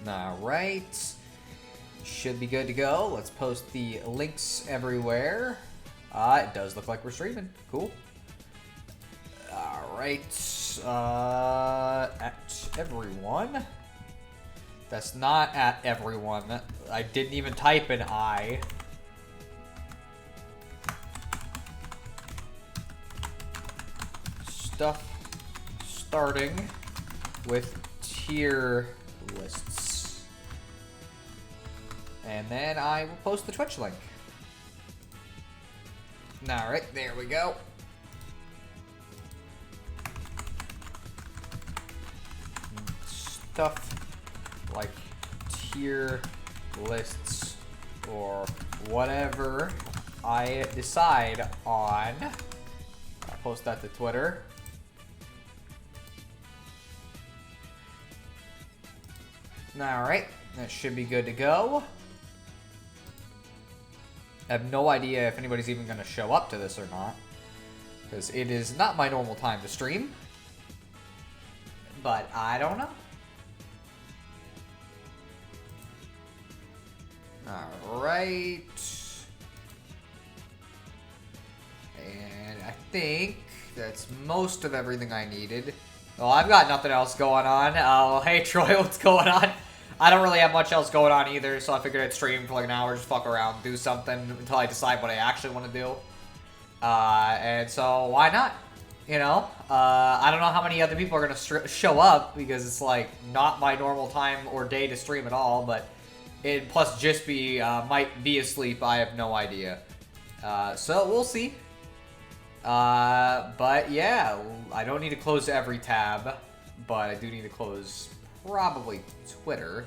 Alright. Should be good to go. Let's post the links everywhere. It does look like we're streaming. Cool. Alright. At everyone. That's not at everyone. I didn't even type an I. Stuff starting with tier lists. And then I will post the Twitch link. Alright, there we go. Stuff like tier lists or whatever I decide on. I'll post that to Twitter. Alright, that should be good to go. I have no idea if anybody's even going to show up to this or not, because it is not my normal time to stream. But I don't know. Alright. And I think that's most of everything I needed. Well, I've got nothing else going on. Oh, hey Troy, what's going on? I don't really have much else going on either, so I figured I'd stream for like an hour, just fuck around, do something until I decide what I actually want to do. And so, why not? You know? I don't know how many other people are going to show up, because it's like not my normal time or day to stream at all, but it plus just be, might be asleep, I have no idea. So, we'll see. But yeah, I don't need to close every tab, but I do need to close probably Twitter.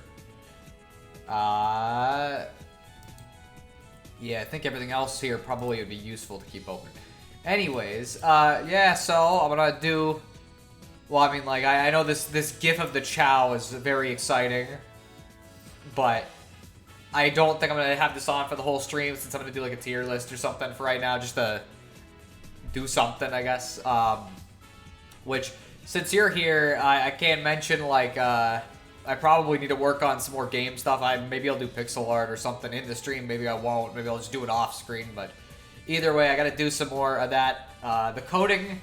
Yeah, I think everything else here probably would be useful to keep open. Anyways, yeah, so I'm gonna do, well, I mean, like, I know this gif of the Chow is very exciting, but I don't think I'm gonna have this on for the whole stream, since I'm gonna do like a tier list or something for right now, just to do something, I guess. Which, since you're here, I can mention, like, I probably need to work on some more game stuff. Maybe I'll do pixel art or something in the stream. Maybe I won't. Maybe I'll just do it off screen. But either way, I gotta do some more of that. The coding,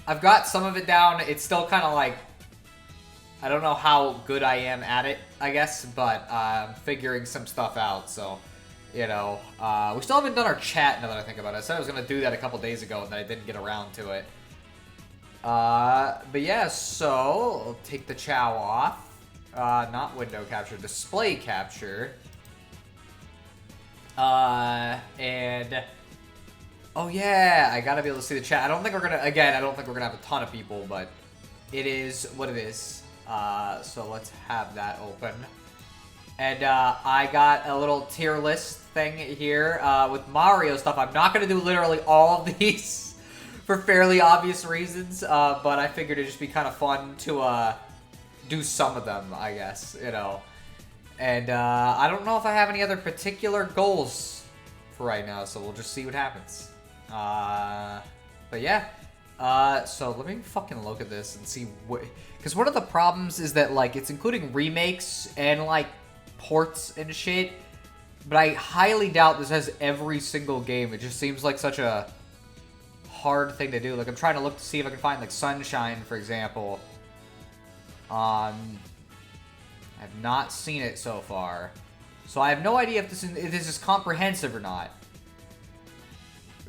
I've got some of it down. It's still kind of like, I don't know how good I am at it, I guess. But I'm figuring some stuff out, so, you know. We still haven't done our chat, now that I think about it. I said I was gonna do that a couple days ago, and then I didn't get around to it. But yeah, so I'll take the Chow off. Not window capture, display capture. And oh yeah, I gotta be able to see the chat. I don't think we're gonna, again, I don't think we're gonna have a ton of people, but it is what it is. So let's have that open. And I got a little tier list thing here with Mario stuff. I'm not gonna do literally all of these for fairly obvious reasons, but I figured it'd just be kind of fun to do some of them, I guess, you know. And I don't know if I have any other particular goals for right now, so we'll just see what happens. But yeah, so let me fucking look at this and see what, because one of the problems is that, like, it's including remakes and, like, ports and shit, but I highly doubt this has every single game. It just seems like such a hard thing to do. Like, I'm trying to look to see if I can find, like, Sunshine, for example. I've not seen it so far, so I have no idea if this is comprehensive or not.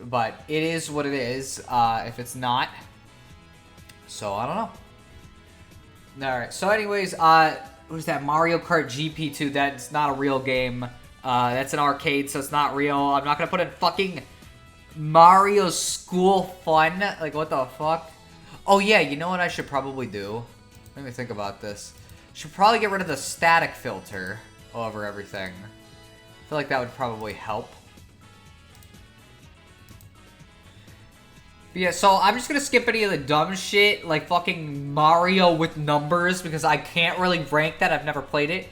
But it is what it is. If it's not, so I don't know. All right. So, anyways, what is that? Mario Kart GP2. That's not a real game. That's an arcade, so it's not real. I'm not gonna put in fucking Mario School Fun. Like, what the fuck? Oh yeah, you know what I should probably do? Let me think about this. Should probably get rid of the static filter over everything. I feel like that would probably help. But yeah, so I'm just gonna skip any of the dumb shit, like fucking Mario with numbers, because I can't really rank that. I've never played it.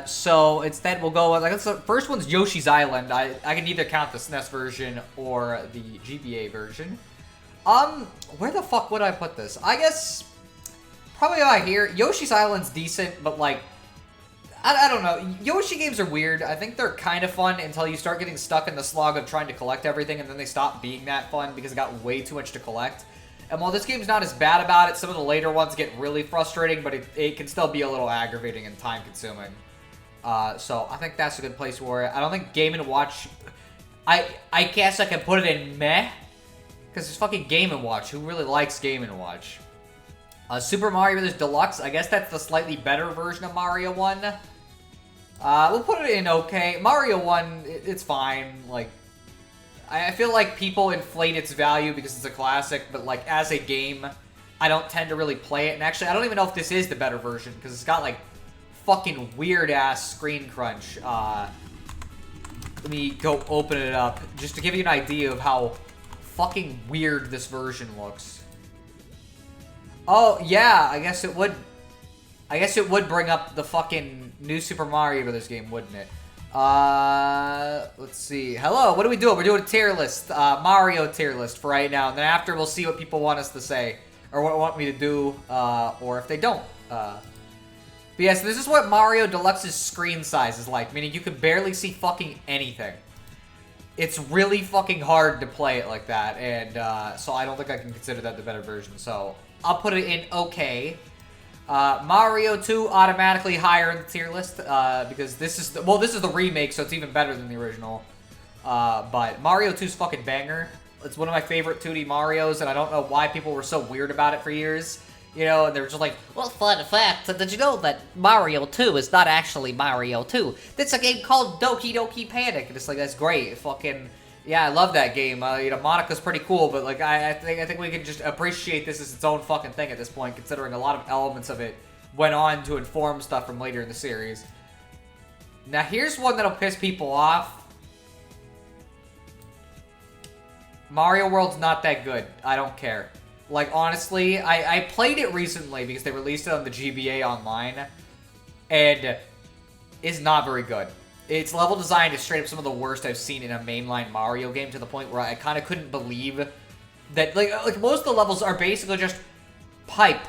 So instead we'll go with, like, the first one's Yoshi's Island. I can either count the SNES version or the GBA version. Where the fuck would I put this? I guess probably out here. Yoshi's Island's decent, but, like, I don't know. Yoshi games are weird. I think they're kind of fun until you start getting stuck in the slog of trying to collect everything, and then they stop being that fun because it got way too much to collect. And while this game's not as bad about it, some of the later ones get really frustrating, but it can still be a little aggravating and time-consuming. So I think that's a good place for it. I don't think Game & Watch... I guess I can put it in meh, because it's fucking Game & Watch. Who really likes Game & Watch? Super Mario Bros. Deluxe, I guess that's the slightly better version of Mario 1. We'll put it in okay. Mario 1, it's fine. Like, I feel like people inflate its value because it's a classic, but like, as a game, I don't tend to really play it. And actually, I don't even know if this is the better version, because it's got like fucking weird-ass screen crunch. Let me go open it up, just to give you an idea of how fucking weird this version looks. Oh, yeah, I guess it would bring up the fucking new Super Mario Bros. Game, wouldn't it? Let's see. Hello, what are we doing? We're doing a tier list, Mario tier list for right now. And then after, we'll see what people want us to say, or what want me to do, or if they don't. But yes, this is what Mario Deluxe's screen size is like, meaning you can barely see fucking anything. It's really fucking hard to play it like that, and so I don't think I can consider that the better version. So I'll put it in okay. Mario 2 automatically higher in the tier list because this is the remake, so it's even better than the original. But Mario 2's fucking banger. It's one of my favorite 2D Marios, and I don't know why people were so weird about it for years. You know, and they were just like, well, fun fact, did you know that Mario 2 is not actually Mario 2? It's a game called Doki Doki Panic. And it's like, that's great. Fucking, yeah, I love that game. You know, Monica's pretty cool, but like, I think we can just appreciate this as its own fucking thing at this point, considering a lot of elements of it went on to inform stuff from later in the series. Now, here's one that'll piss people off. Mario World's not that good. I don't care. Like, honestly, I played it recently because they released it on the GBA Online, and it's not very good. Its level design is straight up some of the worst I've seen in a mainline Mario game, to the point where I kind of couldn't believe that, like most of the levels are basically just pipe,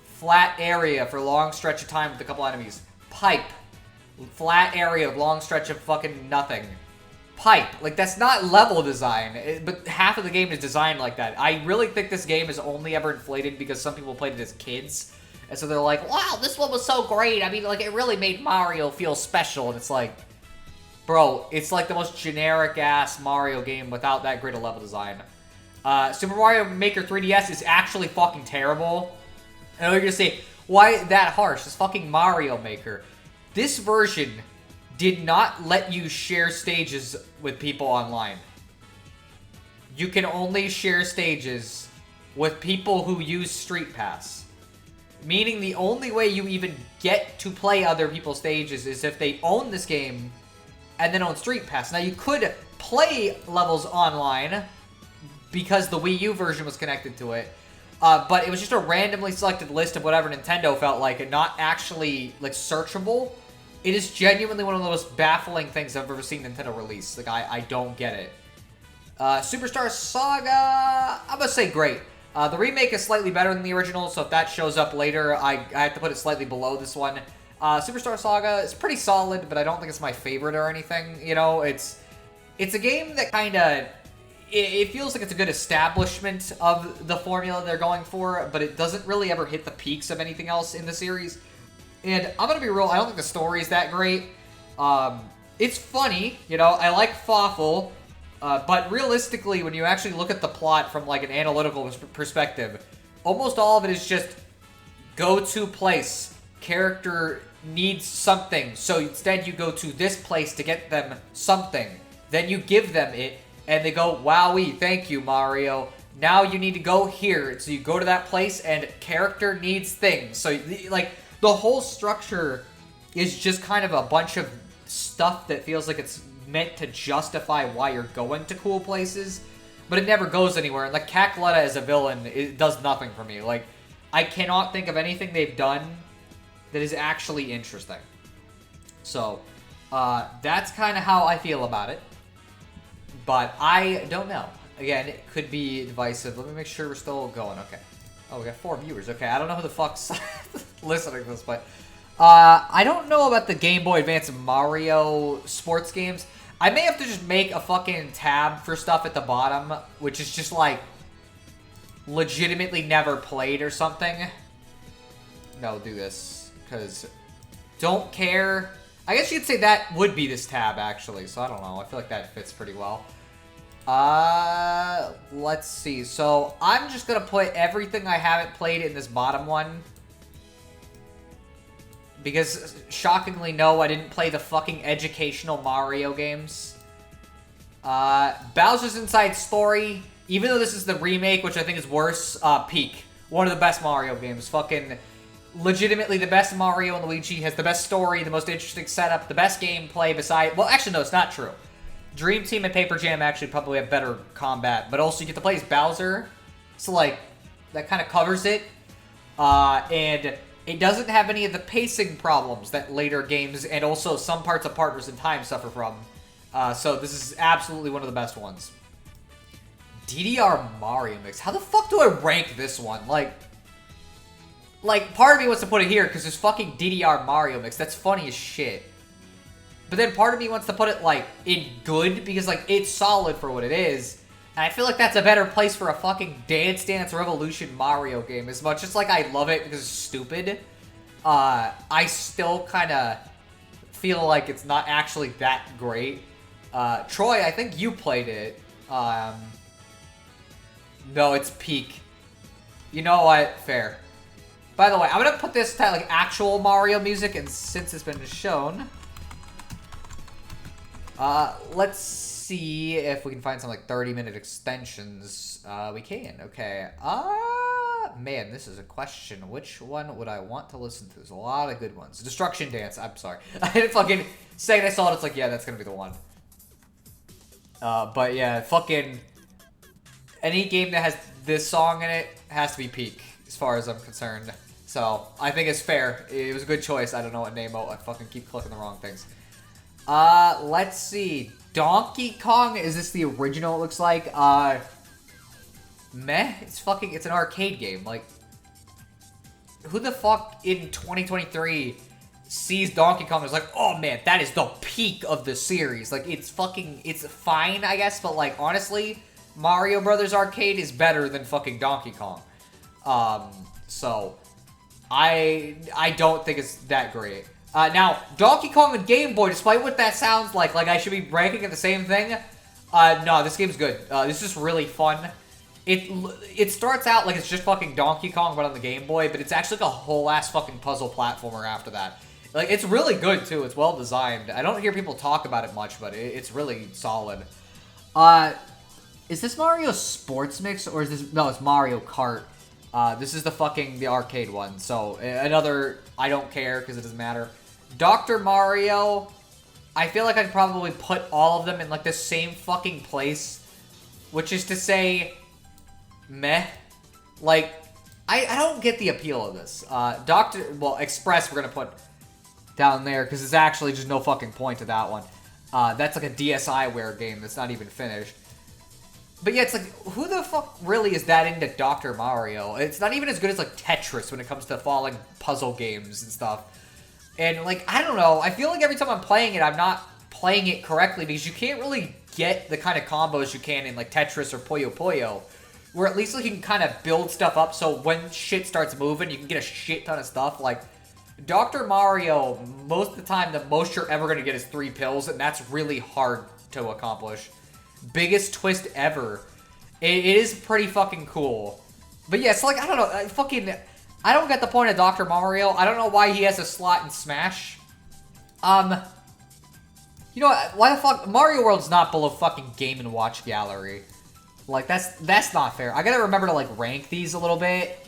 flat area for a long stretch of time with a couple enemies. Pipe, flat area, long stretch of fucking nothing. Pipe. Like, that's not level design, but half of the game is designed like that. I really think this game is only ever inflated because some people played it as kids, and so they're like, wow, this one was so great. I mean, like, it really made Mario feel special, and it's like, bro, it's like the most generic-ass Mario game without that great of level design. Super Mario Maker 3DS is actually fucking terrible. And you're gonna say, why that harsh? It's fucking Mario Maker. This version did not let you share stages with people online. You can only share stages with people who use Street Pass. Meaning the only way you even get to play other people's stages is if they own this game and then own Street Pass. Now, you could play levels online because the Wii U version was connected to it, but it was just a randomly selected list of whatever Nintendo felt like, and not actually, like, searchable. It is genuinely one of the most baffling things I've ever seen Nintendo release. Like, I don't get it. Superstar Saga, I'm gonna say great. The remake is slightly better than the original, so if that shows up later, I have to put it slightly below this one. Superstar Saga is pretty solid, but I don't think it's my favorite or anything. You know, it's a game that kind of, it feels like it's a good establishment of the formula they're going for, but it doesn't really ever hit the peaks of anything else in the series. And I'm gonna be real, I don't think the story is that great. It's funny, you know, I like Fawful, but realistically, when you actually look at the plot from, like, an analytical perspective, almost all of it is just go to place. Character needs something, so instead you go to this place to get them something. Then you give them it, and they go, wowee, thank you, Mario. Now you need to go here. So you go to that place, and character needs things. So, like, the whole structure is just kind of a bunch of stuff that feels like it's meant to justify why you're going to cool places, but it never goes anywhere. And, like, Cackletta as a villain, it does nothing for me. Like, I cannot think of anything they've done that is actually interesting. So, that's kind of how I feel about it. But I don't know. Again, it could be divisive. Let me make sure we're still going. Okay. Oh, we got 4 viewers. Okay, I don't know who the fuck's listening to this, but I don't know about the Game Boy Advance Mario sports games. I may have to just make a fucking tab for stuff at the bottom, which is just like legitimately never played or something. No, do this, because don't care. I guess you could say that would be this tab, actually, so I don't know. I feel like that fits pretty well. Let's see. So I'm just gonna put everything I haven't played in this bottom one. Because, shockingly, no, I didn't play the fucking educational Mario games. Bowser's Inside Story, even though this is the remake, which I think is worse, peak. One of the best Mario games. Fucking, legitimately the best Mario and Luigi, has the best story, the most interesting setup, the best gameplay beside... Well, actually, no, it's not true. Dream Team and Paper Jam actually probably have better combat, but also you get to play as Bowser, so, like, that kind of covers it. And... it doesn't have any of the pacing problems that later games and also some parts of Partners in Time suffer from. So this is absolutely one of the best ones. DDR Mario Mix. How the fuck do I rank this one? Like part of me wants to put it here because there's fucking DDR Mario Mix. That's funny as shit. But then part of me wants to put it, like, in good because, like, it's solid for what it is. And I feel like that's a better place for a fucking Dance Dance Revolution Mario game. As much as, like, I love it because it's stupid, I still kind of feel like it's not actually that great. Troy, I think you played it. No, it's peak. You know what? Fair. By the way, I'm going to put this to, like, actual Mario music, and since it's been shown... let's see if we can find some, like, 30-minute extensions. We can. Okay. Man, this is a question. Which one would I want to listen to? There's a lot of good ones. Destruction Dance. I'm sorry. I didn't fucking... Second I saw it, it's like, yeah, that's gonna be the one. But yeah, fucking... any game that has this song in it has to be peak, as far as I'm concerned. So, I think it's fair. It was a good choice. I don't know what name. I fucking keep clicking the wrong things. Let's see. Donkey Kong, is this the original, it looks like? Meh? It's an arcade game. Like, who the fuck in 2023 sees Donkey Kong and is like, oh man, that is the peak of the series. Like, it's fine, I guess, but like, honestly, Mario Brothers Arcade is better than fucking Donkey Kong. So, I don't think it's that great. Now, Donkey Kong and Game Boy, despite what that sounds like I should be ranking at the same thing, no, this game's good. This is really fun. It starts out like it's just fucking Donkey Kong, but on the Game Boy, but it's actually like a whole-ass fucking puzzle platformer after that. Like, it's really good, too. It's well-designed. I don't hear people talk about it much, but it's really solid. Is this Mario Sports Mix, or is this... No, it's Mario Kart. This is the arcade one, so another... I don't care, because it doesn't matter. Dr. Mario... I feel like I'd probably put all of them in, like, the same fucking place. Which is to say... meh. Like, I don't get the appeal of this. Express we're gonna put down there, because there's actually just no fucking point to that one. That's like a DSiWare game that's not even finished. But yeah, it's like, who the fuck really is that into Dr. Mario? It's not even as good as, like, Tetris when it comes to falling puzzle games and stuff. And, like, I don't know. I feel like every time I'm playing it, I'm not playing it correctly because you can't really get the kind of combos you can in, like, Tetris or Puyo Puyo. Where at least, like, you can kind of build stuff up so when shit starts moving, you can get a shit ton of stuff. Like, Dr. Mario, most of the time, the most you're ever going to get is 3 pills, and that's really hard to accomplish. Biggest twist ever. It is pretty fucking cool. But yeah, it's like, I don't know, I don't get the point of Dr. Mario. I don't know why he has a slot in Smash. You know what, why the fuck, Mario World's not below fucking Game & Watch Gallery. Like, that's not fair. I gotta remember to, like, rank these a little bit.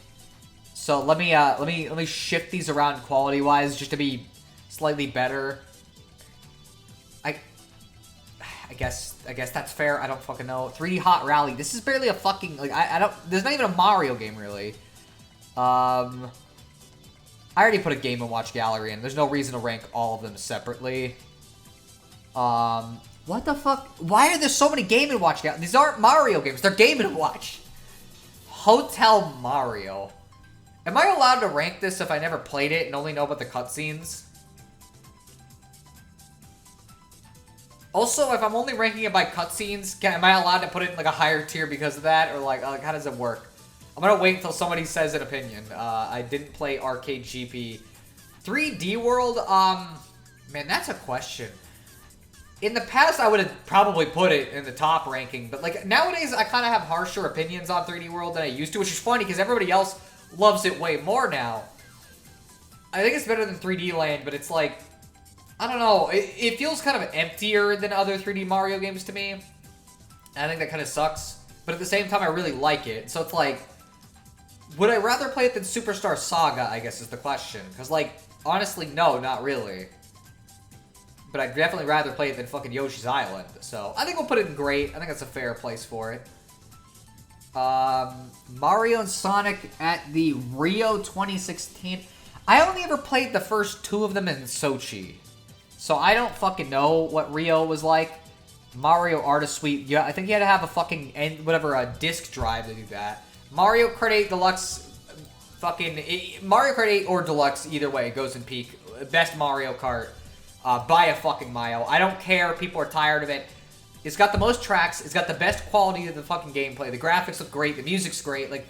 So let me shift these around quality-wise just to be slightly better. I guess that's fair. I don't fucking know. 3D Hot Rally. This is barely a fucking, like, I don't, there's not even a Mario game, really. I already put a Game & Watch Gallery in. There's no reason to rank all of them separately. What the fuck? Why are there so many Game & Watch These aren't Mario games. They're Game & Watch. Hotel Mario. Am I allowed to rank this if I never played it and only know about the cutscenes? Also, if I'm only ranking it by cutscenes, am I allowed to put it in like a higher tier because of that? Or like how does it work? I'm gonna wait until somebody says an opinion. I didn't play Arcade GP. 3D World, man, that's a question. In the past, I would have probably put it in the top ranking, but like nowadays, I kind of have harsher opinions on 3D World than I used to, which is funny because everybody else loves it way more now. I think it's better than 3D Land, but it's like, I don't know, it feels kind of emptier than other 3D Mario games to me. I think that kind of sucks, but at the same time, I really like it. So it's like, would I rather play it than Superstar Saga, I guess is the question. Because like, honestly, no, not really. But I'd definitely rather play it than fucking Yoshi's Island. So I think we'll put it in great. I think that's a fair place for it. Mario and Sonic at the Rio 2016. I only ever played the first two of them in Sochi. So I don't fucking know what Rio was like. Mario Artist Suite. Yeah, I think you had to have a fucking, a disc drive to do that. Mario Kart 8 Deluxe, Mario Kart 8 or Deluxe, either way, goes in peak. Best Mario Kart by a fucking mile. I don't care. People are tired of it. It's got the most tracks. It's got the best quality of the fucking gameplay. The graphics look great. The music's great. Like,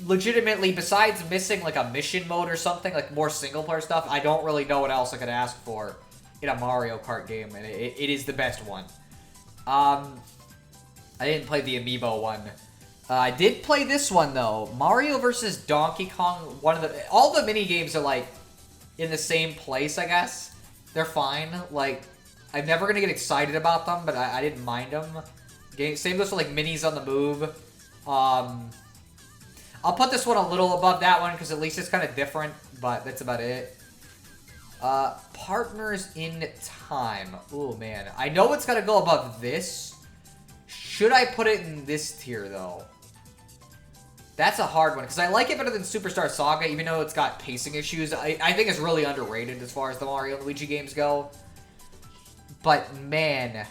legitimately, besides missing like a mission mode or something, like more single player stuff, I don't really know what else I could ask for in a Mario Kart game, and it is the best one. I didn't play the Amiibo one. I did play this one though. Mario vs. Donkey Kong. All the mini games are like in the same place, I guess. They're fine. Like, I'm never gonna get excited about them, but I didn't mind them. Same goes for like Minis on the Move. I'll put this one a little above that one because at least it's kind of different, but that's about it. Partners in Time. Oh man, I know it's gotta go above this. Should I put it in this tier though? That's a hard one, because I like it better than Superstar Saga, even though it's got pacing issues. I think it's really underrated as far as the Mario and Luigi games go. But, man,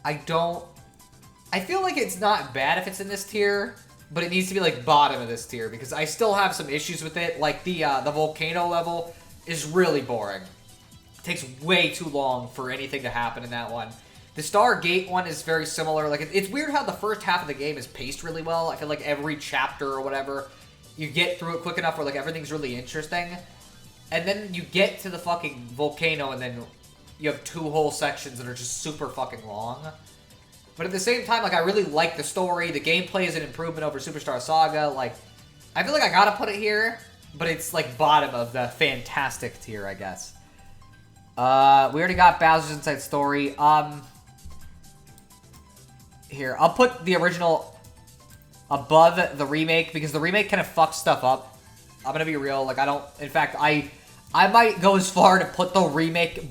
I feel like it's not bad if it's in this tier, but it needs to be, like, bottom of this tier, because I still have some issues with it. Like, the volcano level is really boring. It takes way too long for anything to happen in that one. The Stargate one is very similar. Like, it's weird how the first half of the game is paced really well. I feel like every chapter or whatever, you get through it quick enough where, like, everything's really interesting. And then you get to the fucking volcano, and then you have two whole sections that are just super fucking long. But at the same time, like, I really like the story. The gameplay is an improvement over Superstar Saga. Like, I feel like I gotta put it here, but it's, like, bottom of the fantastic tier, I guess. We already got Bowser's Inside Story. Here, I'll put the original above the remake, because the remake kind of fucks stuff up. I'm gonna be real, like, in fact, I might go as far to put the remake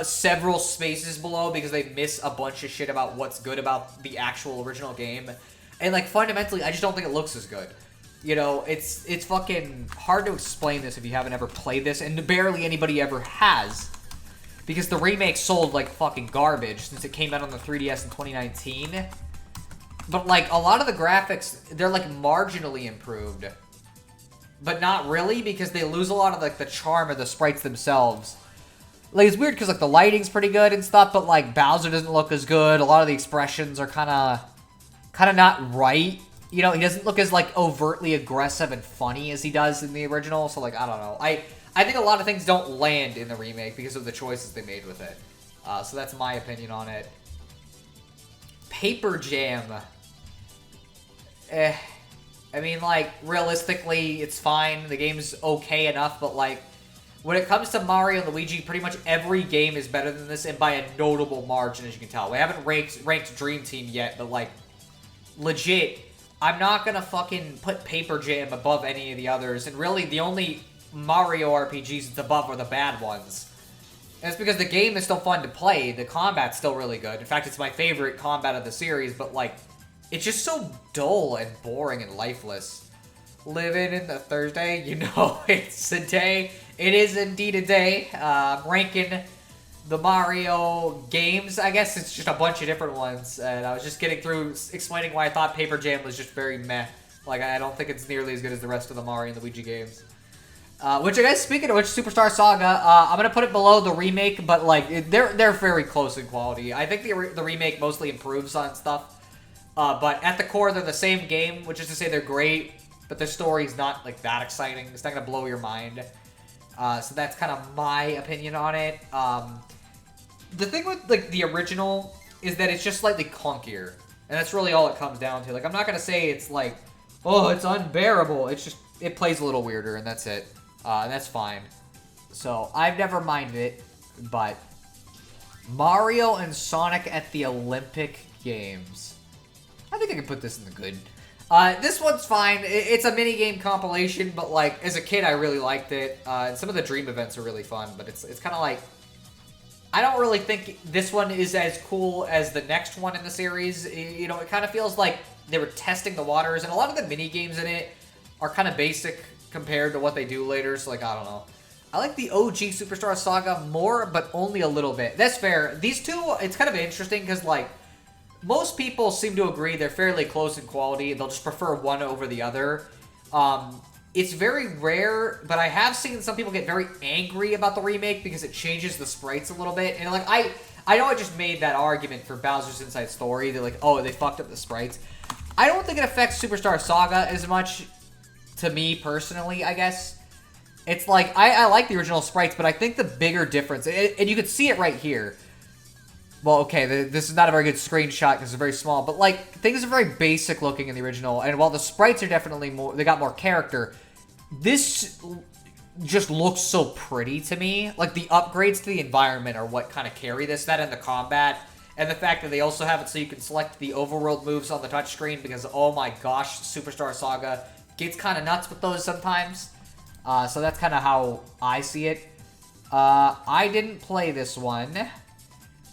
several spaces below, because they miss a bunch of shit about what's good about the actual original game. And, like, fundamentally, I just don't think it looks as good. You know, it's fucking hard to explain this if you haven't ever played this, and barely anybody ever has. Because the remake sold like fucking garbage since it came out on the 3DS in 2019. But like a lot of the graphics, they're like marginally improved. But not really, because they lose a lot of like the charm of the sprites themselves. Like, it's weird because like the lighting's pretty good and stuff, but like Bowser doesn't look as good. A lot of the expressions are kind of not right. You know, he doesn't look as like overtly aggressive and funny as he does in the original. So like, I don't know. I think a lot of things don't land in the remake because of the choices they made with it. So that's my opinion on it. Paper Jam. I mean, like, realistically, it's fine. The game's okay enough, but, like, when it comes to Mario and Luigi, pretty much every game is better than this, and by a notable margin, as you can tell. We haven't ranked Dream Team yet, but, like, legit, I'm not gonna fucking put Paper Jam above any of the others, and really, the only Mario RPGs that's above are the bad ones. And it's because the game is still fun to play, the combat's still really good. In fact, it's my favorite combat of the series, but, like, it's just so dull and boring and lifeless. Living in the Thursday, you know, it's a day. It is indeed a day. Ranking the Mario games, I guess it's just a bunch of different ones. And I was just getting through explaining why I thought Paper Jam was just very meh Like, I don't think it's nearly as good as the rest of the Mario and Luigi games. Which I guess, speaking of which, Superstar Saga, I'm gonna put it below the remake, but like they're very close in quality. I think the remake mostly improves on stuff, but at the core they're the same game, which is to say they're great, but their story's not like that exciting. It's not gonna blow your mind. So that's kind of my opinion on it. The thing with like the original is that it's just slightly clunkier, and that's really all it comes down to. Like, I'm not gonna say it's like, oh, it's unbearable. It's just it plays a little weirder, and that's it. And that's fine. So, I've never minded it, but Mario and Sonic at the Olympic Games. I think I can put this in the good. This one's fine. It's a mini-game compilation, but, like, as a kid, I really liked it. And some of the dream events are really fun, but it's kind of like... I don't really think this one is as cool as the next one in the series. You know, it kind of feels like they were testing the waters, and a lot of the mini-games in it are kind of basic compared to what they do later, so like, I don't know. I like the OG Superstar Saga more, but only a little bit. That's fair. These two, it's kind of interesting because, like, most people seem to agree they're fairly close in quality. They'll just prefer one over the other. It's very rare, but I have seen some people get very angry about the remake because it changes the sprites a little bit. And, like, I know I just made that argument for Bowser's Inside Story. They're like, oh, they fucked up the sprites. I don't think it affects Superstar Saga as much. To me, personally, I guess. It's like, I like the original sprites, but I think the bigger difference, and you can see it right here. Well, okay, this is not a very good screenshot because it's very small, but like, things are very basic looking in the original, and while the sprites are definitely more, they got more character, this just looks so pretty to me. Like, the upgrades to the environment are what kind of carry this, that and the combat, and the fact that they also have it so you can select the overworld moves on the touchscreen, because, oh my gosh, Superstar Saga gets kind of nuts with those sometimes. So that's kind of how I see it. I didn't play this one.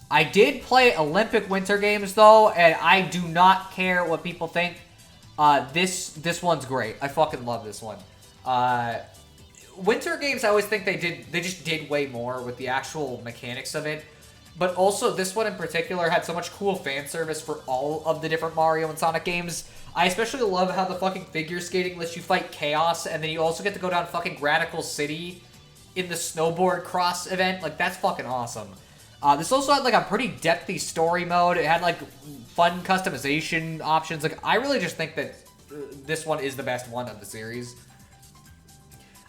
I did play Olympic Winter Games, though, and I do not care what people think. This one's great. I fucking love this one. Winter Games, I always think they just did way more with the actual mechanics of it. But also, this one in particular had so much cool fan service for all of the different Mario and Sonic games. I especially love how the fucking figure skating lets you fight Chaos, and then you also get to go down fucking Radical City in the snowboard cross event. Like, that's fucking awesome. This also had, like, a pretty depthy story mode. It had, like, fun customization options. Like, I really just think that this one is the best one of the series.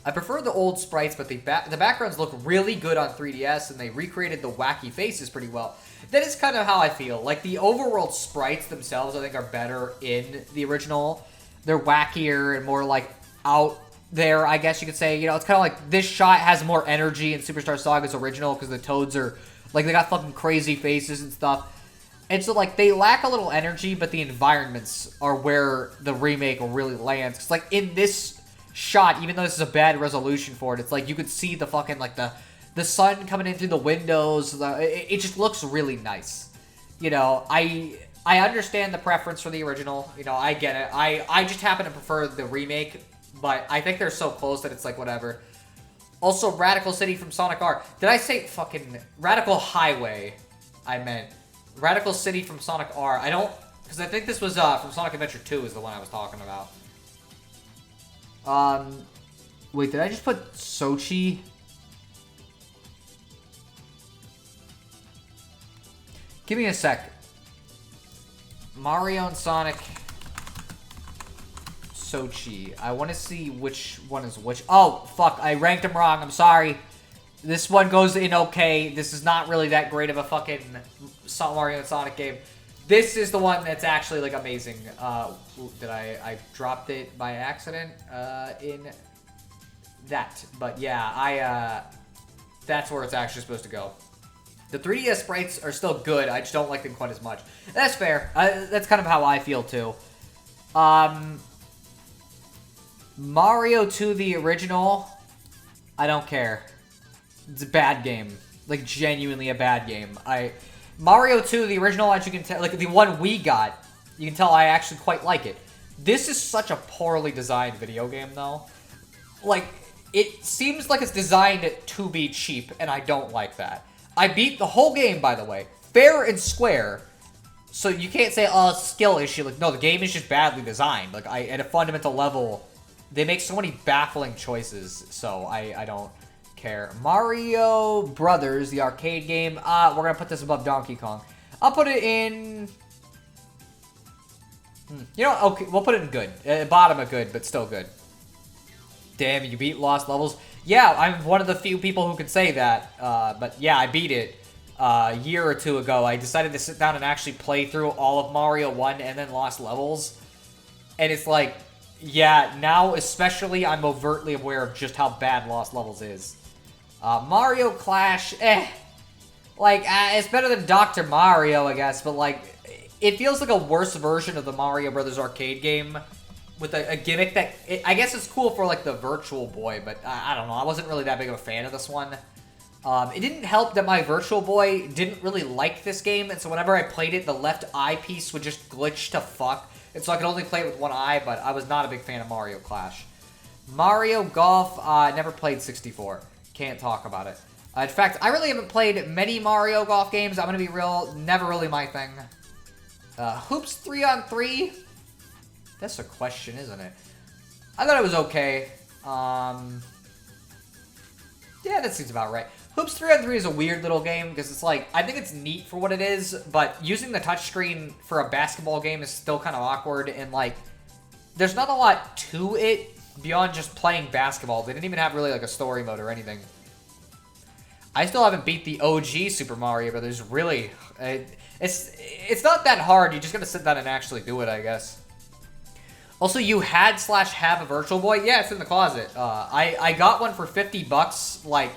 I prefer the old sprites, but the backgrounds look really good on 3DS, and they recreated the wacky faces pretty well. That is kind of how I feel. Like, the overworld sprites themselves, I think, are better in the original. They're wackier and more, like, out there, I guess you could say. You know, it's kind of like this shot has more energy in Superstar Saga's original because the Toads are, like, they got fucking crazy faces and stuff. And so, like, they lack a little energy, but the environments are where the remake really lands. Because, like, in this shot, even though this is a bad resolution for it, it's like you could see the fucking, like, the sun coming in through the windows. It just looks really nice. You know, I understand the preference for the original. You know, I get it. I just happen to prefer the remake, but I think they're so close that it's like, whatever. Also, Radical City from Sonic R. Did I say fucking Radical Highway? I meant Radical City from Sonic R. I don't, because I think this was from Sonic Adventure 2 is the one I was talking about. Wait, did I just put Sochi? Give me a sec. Mario and Sonic Sochi. I want to see which one is which. Oh, fuck. I ranked them wrong. I'm sorry. This one goes in okay. This is not really that great of a fucking Mario and Sonic game. This is the one that's actually, like, amazing. Did I dropped it by accident in that. But, yeah, that's where it's actually supposed to go. The 3DS sprites are still good. I just don't like them quite as much. That's fair. That's kind of how I feel, too. Mario 2, the original, I don't care. It's a bad game. Like, genuinely a bad game. Mario 2, the original, as you can tell, like, the one we got, you can tell I actually quite like it. This is such a poorly designed video game, though. Like, it seems like it's designed to be cheap, and I don't like that. I beat the whole game, by the way, fair and square, So you can't say, oh, skill issue. Like, no, the game is just badly designed. Like, at a fundamental level, they make so many baffling choices. So I don't care. Mario Brothers, the arcade game. We're going to put this above Donkey Kong. I'll put it in... You know, okay, we'll put it in good. Bottom of good, but still good. Damn, you beat Lost Levels? Yeah, I'm one of the few people who can say that. But yeah, I beat it a year or two ago. I decided to sit down and actually play through all of Mario 1 and then Lost Levels. And it's like, yeah, now especially I'm overtly aware of just how bad Lost Levels is. Mario Clash, Like, it's better than Dr. Mario, I guess, but like... It feels like a worse version of the Mario Brothers arcade game with a gimmick that... I guess it's cool for, like, the Virtual Boy, but I don't know. I wasn't really that big of a fan of this one. It didn't help that my Virtual Boy didn't really like this game, and so whenever I played it, the left eyepiece would just glitch to fuck. And so I could only play it with one eye, but I was not a big fan of Mario Clash. Mario Golf, never played 64. Can't talk about it. In fact, I really haven't played many Mario Golf games. I'm gonna be real, never really my thing. Hoops 3-on-3? That's a question, isn't it? I thought it was okay. Yeah, that seems about right. Hoops 3-on-3 is a weird little game because it's like, I think it's neat for what it is, but using the touchscreen for a basketball game is still kind of awkward, and like, there's not a lot to it beyond just playing basketball. They didn't even have really like a story mode or anything. I still haven't beat the OG Super Mario Brothers, really. It's not that hard. You just gotta sit down and actually do it, I guess. Also, you had/have a Virtual Boy? Yeah, it's in the closet. I got one for 50 bucks, like,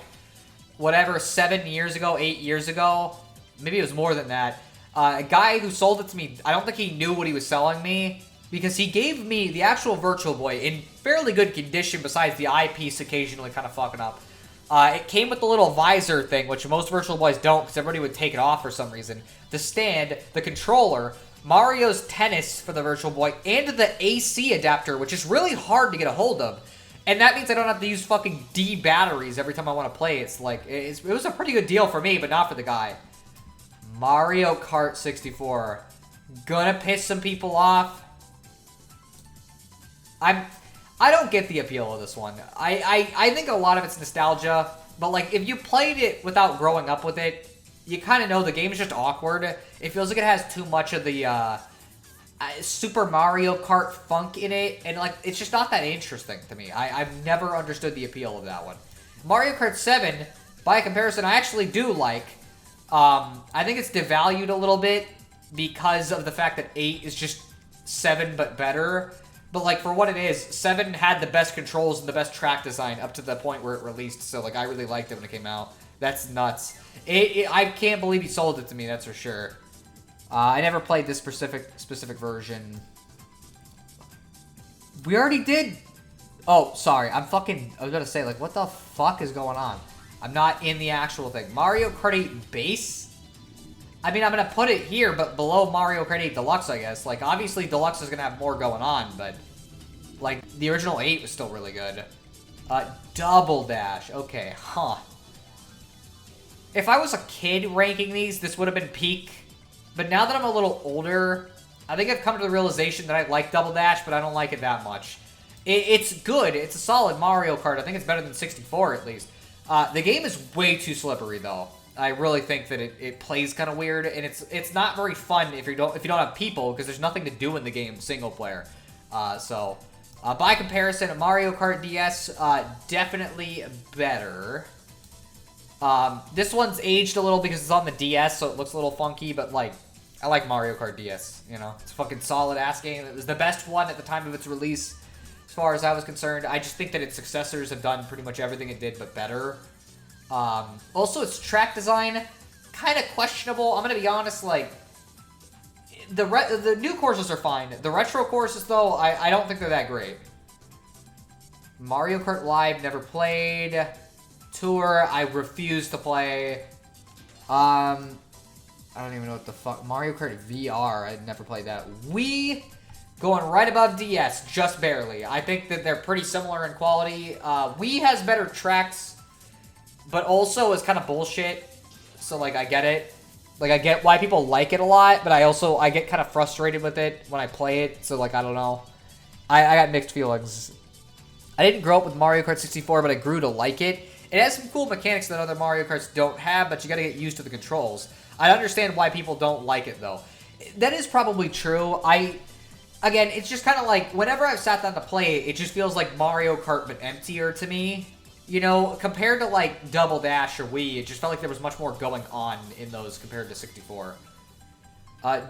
whatever, 7 years ago, 8 years ago. Maybe it was more than that. A guy who sold it to me, I don't think he knew what he was selling me, because he gave me the actual Virtual Boy in fairly good condition, besides the eyepiece occasionally kind of fucking up. It came with the little visor thing, which most Virtual Boys don't, because everybody would take it off for some reason. The stand, the controller, Mario's Tennis for the Virtual Boy, and the AC adapter, which is really hard to get a hold of. And that means I don't have to use fucking D batteries every time I want to play. It's like, it was a pretty good deal for me, but not for the guy. Mario Kart 64. Gonna piss some people off. I don't get the appeal of this one. I think a lot of it's nostalgia, but like if you played it without growing up with it, you kind of know the game is just awkward. It feels like it has too much of the Super Mario Kart funk in it, and like it's just not that interesting to me. I've never understood the appeal of that one. Mario Kart 7, by comparison, I actually do like. I think it's devalued a little bit because of the fact that 8 is just 7 but better. But, like, for what it is, 7 had the best controls and the best track design up to the point where it released. So, like, I really liked it when it came out. That's nuts. I can't believe he sold it to me, that's for sure. I never played this specific version. We already did... Oh, sorry. I was gonna say, like, what the fuck is going on? I'm not in the actual thing. Mario Kart 8 Base? I mean, I'm gonna put it here, but below Mario Kart 8 Deluxe, I guess. Like, obviously, Deluxe is gonna have more going on, but... Like, the original 8 was still really good. Double Dash. Okay, huh. If I was a kid ranking these, this would have been peak. But now that I'm a little older, I think I've come to the realization that I like Double Dash, but I don't like it that much. It's good. It's a solid Mario Kart. I think it's better than 64, at least. The game is way too slippery, though. I really think that it plays kind of weird, and it's not very fun if you don't have people, because there's nothing to do in the game single player. By comparison, Mario Kart DS definitely better. This one's aged a little because it's on the DS, so it looks a little funky, but like I like Mario Kart DS. You know, it's a fucking solid ass game. It was the best one at the time of its release, as far as I was concerned. I just think that its successors have done pretty much everything it did, but better. Also, its track design, kind of questionable. I'm gonna be honest, like, the new courses are fine. The retro courses, though, I don't think they're that great. Mario Kart Live, never played. Tour, I refuse to play. I don't even know what the fuck. Mario Kart VR, I never played that. Wii, going right above DS, just barely. I think that they're pretty similar in quality. Wii has better tracks, but also is kind of bullshit. So, like, I get it. Like, I get why people like it a lot, but I get kind of frustrated with it when I play it. So, like, I don't know. I got mixed feelings. I didn't grow up with Mario Kart 64, but I grew to like it. It has some cool mechanics that other Mario Karts don't have, but you gotta get used to the controls. I understand why people don't like it, though. That is probably true. Again, it's just kind of like, whenever I've sat down to play it, it just feels like Mario Kart, but emptier to me. You know, compared to, like, Double Dash or Wii, it just felt like there was much more going on in those compared to 64.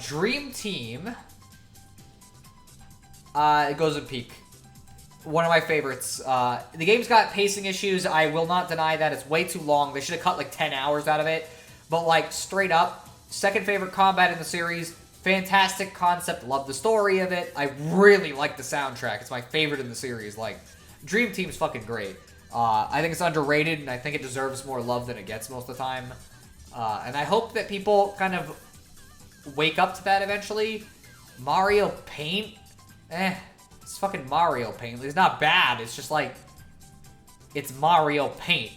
Dream Team. It goes in peak. One of my favorites. The game's got pacing issues. I will not deny that. It's way too long. They should have cut, like, 10 hours out of it. But, like, straight up, second favorite combat in the series. Fantastic concept. Love the story of it. I really like the soundtrack. It's my favorite in the series. Like, Dream Team's fucking great. I think it's underrated, and I think it deserves more love than it gets most of the time. And I hope that people kind of wake up to that eventually. Mario Paint? It's fucking Mario Paint. It's not bad. It's just like, it's Mario Paint.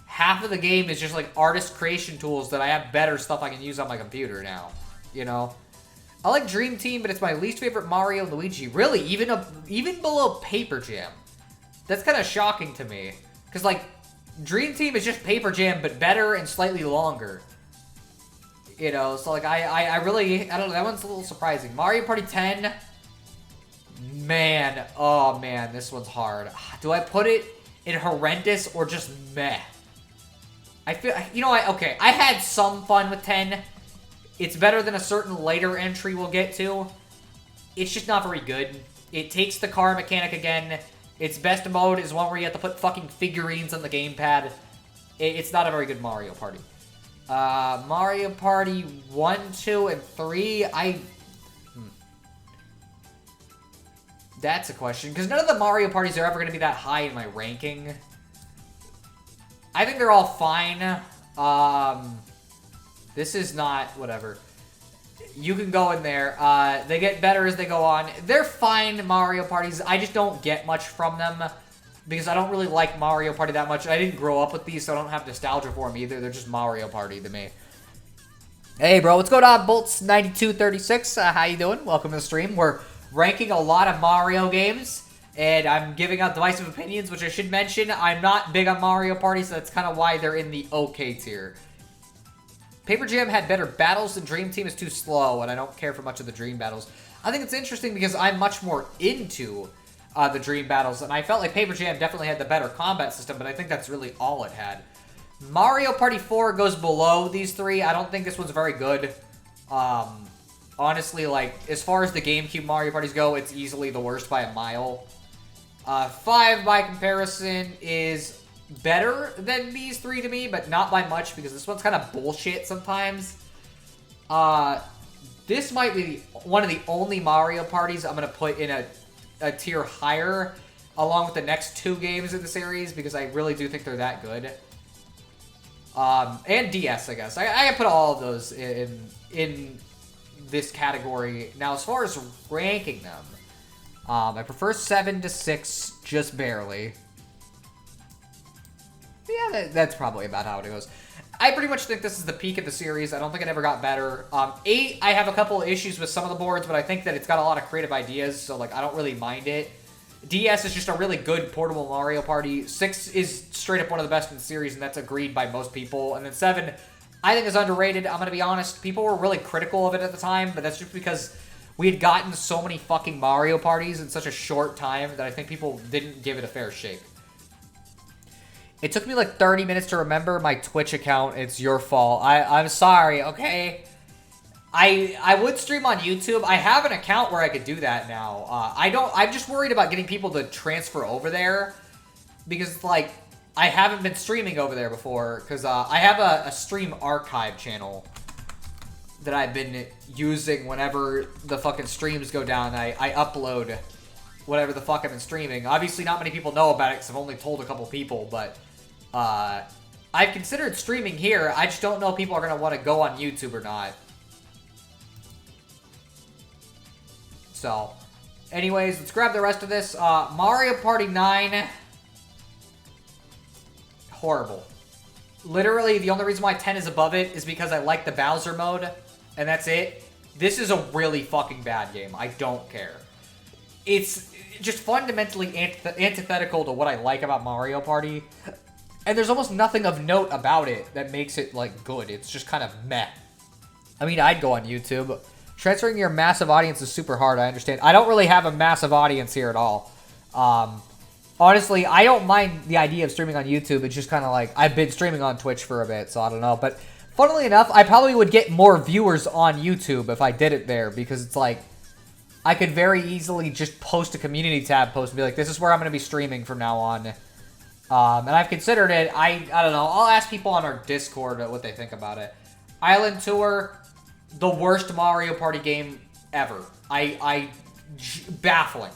Half of the game is just like artist creation tools that I have better stuff I can use on my computer now. You know? I like Dream Team, but it's my least favorite Mario and Luigi. Really? Even below Paper Jam. That's kind of shocking to me. Because, like, Dream Team is just Paper Jam, but better and slightly longer. You know, so, like, I really, I don't know, that one's a little surprising. Mario Party 10, man, oh, man, this one's hard. Do I put it in horrendous or just meh? I feel, you know what, okay, I had some fun with 10. It's better than a certain later entry we'll get to. It's just not very good. It takes the car mechanic again. Its best mode is one where you have to put fucking figurines on the gamepad. It's not a very good Mario Party. Mario Party 1, 2, and 3, That's a question, because none of the Mario Parties are ever going to be that high in my ranking. I think they're all fine. This is not, whatever. You can go in there. They get better as they go on. They're fine Mario Parties. I just don't get much from them because I don't really like Mario Party that much. I didn't grow up with these, so I don't have nostalgia for them either. They're just Mario Party to me. Hey, bro. What's going on? Bolts9236. How you doing? Welcome to the stream. We're ranking a lot of Mario games, and I'm giving out divisive opinions, which I should mention. I'm not big on Mario Party, so that's kind of why they're in the okay tier. Paper Jam had better battles than Dream Team is too slow, and I don't care for much of the Dream battles. I think it's interesting because I'm much more into the Dream battles, and I felt like Paper Jam definitely had the better combat system, but I think that's really all it had. Mario Party 4 goes below these three. I don't think this one's very good. Honestly, like, as far as the GameCube Mario Parties go, it's easily the worst by a mile. 5, by comparison, is better than these three to me, but not by much because this one's kind of bullshit sometimes. This might be one of the only Mario Parties I'm going to put in a tier higher along with the next two games in the series because I really do think they're that good. And DS, I guess. I can put all of those in this category. Now, as far as ranking them, I prefer 7 to 6, just barely. Yeah, that's probably about how it goes. I pretty much think this is the peak of the series. I don't think it ever got better. 8, I have a couple of issues with some of the boards, but I think that it's got a lot of creative ideas, so like I don't really mind it. DS is just a really good portable Mario Party. 6 is straight up one of the best in the series, and that's agreed by most people. And then 7, I think is underrated. I'm going to be honest. People were really critical of it at the time, but that's just because we had gotten so many fucking Mario Parties in such a short time that I think people didn't give it a fair shake. It took me like 30 minutes to remember my Twitch account. It's your fault. I'm sorry, okay? I would stream on YouTube. I have an account where I could do that now. I'm just worried about getting people to transfer over there because, like, I haven't been streaming over there before because I have a stream archive channel that I've been using whenever the fucking streams go down. I upload whatever the fuck I've been streaming. Obviously, not many people know about it because I've only told a couple people, but I've considered streaming here. I just don't know if people are going to want to go on YouTube or not. So, anyways, let's grab the rest of this. Mario Party 9. Horrible. Literally, the only reason why 10 is above it is because I like the Bowser mode, and that's it. This is a really fucking bad game. I don't care. It's just fundamentally antithetical to what I like about Mario Party, and there's almost nothing of note about it that makes it, like, good. It's just kind of meh. I mean, I'd go on YouTube. Transferring your massive audience is super hard, I understand. I don't really have a massive audience here at all. Honestly, I don't mind the idea of streaming on YouTube. It's just kind of like, I've been streaming on Twitch for a bit, so I don't know. But funnily enough, I probably would get more viewers on YouTube if I did it there, because it's like, I could very easily just post a community tab post and be like, this is where I'm going to be streaming from now on. And I've considered it. I don't know. I'll ask people on our Discord what they think about it. Island Tour, the worst Mario Party game ever. Baffling.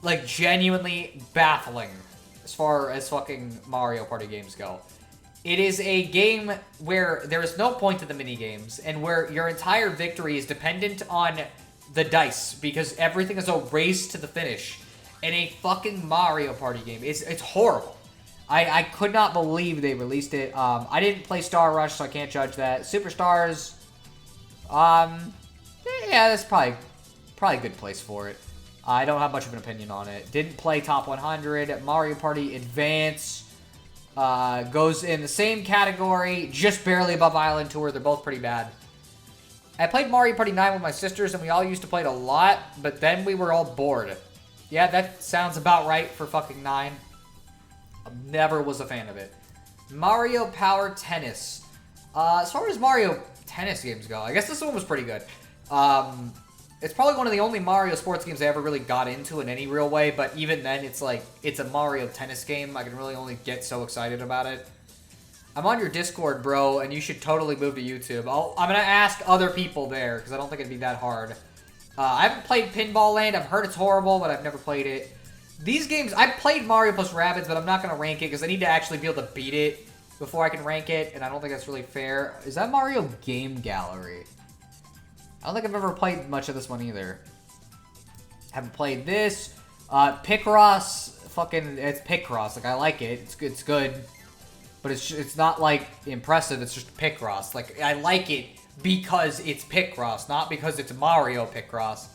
Like, genuinely baffling as far as fucking Mario Party games go. It is a game where there is no point to the minigames, and where your entire victory is dependent on the dice, because everything is a race to the finish in a fucking Mario Party game. It's horrible. I could not believe they released it. I didn't play Star Rush, so I can't judge that. Superstars, yeah, that's probably a good place for it. I don't have much of an opinion on it. Didn't play Top 100. Mario Party Advance goes in the same category, just barely above Island Tour. They're both pretty bad. I played Mario Party 9 with my sisters, and we all used to play it a lot, but then we were all bored. Yeah, that sounds about right for fucking 9. Never was a fan of it. Mario Power Tennis. As far as Mario Tennis games go, I guess this one was pretty good. It's probably one of the only Mario sports games I ever really got into in any real way, but even then, it's like, it's a Mario Tennis game. I can really only get so excited about it. I'm on your Discord, bro, and you should totally move to YouTube. I'm going to ask other people there, because I don't think it'd be that hard. I haven't played Pinball Land. I've heard it's horrible, but I've never played it. These games, I've played Mario plus Rabbids, but I'm not going to rank it, because I need to actually be able to beat it before I can rank it, and I don't think that's really fair. Is that Mario Game Gallery? I don't think I've ever played much of this one either. Haven't played this. Picross, fucking, it's Picross. Like, I like it. It's good. But it's not, like, impressive. It's just Picross. Like, I like it because it's Picross, not because it's Mario Picross.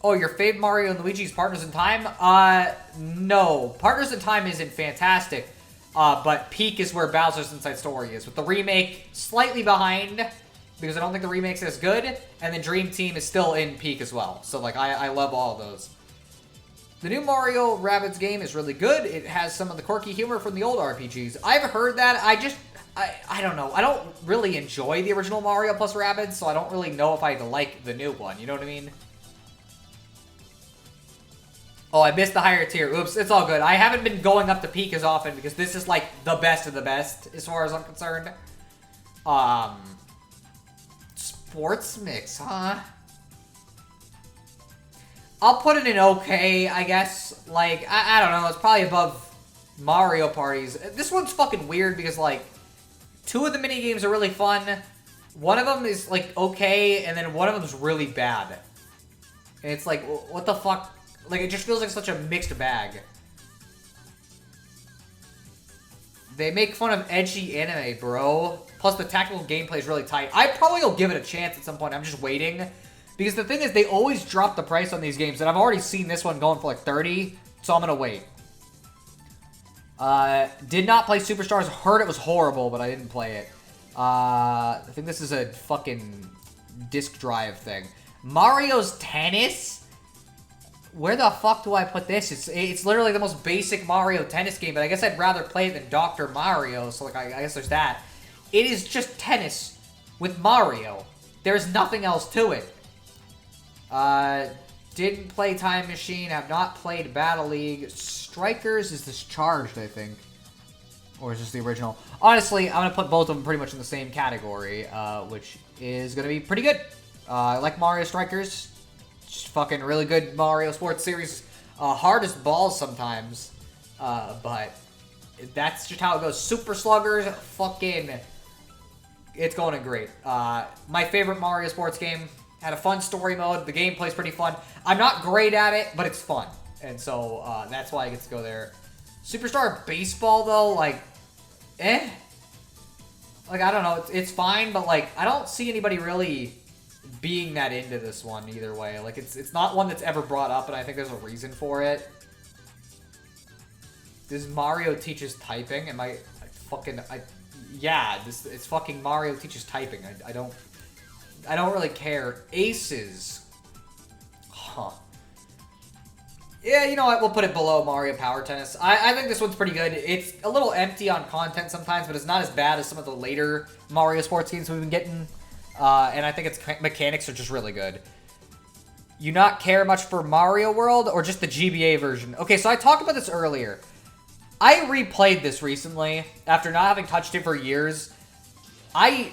Oh, your fave Mario and Luigi's Partners in Time? No. Partners in Time isn't fantastic. But peak is where Bowser's Inside Story is. With the remake slightly behind, because I don't think the remake's as good, and then Dream Team is still in peak as well. So, like, I love all of those. The new Mario Rabbids game is really good. It has some of the quirky humor from the old RPGs. I've heard that. I don't know. I don't really enjoy the original Mario plus Rabbids, so I don't really know if I like the new one. You know what I mean? Oh, I missed the higher tier. Oops, it's all good. I haven't been going up to peak as often because this is, like, the best of the best as far as I'm concerned. Sports mix, huh? I'll put it in okay, I guess. Like, I don't know. It's probably above Mario Parties. This one's fucking weird because, like, 2 of the minigames are really fun. One of them is, like, okay, and then one of them is really bad. And it's like, what the fuck? Like, it just feels like such a mixed bag. They make fun of edgy anime, bro. Plus, the tactical gameplay is really tight. I probably will give it a chance at some point. I'm just waiting. Because the thing is, they always drop the price on these games. And I've already seen this one going for like 30. So I'm going to wait. Did not play Superstars. Heard it was horrible, but I didn't play it. I think this is a fucking disk drive thing. Mario's Tennis? Where the fuck do I put this? It's literally the most basic Mario Tennis game, but I guess I'd rather play it than Dr. Mario, so like I guess there's that. It is just tennis with Mario. There's nothing else to it. Didn't play Time Machine, have not played Battle League. Strikers is Discharged, I think. Or is this the original? Honestly, I'm going to put both of them pretty much in the same category, which is going to be pretty good. I like Mario Strikers. Just fucking really good Mario Sports Series. Hard as balls sometimes. But that's just how it goes. Super Sluggers, fucking... It's going in great. My favorite Mario Sports game. Had a fun story mode. The gameplay's pretty fun. I'm not great at it, but it's fun. And so, that's why I get to go there. Superstar Baseball, though, like, eh. Like, I don't know. It's fine, but, like, I don't see anybody really being that into this one either way. Like, it's not one that's ever brought up, and I think there's a reason for it. This Mario Teaches Typing. Am I fucking... yeah, it's fucking Mario Teaches Typing. I don't really care. Aces. Huh. Yeah, you know what? We'll put it below Mario Power Tennis. I think this one's pretty good. It's a little empty on content sometimes, but it's not as bad as some of the later Mario sports games we've been getting. And I think its mechanics are just really good. You not care much for Mario World or just the GBA version? Okay, so I talked about this earlier. I replayed this recently after not having touched it for years. I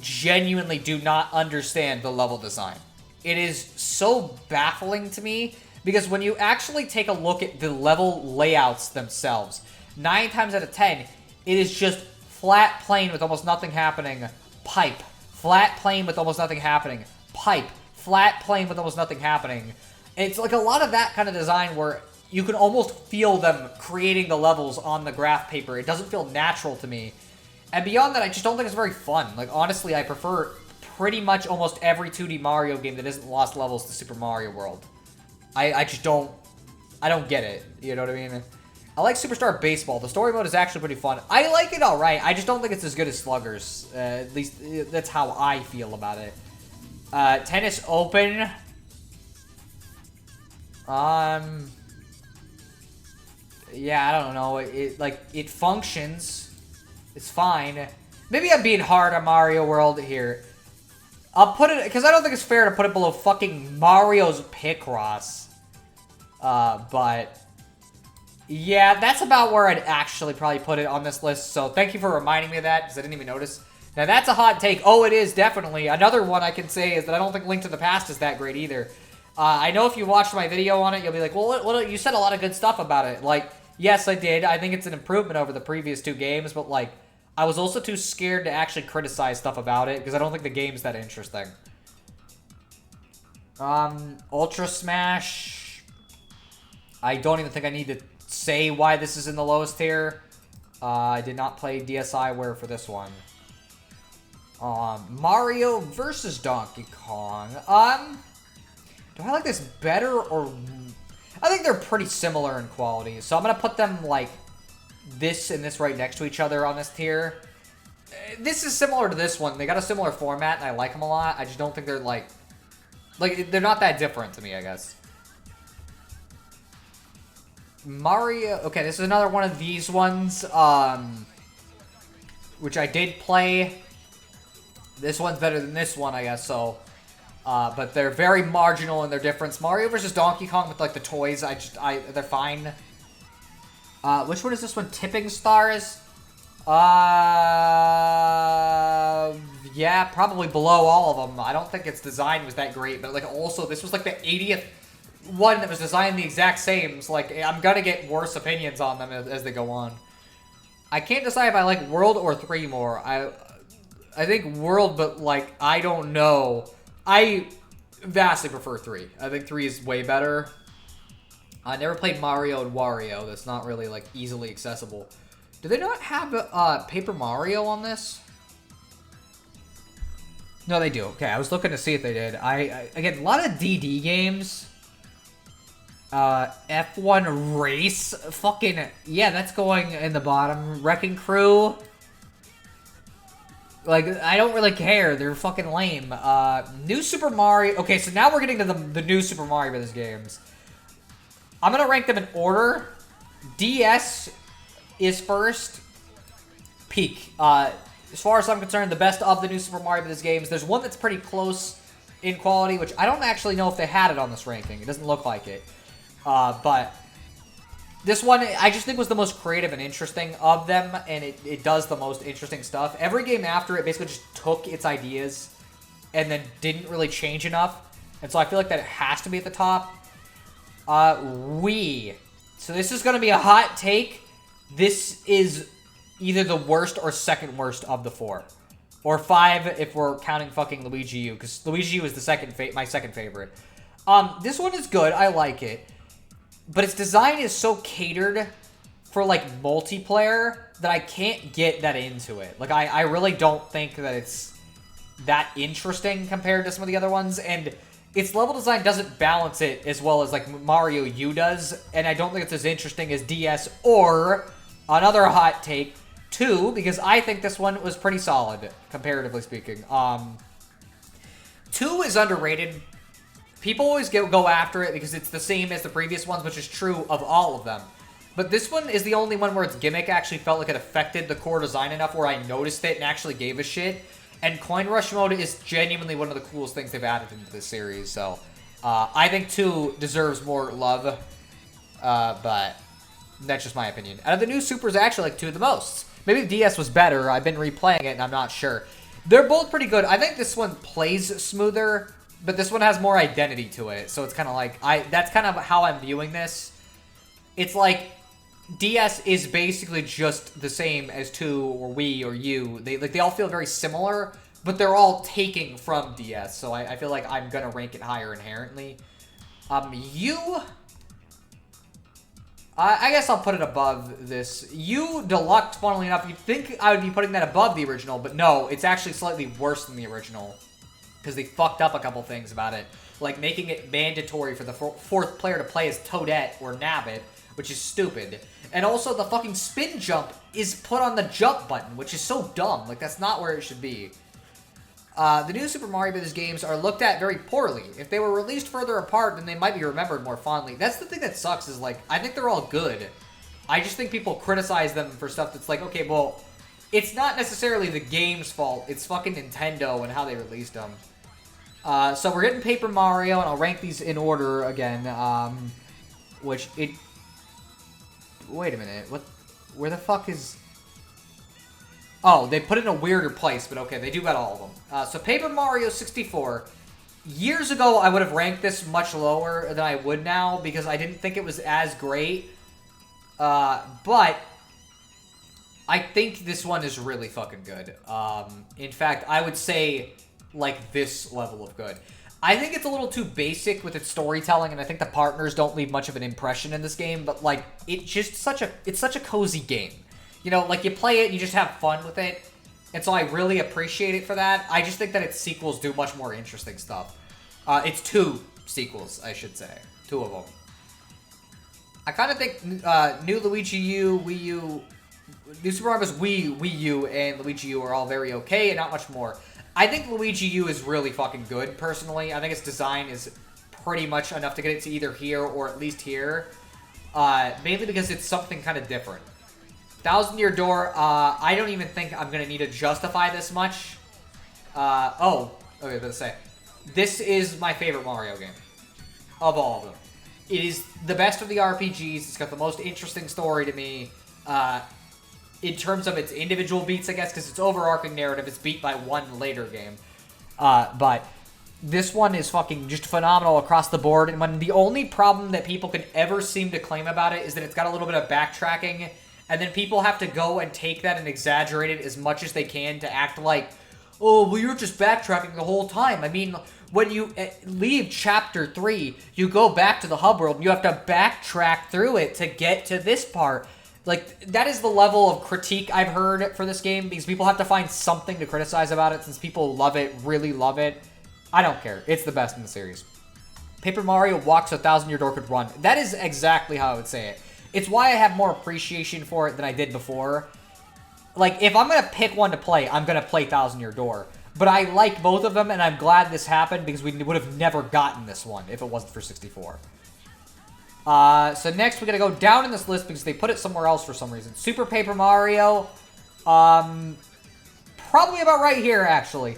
genuinely do not understand the level design. It is so baffling to me because when you actually take a look at the level layouts themselves, 9 times out of 10, it is just flat plane with almost nothing happening, pipe. Flat plane with almost nothing happening, pipe. Flat plane with almost nothing happening. It's like a lot of that kind of design where you can almost feel them creating the levels on the graph paper. It doesn't feel natural to me. And beyond that, I just don't think it's very fun. Like, honestly, I prefer pretty much almost every 2D Mario game that isn't Lost Levels to Super Mario World. I just don't... I don't get it. You know what I mean? I like Superstar Baseball. The story mode is actually pretty fun. I like it alright. I just don't think it's as good as Sluggers. At least, that's how I feel about it. Tennis Open. Yeah, I don't know. It functions. It's fine. Maybe I'm being hard on Mario World here. I'll put it, because I don't think it's fair to put it below fucking Mario's Picross. But yeah, that's about where I'd actually probably put it on this list. So thank you for reminding me of that, because I didn't even notice. Now that's a hot take. Oh, it is, definitely. Another one I can say is that I don't think Link to the Past is that great either. I know if you watched my video on it, you'll be like, well, what, you said a lot of good stuff about it. Like, yes, I did. I think it's an improvement over the previous 2 games, but like, I was also too scared to actually criticize stuff about it, because I don't think the game's that interesting. Ultra Smash. I don't even think I need to say why this is in the lowest tier. I did not play DSiWare for this one. Mario versus Donkey Kong. Do I like this better or... I think they're pretty similar in quality, so I'm gonna put them, like, this and this right next to each other on this tier. This is similar to this one. They got a similar format, and I like them a lot. I just don't think they're, like, they're not that different to me, I guess. Mario... Okay, this is another one of these ones, which I did play. This one's better than this one, I guess, so... but they're very marginal in their difference. Mario versus Donkey Kong with, like, the toys, they're fine. Which one is this one? Tipping Stars? Yeah, probably below all of them. I don't think its design was that great, but, like, also, this was, like, the 80th one that was designed the exact same. So, like, I'm gonna get worse opinions on them as they go on. I can't decide if I like World or 3 more. I think World, but, like, I don't know. I vastly prefer 3. I think 3 is way better. I never played Mario and Wario. That's not really, like, easily accessible. Do they not have Paper Mario on this? No, they do. Okay, I was looking to see if they did. Again, a lot of DD games. F1 Race. Fucking, yeah, that's going in the bottom. Wrecking Crew. Like, I don't really care. They're fucking lame. New Super Mario. Okay, so now we're getting to the new Super Mario Bros. Games. I'm gonna rank them in order. DS is first. Peak. As far as I'm concerned, the best of the new Super Mario Bros. Games. There's one that's pretty close in quality, which I don't actually know if they had it on this ranking. It doesn't look like it. But this one, I just think was the most creative and interesting of them, and it does the most interesting stuff. Every game after it basically just took its ideas and then didn't really change enough. And so I feel like that it has to be at the top. Wii. So this is going to be a hot take. This is either the worst or second worst of the 4. Or 5 if we're counting fucking Luigi U, because Luigi U is the my second favorite. This one is good. I like it. But its design is so catered for like multiplayer that I can't get that into it. Like I really don't think that it's that interesting compared to some of the other ones, and its level design doesn't balance it as well as like Mario U does, and I don't think it's as interesting as DS or, another hot take, 2, because I think this one was pretty solid, comparatively speaking. 2 is underrated. People always go after it because it's the same as the previous ones, which is true of all of them. But this one is the only one where its gimmick actually felt like it affected the core design enough where I noticed it and actually gave a shit. And Coin Rush mode is genuinely one of the coolest things they've added into this series. So, I think 2 deserves more love. But that's just my opinion. Out of the new Supers, I actually like 2 the most. Maybe the DS was better. I've been replaying it and I'm not sure. They're both pretty good. I think this one plays smoother, but this one has more identity to it. So it's kind of like, that's kind of how I'm viewing this. It's like, DS is basically just the same as 2 or Wii or U. They all feel very similar, but they're all taking from DS. So I feel like I'm gonna rank it higher inherently. U, I guess I'll put it above this. U Deluxe, funnily enough, you'd think I would be putting that above the original, but no, it's actually slightly worse than the original because they fucked up a couple things about it, like making it mandatory for the fourth player to play as Toadette or Nabbit, which is stupid. And also, the fucking spin jump is put on the jump button, which is so dumb. Like, that's not where it should be. The new Super Mario Bros. Games are looked at very poorly. If they were released further apart, then they might be remembered more fondly. That's the thing that sucks, is, like, I think they're all good. I just think people criticize them for stuff that's like, okay, well, it's not necessarily the game's fault. It's fucking Nintendo and how they released them. So we're getting Paper Mario, and I'll rank these in order again. Wait a minute. What? Where the fuck is... Oh, they put it in a weirder place, but okay, they do got all of them. So Paper Mario 64. Years ago, I would have ranked this much lower than I would now because I didn't think it was as great. But I think this one is really fucking good. In fact, I would say like this level of good. I think it's a little too basic with its storytelling, and I think the partners don't leave much of an impression in this game, but, like, it's such a cozy game. You know, like, you play it, and you just have fun with it, and so I really appreciate it for that. I just think that its sequels do much more interesting stuff. It's 2 sequels, I should say. 2 of them. I kind of think New Luigi U, Wii U, New Super Mario Bros. Wii U, and Luigi U are all very okay, and not much more. I think Luigi U is really fucking good, personally. I think its design is pretty much enough to get it to either here or at least here. Mainly because it's something kind of different. Thousand Year Door, I don't even think I'm going to need to justify this much. Okay, I was going to say. This is my favorite Mario game. Of all of them. It is the best of the RPGs. It's got the most interesting story to me. In terms of its individual beats, I guess, because its overarching narrative is beat by one later game. But this one is fucking just phenomenal across the board. And when the only problem that people can ever seem to claim about it is that it's got a little bit of backtracking, and then people have to go and take that and exaggerate it as much as they can to act like, oh, well, you're just backtracking the whole time. I mean, when you leave Chapter 3, you go back to the hub world, and you have to backtrack through it to get to this part. Like, that is the level of critique I've heard for this game, because people have to find something to criticize about it, since people love it, really love it. I don't care. It's the best in the series. Paper Mario walks a Thousand Year Door could run. That is exactly how I would say it. It's why I have more appreciation for it than I did before. Like, if I'm going to pick one to play, I'm going to play Thousand Year Door. But I like both of them, and I'm glad this happened, because we would have never gotten this one if it wasn't for 64. So next, we're going to go down in this list because they put it somewhere else for some reason. Super Paper Mario. Probably about right here, actually.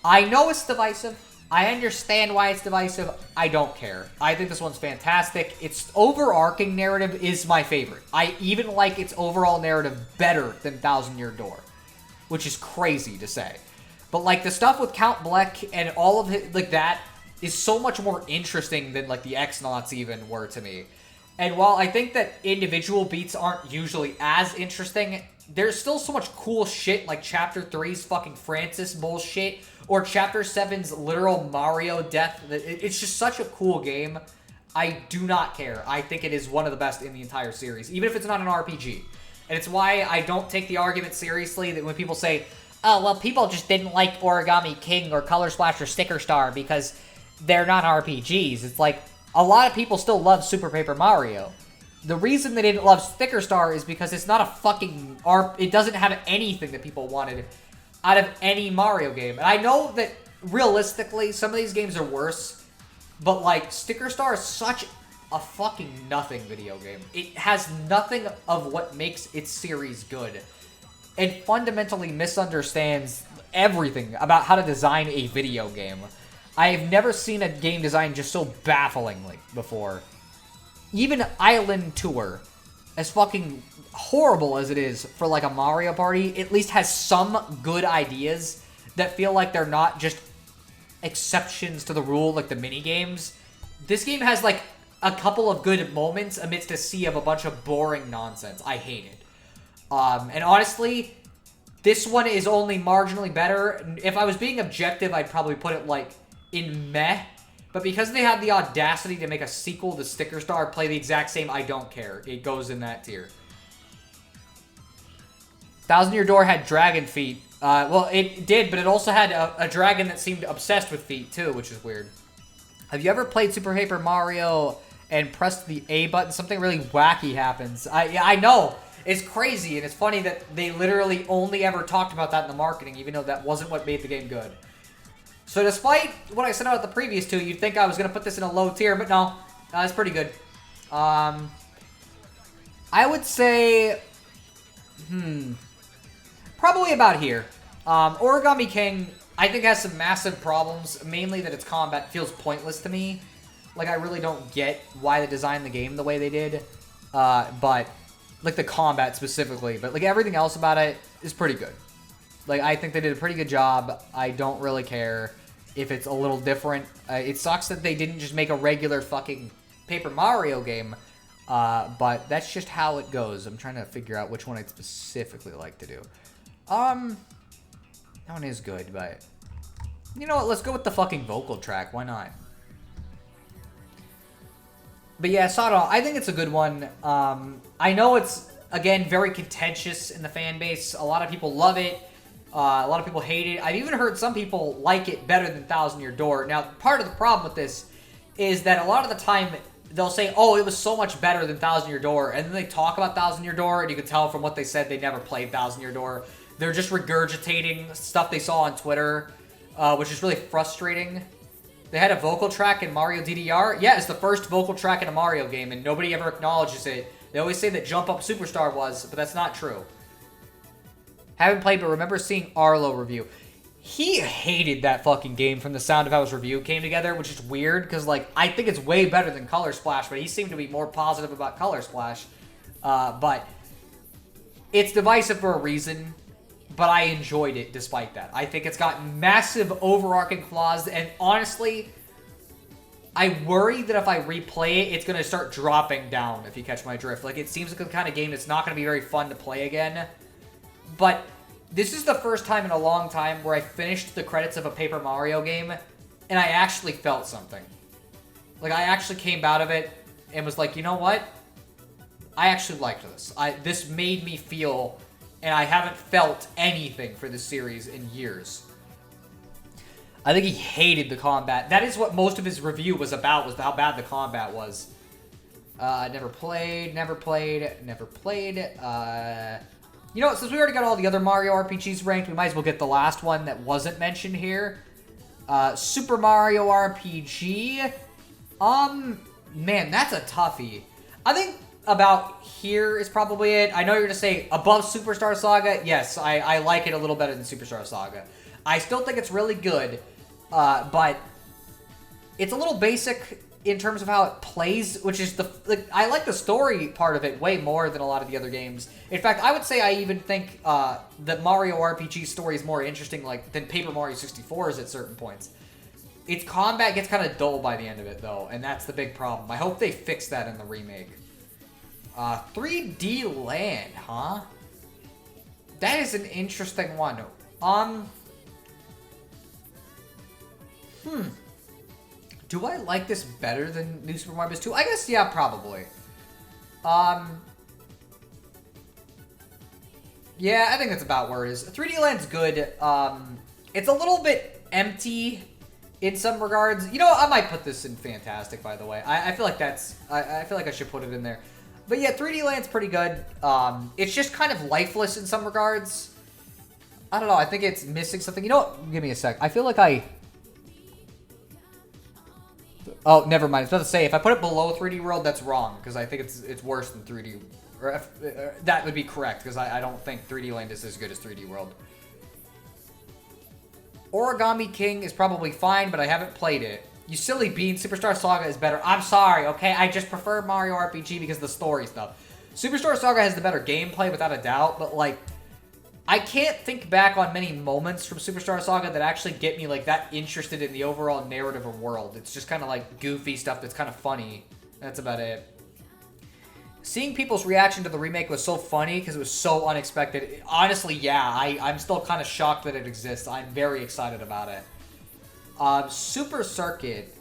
I know it's divisive. I understand why it's divisive. I don't care. I think this one's fantastic. Its overarching narrative is my favorite. I even like its overall narrative better than Thousand Year Door, which is crazy to say. But, like, the stuff with Count Bleck and all of it, like, that is so much more interesting than, like, the X-Nauts even were to me. And while I think that individual beats aren't usually as interesting, there's still so much cool shit, like Chapter 3's fucking Francis bullshit, or Chapter 7's literal Mario death. It's just such a cool game. I do not care. I think it is one of the best in the entire series, even if it's not an RPG. And it's why I don't take the argument seriously that when people say, oh, well, people just didn't like Origami King or Color Splash or Sticker Star because they're not RPGs. It's like, a lot of people still love Super Paper Mario. The reason they didn't love Sticker Star is because it's not a fucking... It doesn't have anything that people wanted out of any Mario game. And I know that, realistically, some of these games are worse. But, like, Sticker Star is such a fucking nothing video game. It has nothing of what makes its series good. It fundamentally misunderstands everything about how to design a video game. I have never seen a game designed just so bafflingly before. Even Island Tour, as fucking horrible as it is for, like, a Mario Party, at least has some good ideas that feel like they're not just exceptions to the rule, like the mini games. This game has like a couple of good moments amidst a sea of a bunch of boring nonsense. I hate it. And honestly, this one is only marginally better. If I was being objective, I'd probably put it like in meh. But because they had the audacity to make a sequel to Sticker Star play the exact same, I don't care. It goes in that tier. Thousand Year Door had dragon feet. Well, it did, but it also had a dragon that seemed obsessed with feet, too, which is weird. Have you ever played Super Paper Mario and pressed the A button? Something really wacky happens. I know. It's crazy, and it's funny that they literally only ever talked about that in the marketing, even though that wasn't what made the game good. So despite what I said about the previous two, you'd think I was going to put this in a low tier, but no. It's pretty good. I would say... Probably about here. Origami King, I think, has some massive problems. Mainly that its combat feels pointless to me. Like, I really don't get why they designed the game the way they did. But, like, the combat specifically. But, like, everything else about it is pretty good. Like, I think they did a pretty good job. I don't really care if it's a little different. It sucks that they didn't just make a regular fucking Paper Mario game. But that's just how it goes. I'm trying to figure out which one I'd specifically like to do. That one is good, but... You know what? Let's go with the fucking vocal track. Why not? But yeah, Sawdall, I think it's a good one. I know it's, again, very contentious in the fan base. A lot of people love it. A lot of people hate it. I've even heard some people like it better than Thousand Year Door. Now, part of the problem with this is that a lot of the time they'll say, oh, it was so much better than Thousand Year Door, and then they talk about Thousand Year Door, and you can tell from what they said they never played Thousand Year Door. They're just regurgitating stuff they saw on Twitter, which is really frustrating. They had a vocal track in Mario DDR. Yeah, it's the first vocal track in a Mario game, and nobody ever acknowledges it. They always say that Jump Up Superstar was, but that's not true. Haven't played, but remember seeing Arlo review. He hated that fucking game from the sound of how his review came together, which is weird, because, like, I think it's way better than Color Splash, but he seemed to be more positive about Color Splash. But it's divisive for a reason. But I enjoyed it despite that. I think it's got massive overarching flaws, and honestly, I worry that if I replay it, it's going to start dropping down, if you catch my drift. Like, it seems like the kind of game that's not going to be very fun to play again. But this is the first time in a long time where I finished the credits of a Paper Mario game, and I actually felt something. Like, I actually came out of it and was like, you know what? I actually liked this. This made me feel... And I haven't felt anything for this series in years. I think he hated the combat. That is what most of his review was about, was how bad the combat was. Never played. You know what, since we already got all the other Mario RPGs ranked, we might as well get the last one that wasn't mentioned here. Super Mario RPG. Man, that's a toughie. I think... about here is probably it. I know you're going to say above Superstar Saga. Yes, I like it a little better than Superstar Saga. I still think it's really good, but it's a little basic in terms of how it plays, which is I like the story part of it way more than a lot of the other games. In fact, I would say I even think the Mario RPG story is more interesting than Paper Mario 64's at certain points. Its combat gets kind of dull by the end of it, though, and that's the big problem. I hope they fix that in the remake. 3D Land, huh? That is an interesting one. Do I like this better than New Super Mario Bros. 2? I guess, yeah, probably. Yeah, I think that's about where it is. 3D Land's good. It's a little bit empty in some regards. You know, I might put this in Fantastic, by the way. I feel like that's... I feel like I should put it in there. But yeah, 3D Land's pretty good. It's just kind of lifeless in some regards. I don't know. I think it's missing something. You know what? Give me a sec. I feel like I... Oh, never mind. I was about to say, if I put it below 3D World, that's wrong. Because I think it's worse than 3D... Or that would be correct, because I don't think 3D Land is as good as 3D World. Origami King is probably fine, but I haven't played it. You silly bean, Superstar Saga is better. I'm sorry, okay? I just prefer Mario RPG because of the story stuff. Superstar Saga has the better gameplay, without a doubt, but, like, I can't think back on many moments from Superstar Saga that actually get me, like, that interested in the overall narrative of world. It's just kind of, like, goofy stuff that's kind of funny. That's about it. Seeing people's reaction to the remake was so funny because it was so unexpected. Honestly, yeah, I'm still kind of shocked that it exists. I'm very excited about it. Super Circuit.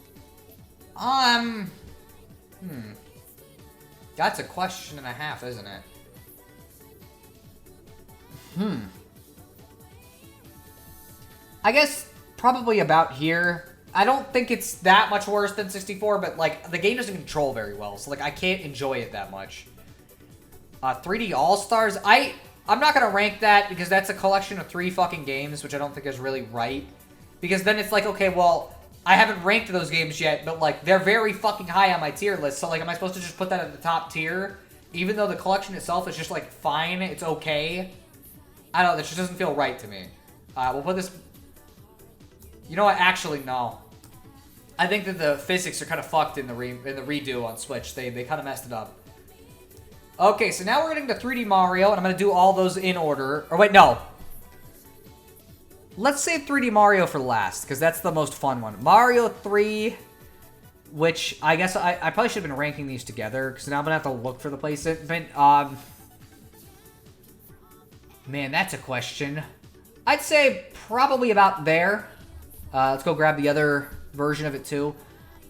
That's a question and a half, isn't it? I guess probably about here. I don't think it's that much worse than 64, but, like, the game doesn't control very well, so, like, I can't enjoy it that much. 3D All-Stars, I'm not gonna rank that because that's a collection of 3 fucking games, which I don't think is really right. Because then it's like, okay, well, I haven't ranked those games yet, but, like, they're very fucking high on my tier list, so, like, am I supposed to just put that at the top tier? Even though the collection itself is just, like, fine, it's okay? I don't know, that just doesn't feel right to me. We'll put this... You know what? Actually, no. I think that the physics are kind of fucked in the redo on Switch. They kind of messed it up. Okay, so now we're getting to 3D Mario, and I'm going to do all those in order. Or wait, no. Let's save 3D Mario for last, because that's the most fun one. Mario 3, which I guess I probably should have been ranking these together, because now I'm going to have to look for the placement. Man, that's a question. I'd say probably about there. Let's go grab the other version of it too.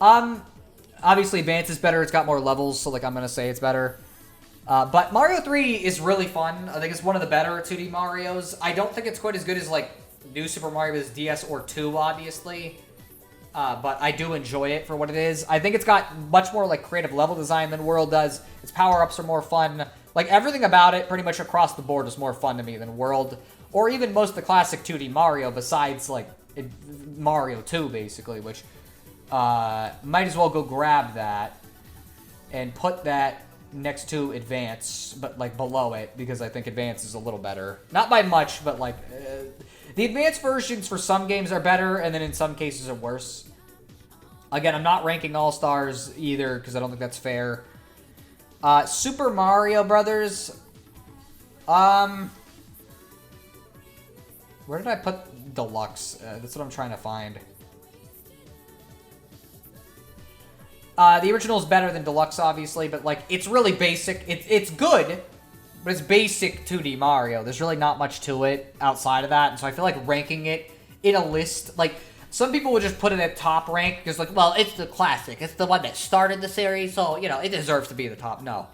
Obviously Advance is better. It's got more levels, so like I'm gonna say it's better. But Mario 3 is really fun. I think it's one of the better 2D Marios. I don't think it's quite as good as like New Super Mario Bros. DS or 2, obviously. But I do enjoy it for what it is. I think it's got much more like creative level design than World does. Its power-ups are more fun. Like everything about it, pretty much across the board, is more fun to me than World. Or even most of the classic 2D Mario, besides like Mario 2, basically, which might as well go grab that and put that next to Advance, but like below it, because I think Advance is a little better. Not by much, but like the Advanced versions for some games are better, and then in some cases are worse. Again, I'm not ranking All-Stars either, because I don't think that's fair. Super Mario Brothers. Where did I put Deluxe? That's what I'm trying to find. The original is better than Deluxe, obviously, but, like, it's really basic. It's good, but it's basic 2D Mario. There's really not much to it outside of that, and so I feel like ranking it in a list, like, some people would just put it at top rank, because, like, well, it's the classic. It's the one that started the series, so, you know, it deserves to be the top. No.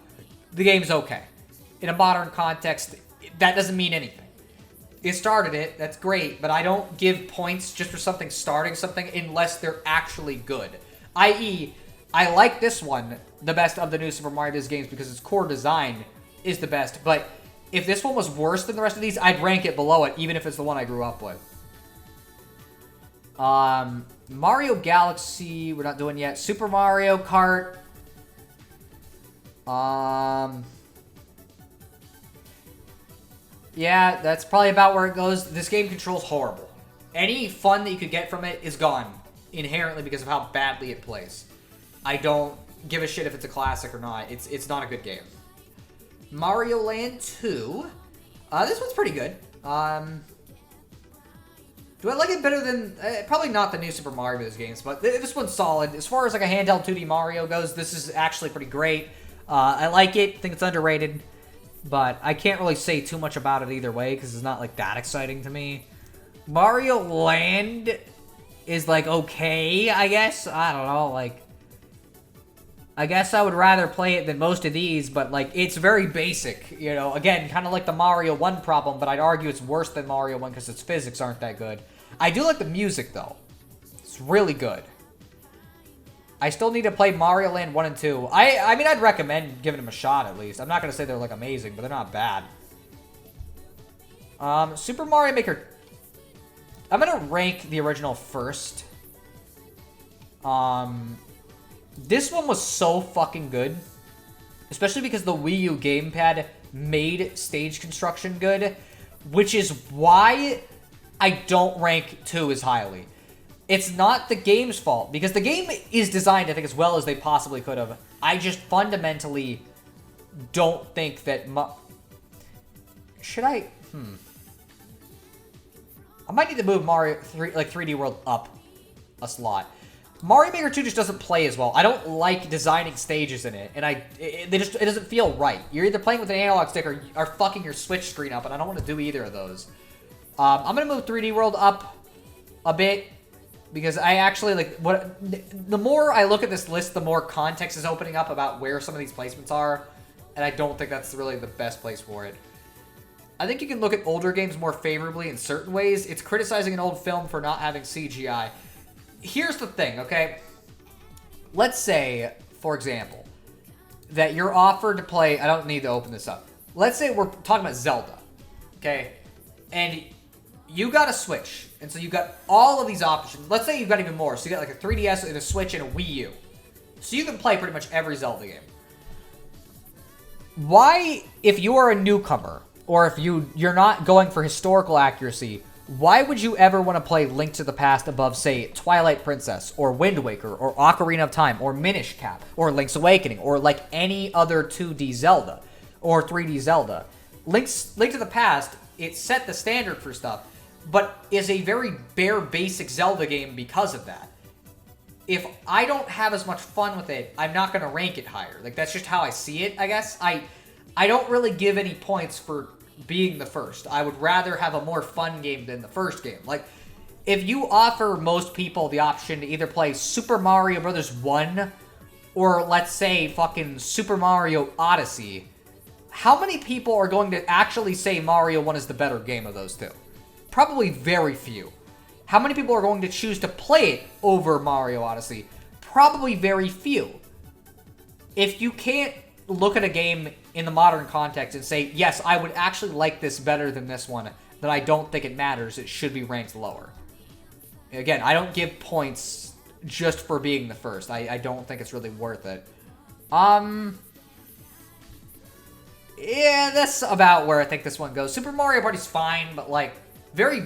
The game's okay. In a modern context, that doesn't mean anything. It started it, that's great, but I don't give points just for something starting something unless they're actually good. I.e., I like this one the best of the new Super Mario Bros. Games because its core design is the best, but if this one was worse than the rest of these, I'd rank it below it, even if it's the one I grew up with. Mario Galaxy, we're not doing yet. Super Mario Kart. Yeah, that's probably about where it goes. This game controls horrible. Any fun that you could get from it is gone inherently because of how badly it plays. I don't give a shit if it's a classic or not. It's not a good game. Mario Land 2. This one's pretty good. Do I like it better than... probably not the new Super Mario Bros. Games, but this one's solid. As far as like a handheld 2D Mario goes, this is actually pretty great. I like it. I think it's underrated. But I can't really say too much about it either way because it's not like that exciting to me. Mario Land is, like, okay, I guess. I don't know, like... I guess I would rather play it than most of these, but, like, it's very basic, you know? Again, kind of like the Mario 1 problem, but I'd argue it's worse than Mario 1 because its physics aren't that good. I do like the music, though. It's really good. I still need to play Mario Land 1 and 2. I mean, I'd recommend giving them a shot, at least. I'm not going to say they're, like, amazing, but they're not bad. Super Mario Maker... I'm going to rank the original first. This one was so fucking good. Especially because the Wii U gamepad made stage construction good. Which is why I don't rank 2 as highly. It's not the game's fault. Because the game is designed, I think, as well as they possibly could have. I just fundamentally don't think that... Should I... I might need to move Mario 3D World up a slot. Mario Maker 2 just doesn't play as well. I don't like designing stages in it, and it doesn't feel right. You're either playing with an analog stick or fucking your Switch screen up, and I don't want to do either of those. I'm gonna move 3D World up a bit because I actually the more I look at this list, the more context is opening up about where some of these placements are, and I don't think that's really the best place for it. I think you can look at older games more favorably in certain ways. It's criticizing an old film for not having CGI. Here's the thing, okay? Let's say, for example, that you're offered to play... I don't need to open this up. Let's say we're talking about Zelda, okay? And you got a Switch, and so you got all of these options. Let's say you've got even more. So you got like a 3DS and a Switch and a Wii U. So you can play pretty much every Zelda game. Why, if you are a newcomer, or if you're not going for historical accuracy... Why would you ever want to play Link to the Past above, say, Twilight Princess, or Wind Waker, or Ocarina of Time, or Minish Cap, or Link's Awakening, or like any other 2D Zelda, or 3D Zelda? Link to the Past, it set the standard for stuff, but is a very bare, basic Zelda game because of that. If I don't have as much fun with it, I'm not going to rank it higher. Like, that's just how I see it, I guess. I don't really give any points for... being the first. I would rather have a more fun game than the first game. Like, if you offer most people the option to either play Super Mario Bros. 1 or, let's say, fucking Super Mario Odyssey, how many people are going to actually say Mario 1 is the better game of those two? Probably very few. How many people are going to choose to play it over Mario Odyssey? Probably very few. If you can't look at a game in the modern context and say, yes, I would actually like this better than this one, then I don't think it matters. It should be ranked lower. Again, I don't give points just for being the first. I don't think it's really worth it. Yeah, that's about where I think this one goes. Super Mario Party's fine, but, like, very...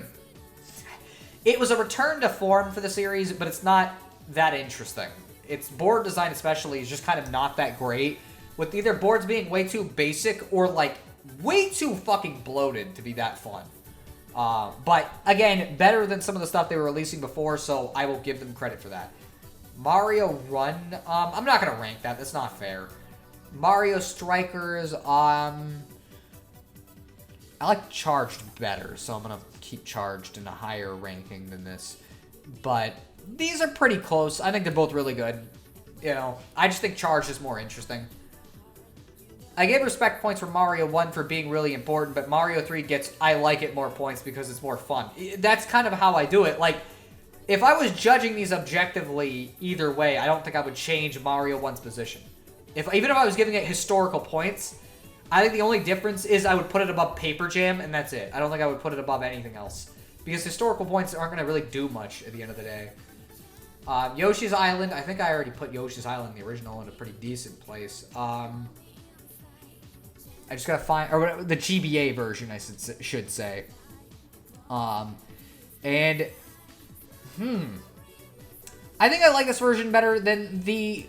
It was a return to form for the series, but it's not that interesting. Its board design especially is just kind of not that great, with either boards being way too basic or, like, way too fucking bloated to be that fun. But, again, better than some of the stuff they were releasing before, so I will give them credit for that. Mario Run, I'm not going to rank that. That's not fair. Mario Strikers, I like Charged better, so I'm going to keep Charged in a higher ranking than this. But these are pretty close. I think they're both really good. You know, I just think Charged is more interesting. I gave respect points for Mario 1 for being really important, but Mario 3 gets I like it more points because it's more fun. That's kind of how I do it. Like, if I was judging these objectively either way, I don't think I would change Mario 1's position. Even if I was giving it historical points, I think the only difference is I would put it above Paper Jam, and that's it. I don't think I would put it above anything else. Because historical points aren't going to really do much at the end of the day. Yoshi's Island, I think I already put Yoshi's Island, the original, in a pretty decent place. I just gotta find, or the GBA version, I should say. I think I like this version better than the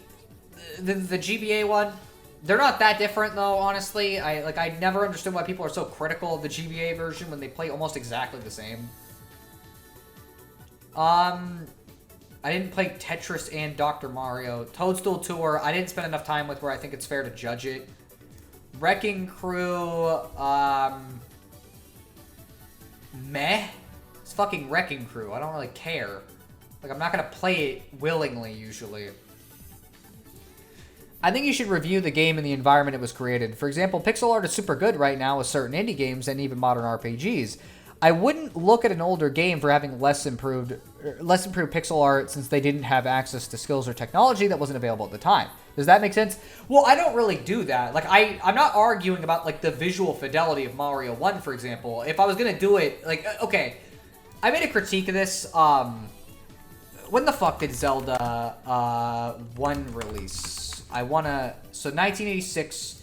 GBA one. They're not that different, though, honestly. I never understood why people are so critical of the GBA version when they play almost exactly the same. I didn't play Tetris and Dr. Mario. Toadstool Tour, I didn't spend enough time with where I think it's fair to judge it. Wrecking Crew, meh. It's fucking Wrecking Crew. I don't really care. Like, I'm not gonna play it willingly, usually. I think you should review the game and the environment it was created. For example, pixel art is super good right now with certain indie games and even modern RPGs. I wouldn't look at an older game for having less improved pixel art since they didn't have access to skills or technology that wasn't available at the time. Does that make sense? Well, I don't really do that. Like, I'm not arguing about, like, the visual fidelity of Mario 1, for example. If I was gonna do it, like, okay, I made a critique of this, when the fuck did Zelda, 1 release? So 1986,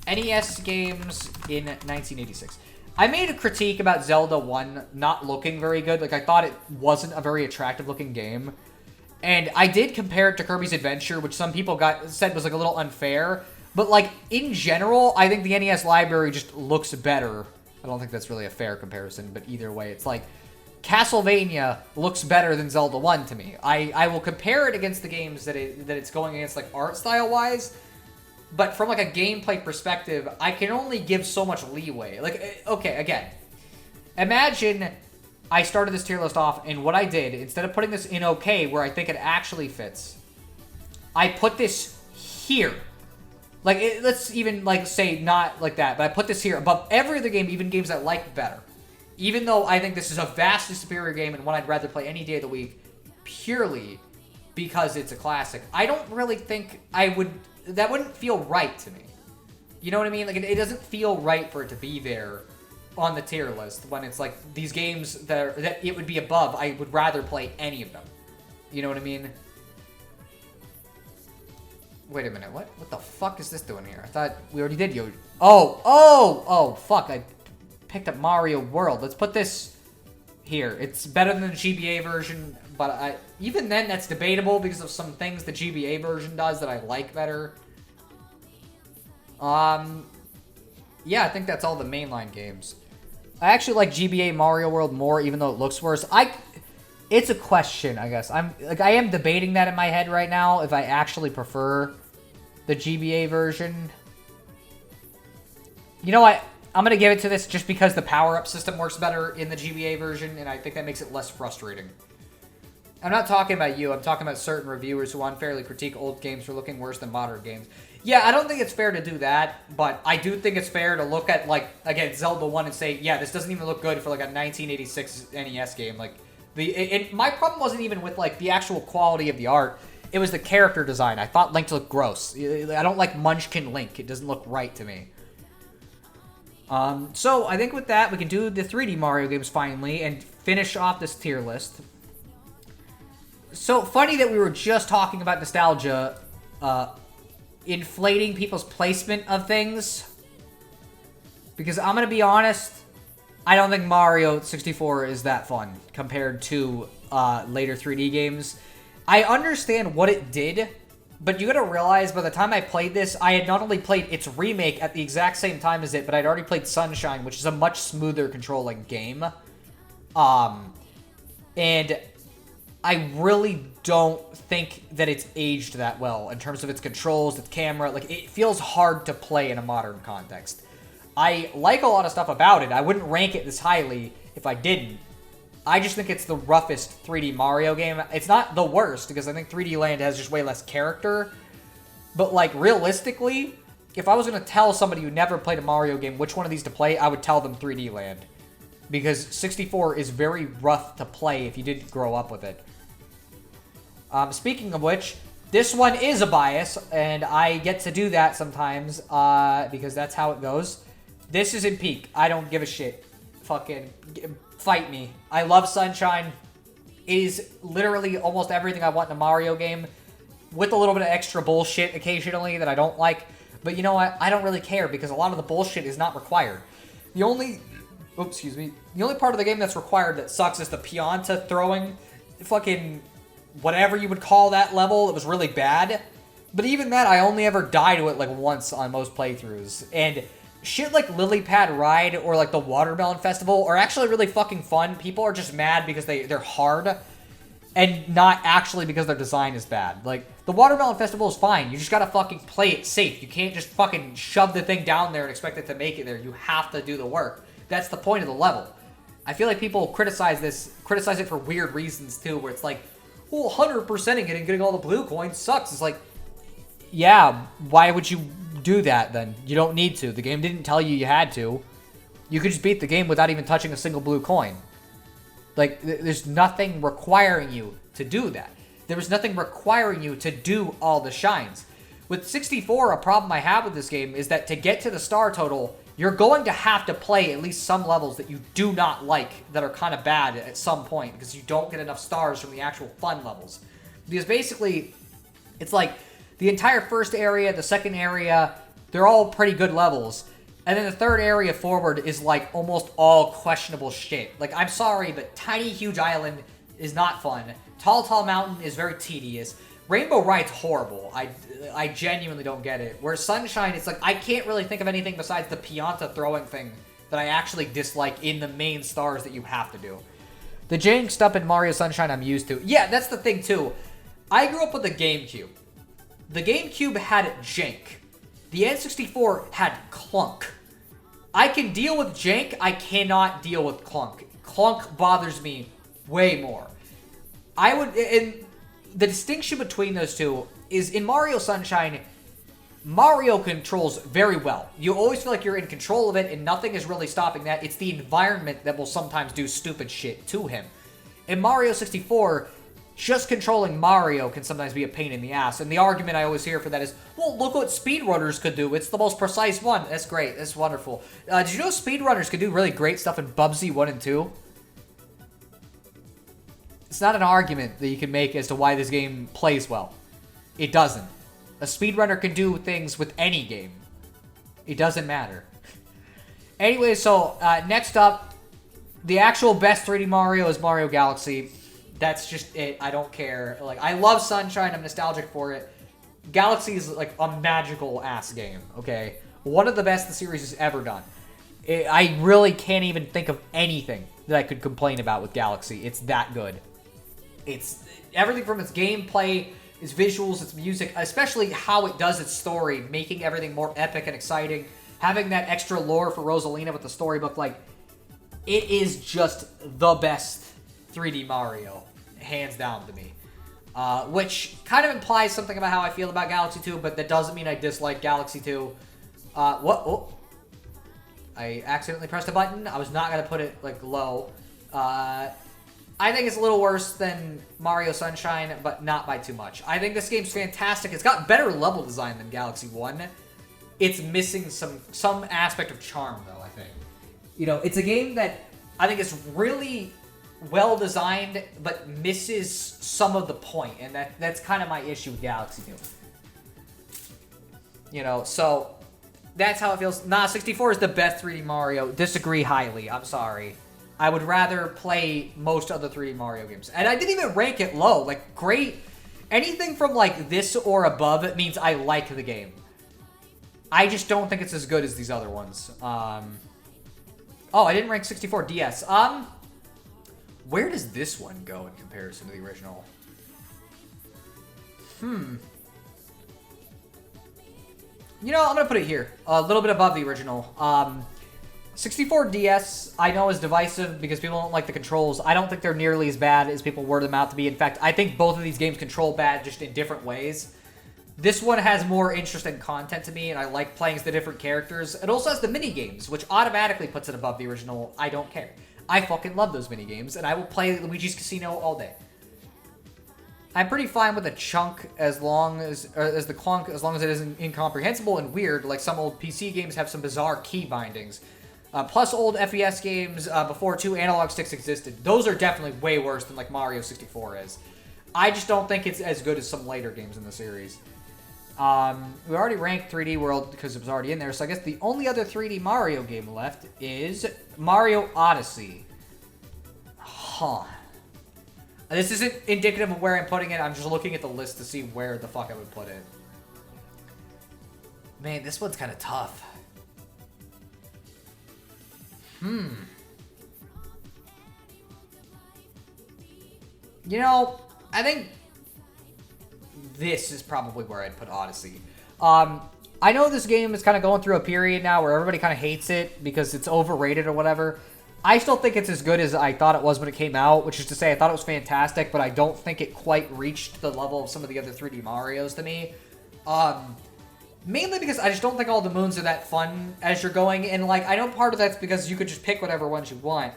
NES games in 1986. I made a critique about Zelda 1 not looking very good. Like, I thought it wasn't a very attractive looking game. And I did compare it to Kirby's Adventure, which some people said was, like, a little unfair. But, like, in general, I think the NES library just looks better. I don't think that's really a fair comparison, but either way, it's like Castlevania looks better than Zelda 1 to me. I will compare it against the games that it's going against, like, art style-wise. But from, like, a gameplay perspective, I can only give so much leeway. Like, okay, again. Imagine I started this tier list off, and what I did, instead of putting this in okay, where I think it actually fits, I put this here. Like, let's even, like, say not like that, but I put this here above every other game, even games I like better. Even though I think this is a vastly superior game and one I'd rather play any day of the week, purely because it's a classic, I don't really think that wouldn't feel right to me. You know what I mean? Like, it doesn't feel right for it to be there on the tier list when it's like these games that it would be above. I would rather play any of them. You know what I mean? Wait a minute, what the fuck is this doing here? I thought we already did Yoshi. Oh, fuck, I picked up Mario World. Let's put this here. It's better than the GBA version, but even then that's debatable because of some things the GBA version does that I like better. Yeah, I think that's all the mainline games. I actually like GBA Mario World more, even though it looks worse. It's a question, I guess. I am debating that in my head right now, if I actually prefer the GBA version. You know what? I'm going to give it to this just because the power-up system works better in the GBA version, and I think that makes it less frustrating. I'm not talking about you. I'm talking about certain reviewers who unfairly critique old games for looking worse than modern games. Yeah, I don't think it's fair to do that, but I do think it's fair to look at, like, again, Zelda 1 and say, yeah, this doesn't even look good for, like, a 1986 NES game. Like, my problem wasn't even with, like, the actual quality of the art. It was the character design. I thought Link looked gross. I don't like Munchkin Link. It doesn't look right to me. So I think with that, we can do the 3D Mario games finally and finish off this tier list. So funny that we were just talking about nostalgia, inflating people's placement of things. Because I'm going to be honest, I don't think Mario 64 is that fun compared to later 3D games. I understand what it did, but you gotta realize by the time I played this, I had not only played its remake at the exact same time as it, but I'd already played Sunshine, which is a much smoother controlling game. And I really don't think that it's aged that well in terms of its controls, its camera. Like, it feels hard to play in a modern context. I like a lot of stuff about it. I wouldn't rank it this highly if I didn't. I just think it's the roughest 3D Mario game. It's not the worst, because I think 3D Land has just way less character. But, like, realistically, if I was going to tell somebody who never played a Mario game which one of these to play, I would tell them 3D Land. Because 64 is very rough to play if you didn't grow up with it. Speaking of which, this one is a bias, and I get to do that sometimes, because that's how it goes. This is in peak. I don't give a shit. Fucking fight me. I love Sunshine. It is literally almost everything I want in a Mario game, with a little bit of extra bullshit occasionally that I don't like. But you know what? I don't really care, because a lot of the bullshit is not required. The only part of the game that's required that sucks is the Pianta throwing. Fucking whatever you would call that level. It was really bad. But even that, I only ever die to it like once on most playthroughs. And shit like Lily Pad Ride or like the Watermelon Festival are actually really fucking fun. People are just mad because they're hard and not actually because their design is bad. Like, the Watermelon Festival is fine. You just gotta fucking play it safe. You can't just fucking shove the thing down there and expect it to make it there. You have to do the work. That's the point of the level. I feel like people criticize it for weird reasons too, where it's like, well, 100%ing it and getting all the blue coins sucks. It's like, yeah, why would you do that then? You don't need to. The game didn't tell you had to. You could just beat the game without even touching a single blue coin. Like, there's nothing requiring you to do that. There was nothing requiring you to do all the shines. With 64, a problem I have with this game is that to get to the star total, you're going to have to play at least some levels that you do not like, that are kind of bad at some point, because you don't get enough stars from the actual fun levels. Because basically, it's like the entire first area, the second area, they're all pretty good levels. And then the third area forward is like almost all questionable shit. Like, I'm sorry, but Tiny Huge Island is not fun. Tall Mountain is very tedious. Rainbow Ride's horrible. I genuinely don't get it. Whereas Sunshine, it's like, I can't really think of anything besides the Pianta throwing thing that I actually dislike in the main stars that you have to do. The jank stuff in Mario Sunshine I'm used to. Yeah, that's the thing too. I grew up with the GameCube. The GameCube had jank. The N64 had clunk. I can deal with jank, I cannot deal with clunk. Clunk bothers me way more. And the distinction between those two is in Mario Sunshine, Mario controls very well. You always feel like you're in control of it, and nothing is really stopping that. It's the environment that will sometimes do stupid shit to him. In Mario 64, just controlling Mario can sometimes be a pain in the ass. And the argument I always hear for that is, well, look what speedrunners could do. It's the most precise one. That's great. That's wonderful. Did you know speedrunners could do really great stuff in Bubsy 1 and 2? It's not an argument that you can make as to why this game plays well. It doesn't. A speedrunner can do things with any game. It doesn't matter. Anyway, so next up, the actual best 3D Mario is Mario Galaxy. That's just it. I don't care. Like, I love Sunshine. I'm nostalgic for it. Galaxy is like a magical ass game. Okay, one of the best the series has ever done. I really can't even think of anything that I could complain about with Galaxy. It's that good. It's everything from its gameplay, its visuals, its music, especially how it does its story, making everything more epic and exciting. Having that extra lore for Rosalina with the storybook, like, it is just the best 3D Mario, hands down to me. Which kind of implies something about how I feel about Galaxy 2, but that doesn't mean I dislike Galaxy 2. What? Oh. I accidentally pressed a button. I was not going to put it, like, low. I think it's a little worse than Mario Sunshine, but not by too much. I think this game's fantastic. It's got better level design than Galaxy 1. It's missing some aspect of charm, though, I think. You know, it's a game that I think is really well designed, but misses some of the point, and that's kind of my issue with Galaxy 2. You know, so that's how it feels. Nah, 64 is the best 3D Mario. Disagree highly. I'm sorry. I would rather play most other 3D Mario games. And I didn't even rank it low. Like, great. Anything from, like, this or above, it means I like the game. I just don't think it's as good as these other ones. Oh, I didn't rank 64 DS. Where does this one go in comparison to the original? You know, I'm going to put it here. A little bit above the original. 64 DS, I know, is divisive because people don't like the controls. I don't think they're nearly as bad as people word them out to be. In fact, I think both of these games control bad, just in different ways. This one has more interesting content to me, and I like playing as the different characters. It also has the mini-games, which automatically puts it above the original. I don't care. I fucking love those mini-games, and I will play Luigi's Casino all day. I'm pretty fine with a chunk as long as the clunk, as long as it isn't incomprehensible and weird, like some old PC games have some bizarre key bindings. Plus old FES games before 2 analog sticks existed. Those are definitely way worse than like Mario 64 is. I just don't think it's as good as some later games in the series. We already ranked 3D World because it was already in there, so I guess the only other 3D Mario game left is Mario Odyssey. Huh. This isn't indicative of where I'm putting it. I'm just looking at the list to see where the fuck I would put it. Man, this one's kind of tough. You know, I think this is probably where I'd put Odyssey. I know this game is kind of going through a period now where everybody kind of hates it because it's overrated or whatever. I still think it's as good as I thought it was when it came out, which is to say I thought it was fantastic, but I don't think it quite reached the level of some of the other 3D Marios to me. Mainly because I just don't think all the moons are that fun as you're going, and like I know part of that's because you could just pick whatever ones you want.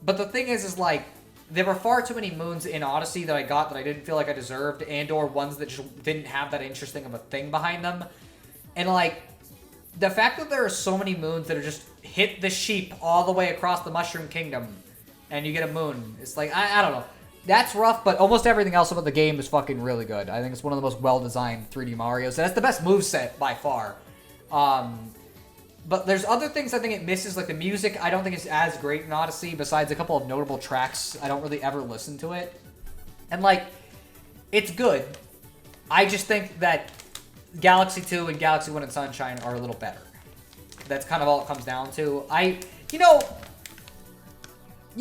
But the thing is like there were far too many moons in Odyssey that I got that I didn't feel like I deserved, and or ones that just didn't have that interesting of a thing behind them. And like the fact that there are so many moons that are just hit the sheep all the way across the Mushroom Kingdom and you get a moon. It's like, I don't know. That's rough, but almost everything else about the game is fucking really good. I think it's one of the most well-designed 3D Marios. That's the best moveset by far. But there's other things I think it misses, like the music. I don't think it's as great in Odyssey, besides a couple of notable tracks. I don't really ever listen to it. And like, it's good. I just think that Galaxy 2 and Galaxy 1 and Sunshine are a little better. That's kind of all it comes down to. You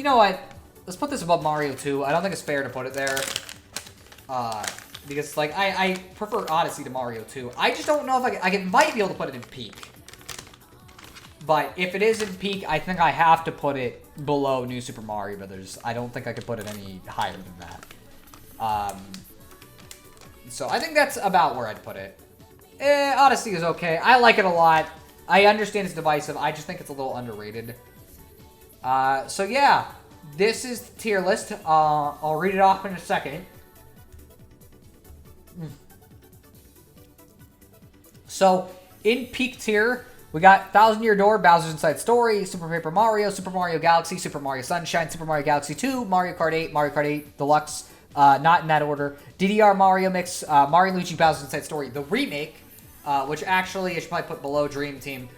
know what? Let's put this above Mario 2. I don't think it's fair to put it there. Because, like, I prefer Odyssey to Mario 2. I just don't know if I might be able to put it in peak. But if it is in peak, I think I have to put it below New Super Mario Brothers. I don't think I could put it any higher than that. So I think that's about where I'd put it. Odyssey is okay. I like it a lot. I understand it's divisive. I just think it's a little underrated. So yeah, this is the tier list. I'll read it off in a second. So in peak tier, we got Thousand Year Door, Bowser's Inside Story, Super Paper Mario, Super Mario Galaxy, Super Mario Sunshine, Super Mario Galaxy 2, Mario Kart 8, Mario Kart 8 Deluxe, not in that order, DDR Mario Mix, Mario & Luigi Bowser's Inside Story, the remake, which actually I should probably put below Dream Team,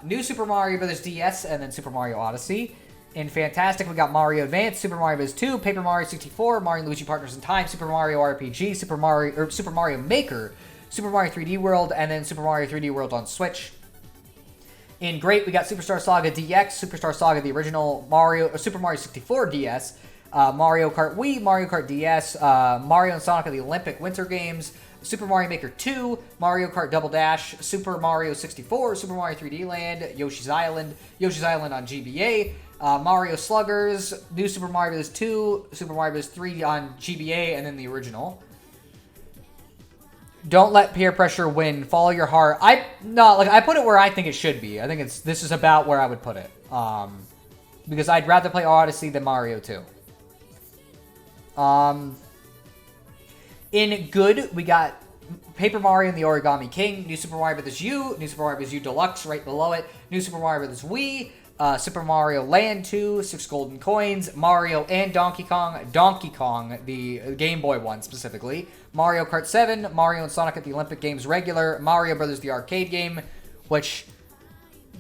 New Super Mario Bros. DS, and then Super Mario Odyssey. In Fantastic, we got Mario Advance, Super Mario Bros. 2, Paper Mario 64, Mario & Luigi Partners in Time, Super Mario RPG, Super Mario Maker, Super Mario 3D World, and then Super Mario 3D World on Switch. In Great, we got Superstar Saga DX, Superstar Saga the original Super Mario 64 DS, Mario Kart Wii, Mario Kart DS, Mario and Sonic of the Olympic Winter Games, Super Mario Maker 2, Mario Kart Double Dash, Super Mario 64, Super Mario 3D Land, Yoshi's Island on GBA, Mario Sluggers, New Super Mario Bros. 2, Super Mario Bros. 3 on GBA, and then the original. Don't let peer pressure win. Follow your heart. I put it where I think it should be. I think this is about where I would put it. Because I'd rather play Odyssey than Mario 2. In good, we got Paper Mario and the Origami King, New Super Mario Bros. U, New Super Mario Bros. U Deluxe right below it, New Super Mario Bros. Wii, Super Mario Land 2, 6 golden coins, Mario and Donkey Kong, the Game Boy one specifically, Mario Kart 7, Mario and Sonic at the Olympic Games regular, Mario Brothers the arcade game, which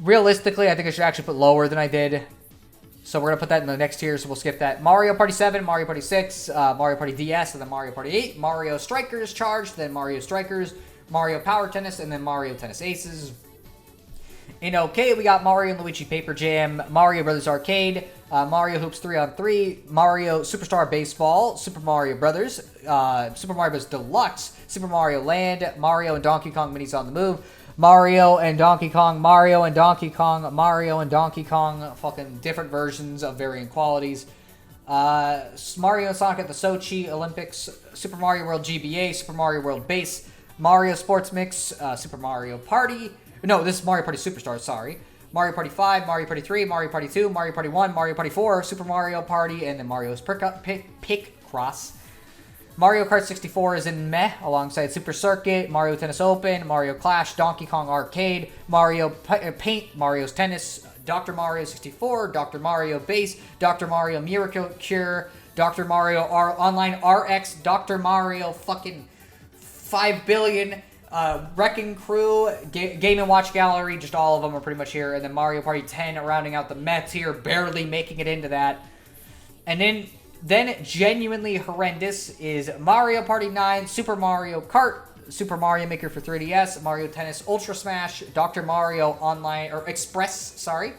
realistically I think I should actually put lower than I did. So we're going to put that in the next tier, so we'll skip that. Mario Party 7, Mario Party 6, Mario Party DS, and then Mario Party 8, Mario Strikers Charged, then Mario Strikers, Mario Power Tennis, and then Mario Tennis Aces. In OK, we got Mario & Luigi Paper Jam, Mario Brothers Arcade, Mario Hoops 3-on-3, Mario Superstar Baseball, Super Mario Brothers, Super Mario Bros. Deluxe, Super Mario Land, Mario and Donkey Kong Minis on the Move, Mario and Donkey Kong, Mario and Donkey Kong, Mario and Donkey Kong, fucking different versions of varying qualities. Mario and Sonic at the Sochi Olympics, Super Mario World GBA, Super Mario World Base, Mario Sports Mix, Super Mario Party. No, this is Mario Party Superstars, sorry. Mario Party 5, Mario Party 3, Mario Party 2, Mario Party 1, Mario Party 4, Super Mario Party, and then Mario's Picross. Mario Kart 64 is in Meh, alongside Super Circuit, Mario Tennis Open, Mario Clash, Donkey Kong Arcade, Mario Paint, Mario's Tennis, Dr. Mario 64, Dr. Mario Base, Dr. Mario Miracle Cure, Dr. Mario Online RX, Dr. Mario fucking 5 billion, Wrecking Crew, Game & Watch Gallery, just all of them are pretty much here, and then Mario Party 10 rounding out the Mets here, barely making it into that. And then genuinely horrendous is Mario Party 9, Super Mario Kart, Super Mario Maker for 3DS, Mario Tennis Ultra Smash, Dr. Mario Online, or Express, sorry.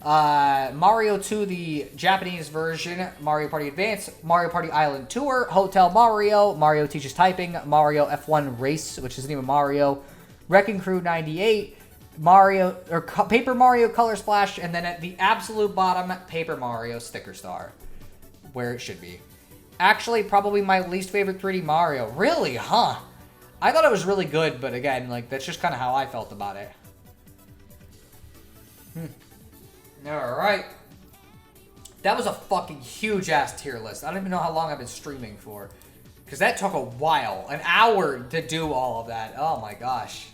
Mario 2, the Japanese version, Mario Party Advance, Mario Party Island Tour, Hotel Mario, Mario Teaches Typing, Mario F1 Race, which isn't even Mario, Wrecking Crew 98, Mario, or Paper Mario Color Splash, and then at the absolute bottom, Paper Mario Sticker Star. Where it should be. Actually, probably my least favorite 3D Mario. Really, huh? I thought it was really good, but again, like, that's just kind of how I felt about it. Alright. That was a fucking huge-ass tier list. I don't even know how long I've been streaming for. Because that took a while. An hour to do all of that. Oh my gosh.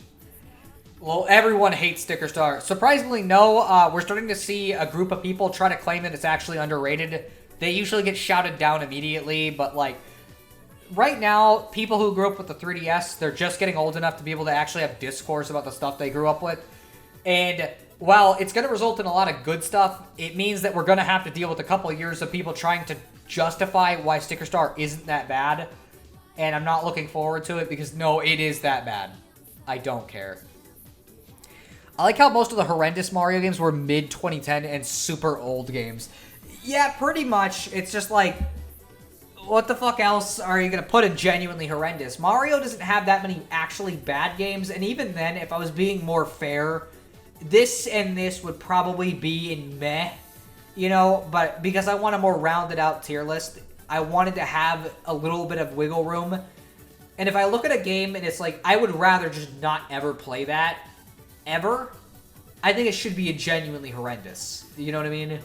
Well, everyone hates Sticker Star. Surprisingly, no. We're starting to see a group of people try to claim that it's actually underrated. They usually get shouted down immediately, but like, right now, people who grew up with the 3DS, they're just getting old enough to be able to actually have discourse about the stuff they grew up with. And while it's going to result in a lot of good stuff, it means that we're going to have to deal with a couple of years of people trying to justify why Sticker Star isn't that bad. And I'm not looking forward to it because, no, it is that bad. I don't care. I like how most of the horrendous Mario games were mid-2010 and super old games. Yeah, pretty much. It's just like, what the fuck else are you going to put in genuinely horrendous? Mario doesn't have that many actually bad games, and even then, if I was being more fair, this and this would probably be in meh, you know? But because I want a more rounded out tier list, I wanted to have a little bit of wiggle room. And if I look at a game and it's like, I would rather just not ever play that, ever, I think it should be a genuinely horrendous. You know what I mean?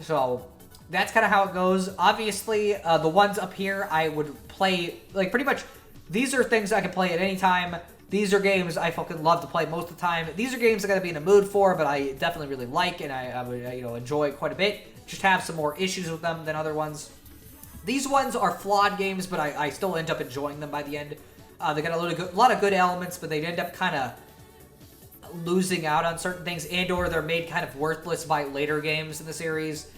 So, that's kind of how it goes. Obviously, the ones up here, I would play, like, pretty much, these are things I can play at any time. These are games I fucking love to play most of the time. These are games I gotta be in a mood for, but I definitely really like, and I would, you know, enjoy quite a bit. Just have some more issues with them than other ones. These ones are flawed games, but I still end up enjoying them by the end. They got a lot of good elements, but they end up kind of losing out on certain things, and or they're made kind of worthless by later games in the series.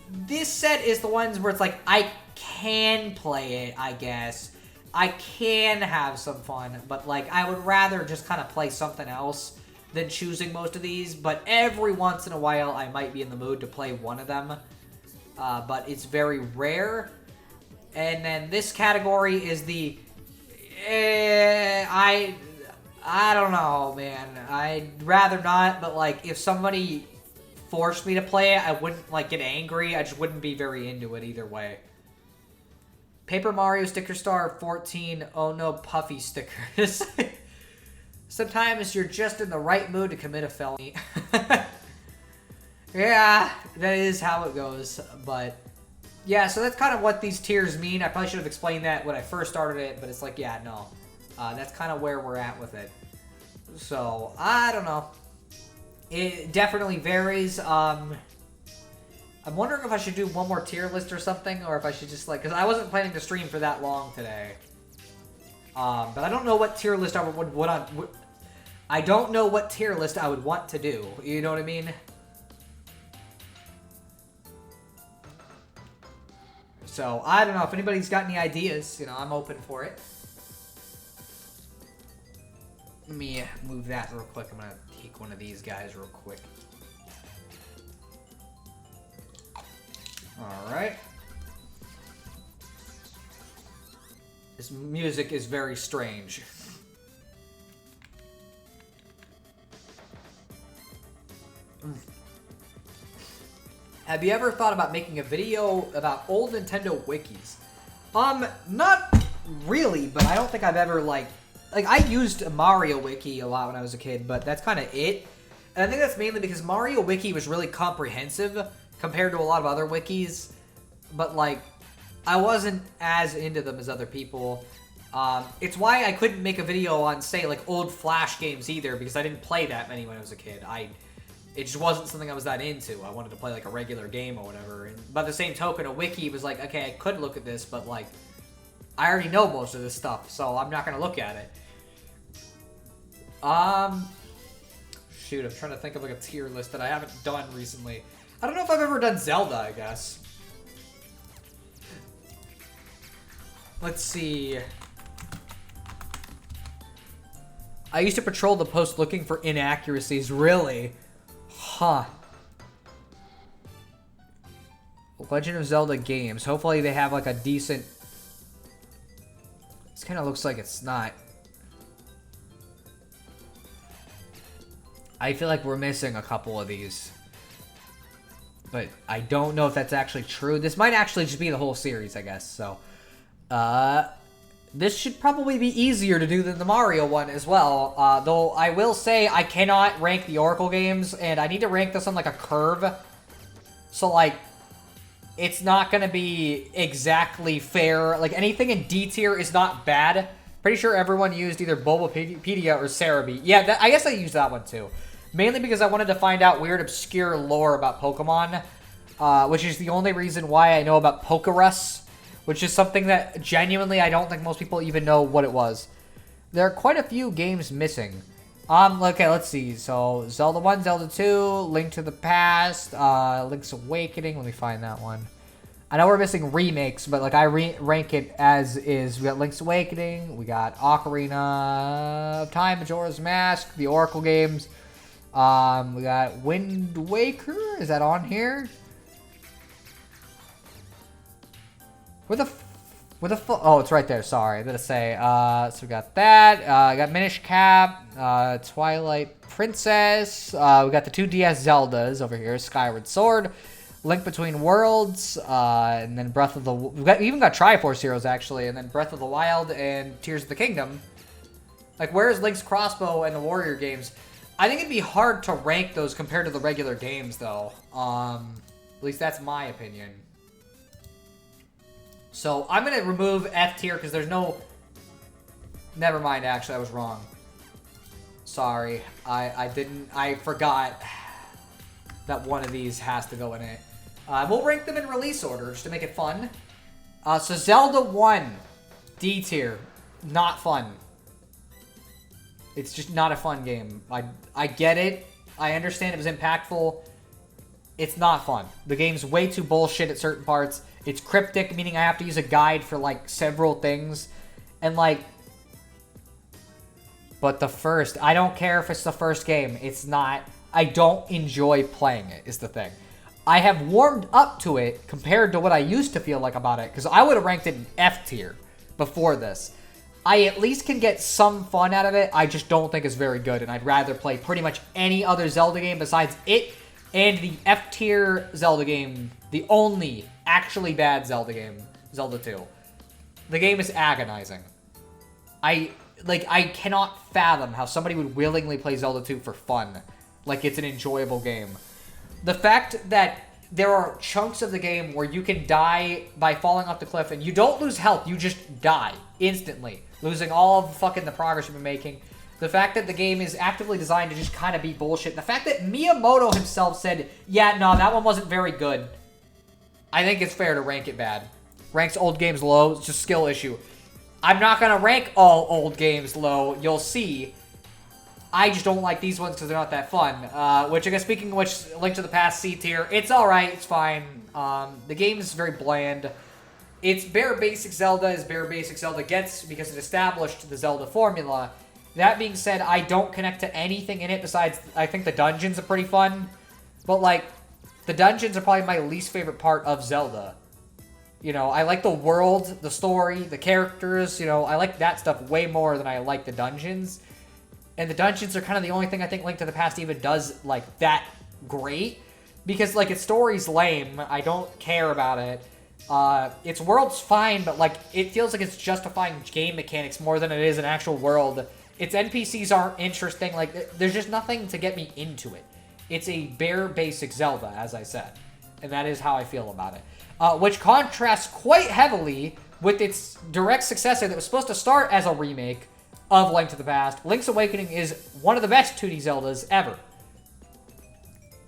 This set is the ones where it's like, I can play it, I guess. I can have some fun, but like, I would rather just kind of play something else than choosing most of these, but every once in a while, I might be in the mood to play one of them, but it's very rare. And then this category is the, I don't know, man. I'd rather not, but like, if somebody forced me to play it, I wouldn't like get angry. I just wouldn't be very into it either way. Paper Mario Sticker Star 14. Oh no, puffy stickers. Sometimes you're just in the right mood to commit a felony. Yeah, that is how it goes. But yeah, so that's kind of what these tiers mean. I probably should have explained that when I first started it, but it's like, yeah, no. That's kind of where we're at with it. So, I don't know. It definitely varies. I'm wondering if I should do one more tier list or something, or if I should just like, because I wasn't planning to stream for that long today. But I don't know what tier list I I don't know what tier list I would want to do. You know what I mean? So, I don't know. If anybody's got any ideas, you know, I'm open for it. Let me move that real quick. I'm going to take one of these guys real quick. Alright. This music is very strange. Have you ever thought about making a video about old Nintendo wikis? Not really, but I don't think I've ever, like, I used Mario Wiki a lot when I was a kid, but that's kind of it. And I think that's mainly because Mario Wiki was really comprehensive compared to a lot of other wikis, but, like, I wasn't as into them as other people. It's why I couldn't make a video on, say, like, old Flash games either, because I didn't play that many when I was a kid. It just wasn't something I was that into. I wanted to play, like, a regular game or whatever. And by the same token, a wiki was like, okay, I could look at this, but, like, I already know most of this stuff, so I'm not going to look at it. Shoot, I'm trying to think of, like, a tier list that I haven't done recently. I don't know if I've ever done Zelda, I guess. Let's see. I used to patrol the post looking for inaccuracies. Really? Huh. Legend of Zelda games. Hopefully they have, like, a decent... This kind of looks like it's not. I feel like we're missing a couple of these. But I don't know if that's actually true. This might actually just be the whole series, I guess. So, this should probably be easier to do than the Mario one as well. Though I will say I cannot rank the Oracle games, and I need to rank this on like a curve. So like, it's not going to be exactly fair. Like anything in D tier is not bad. Pretty sure everyone used either Bulbapedia or Cerebi. Yeah, I guess I used that one too. Mainly because I wanted to find out weird, obscure lore about Pokemon. Which is the only reason why I know about Pokerus. Which is something that genuinely I don't think most people even know what it was. There are quite a few games missing. Okay, let's see. So, Zelda 1, Zelda 2, Link to the Past, Link's Awakening. Let me find that one. I know we're missing remakes, but like I rank it as is. We got Link's Awakening, we got Ocarina of Time, Majora's Mask, the Oracle games. We got Wind Waker. Is that on here? Where the oh, it's right there. Sorry, I gotta say. So we got that. I got Minish Cap, Twilight Princess. We got the 2DS Zeldas over here. Skyward Sword, Link Between Worlds, and then Breath of the. We even got Triforce Heroes actually, and then Breath of the Wild and Tears of the Kingdom. Like, where's Link's Crossbow and the Warrior games? I think it'd be hard to rank those compared to the regular games, though. At least that's my opinion. So, I'm going to remove F tier because there's no... Never mind, actually, I was wrong. Sorry. I forgot that one of these has to go in it. We'll rank them in release order just to make it fun. So, Zelda 1, D tier. Not fun. It's just not a fun game. I get it. I understand it was impactful. It's not fun. The game's way too bullshit at certain parts. It's cryptic, meaning I have to use a guide for, like, several things. And, like... But the first... I don't care if it's the first game. It's not... I don't enjoy playing it, is the thing. I have warmed up to it compared to what I used to feel like about it. Because I would have ranked it in F tier before this. I at least can get some fun out of it. I just don't think it's very good. And I'd rather play pretty much any other Zelda game besides it and the F tier Zelda game. The only actually bad Zelda game, Zelda 2. The game is agonizing. I cannot fathom how somebody would willingly play Zelda 2 for fun. Like it's an enjoyable game. The fact that there are chunks of the game where you can die by falling off the cliff and you don't lose health, you just die instantly, losing all of fucking the progress you've been making. The fact that the game is actively designed to just kind of be bullshit. The fact that Miyamoto himself said, yeah, no, that one wasn't very good. I think it's fair to rank it bad. Ranks old games low, it's just a skill issue. I'm not going to rank all old games low, you'll see. I just don't like these ones because they're not that fun. Which, I guess, speaking of which, Link to the Past C tier. It's alright, it's fine. The game is very bland. It's bare basic Zelda as bare basic Zelda gets because it established the Zelda formula. That being said, I don't connect to anything in it besides, I think the dungeons are pretty fun. But, like, the dungeons are probably my least favorite part of Zelda. You know, I like the world, the story, the characters, you know, I like that stuff way more than I like the dungeons. And the dungeons are kind of the only thing I think Link to the Past even does, like, that great. Because, like, its story's lame. I don't care about it. Its world's fine, but, like, it feels like it's justifying game mechanics more than it is an actual world. Its NPCs aren't interesting. Like, there's just nothing to get me into it. It's a bare basic Zelda, as I said. And that is how I feel about it. Which contrasts quite heavily with its direct successor that was supposed to start as a remake of Link to the Past. Link's Awakening is one of the best 2D Zeldas ever.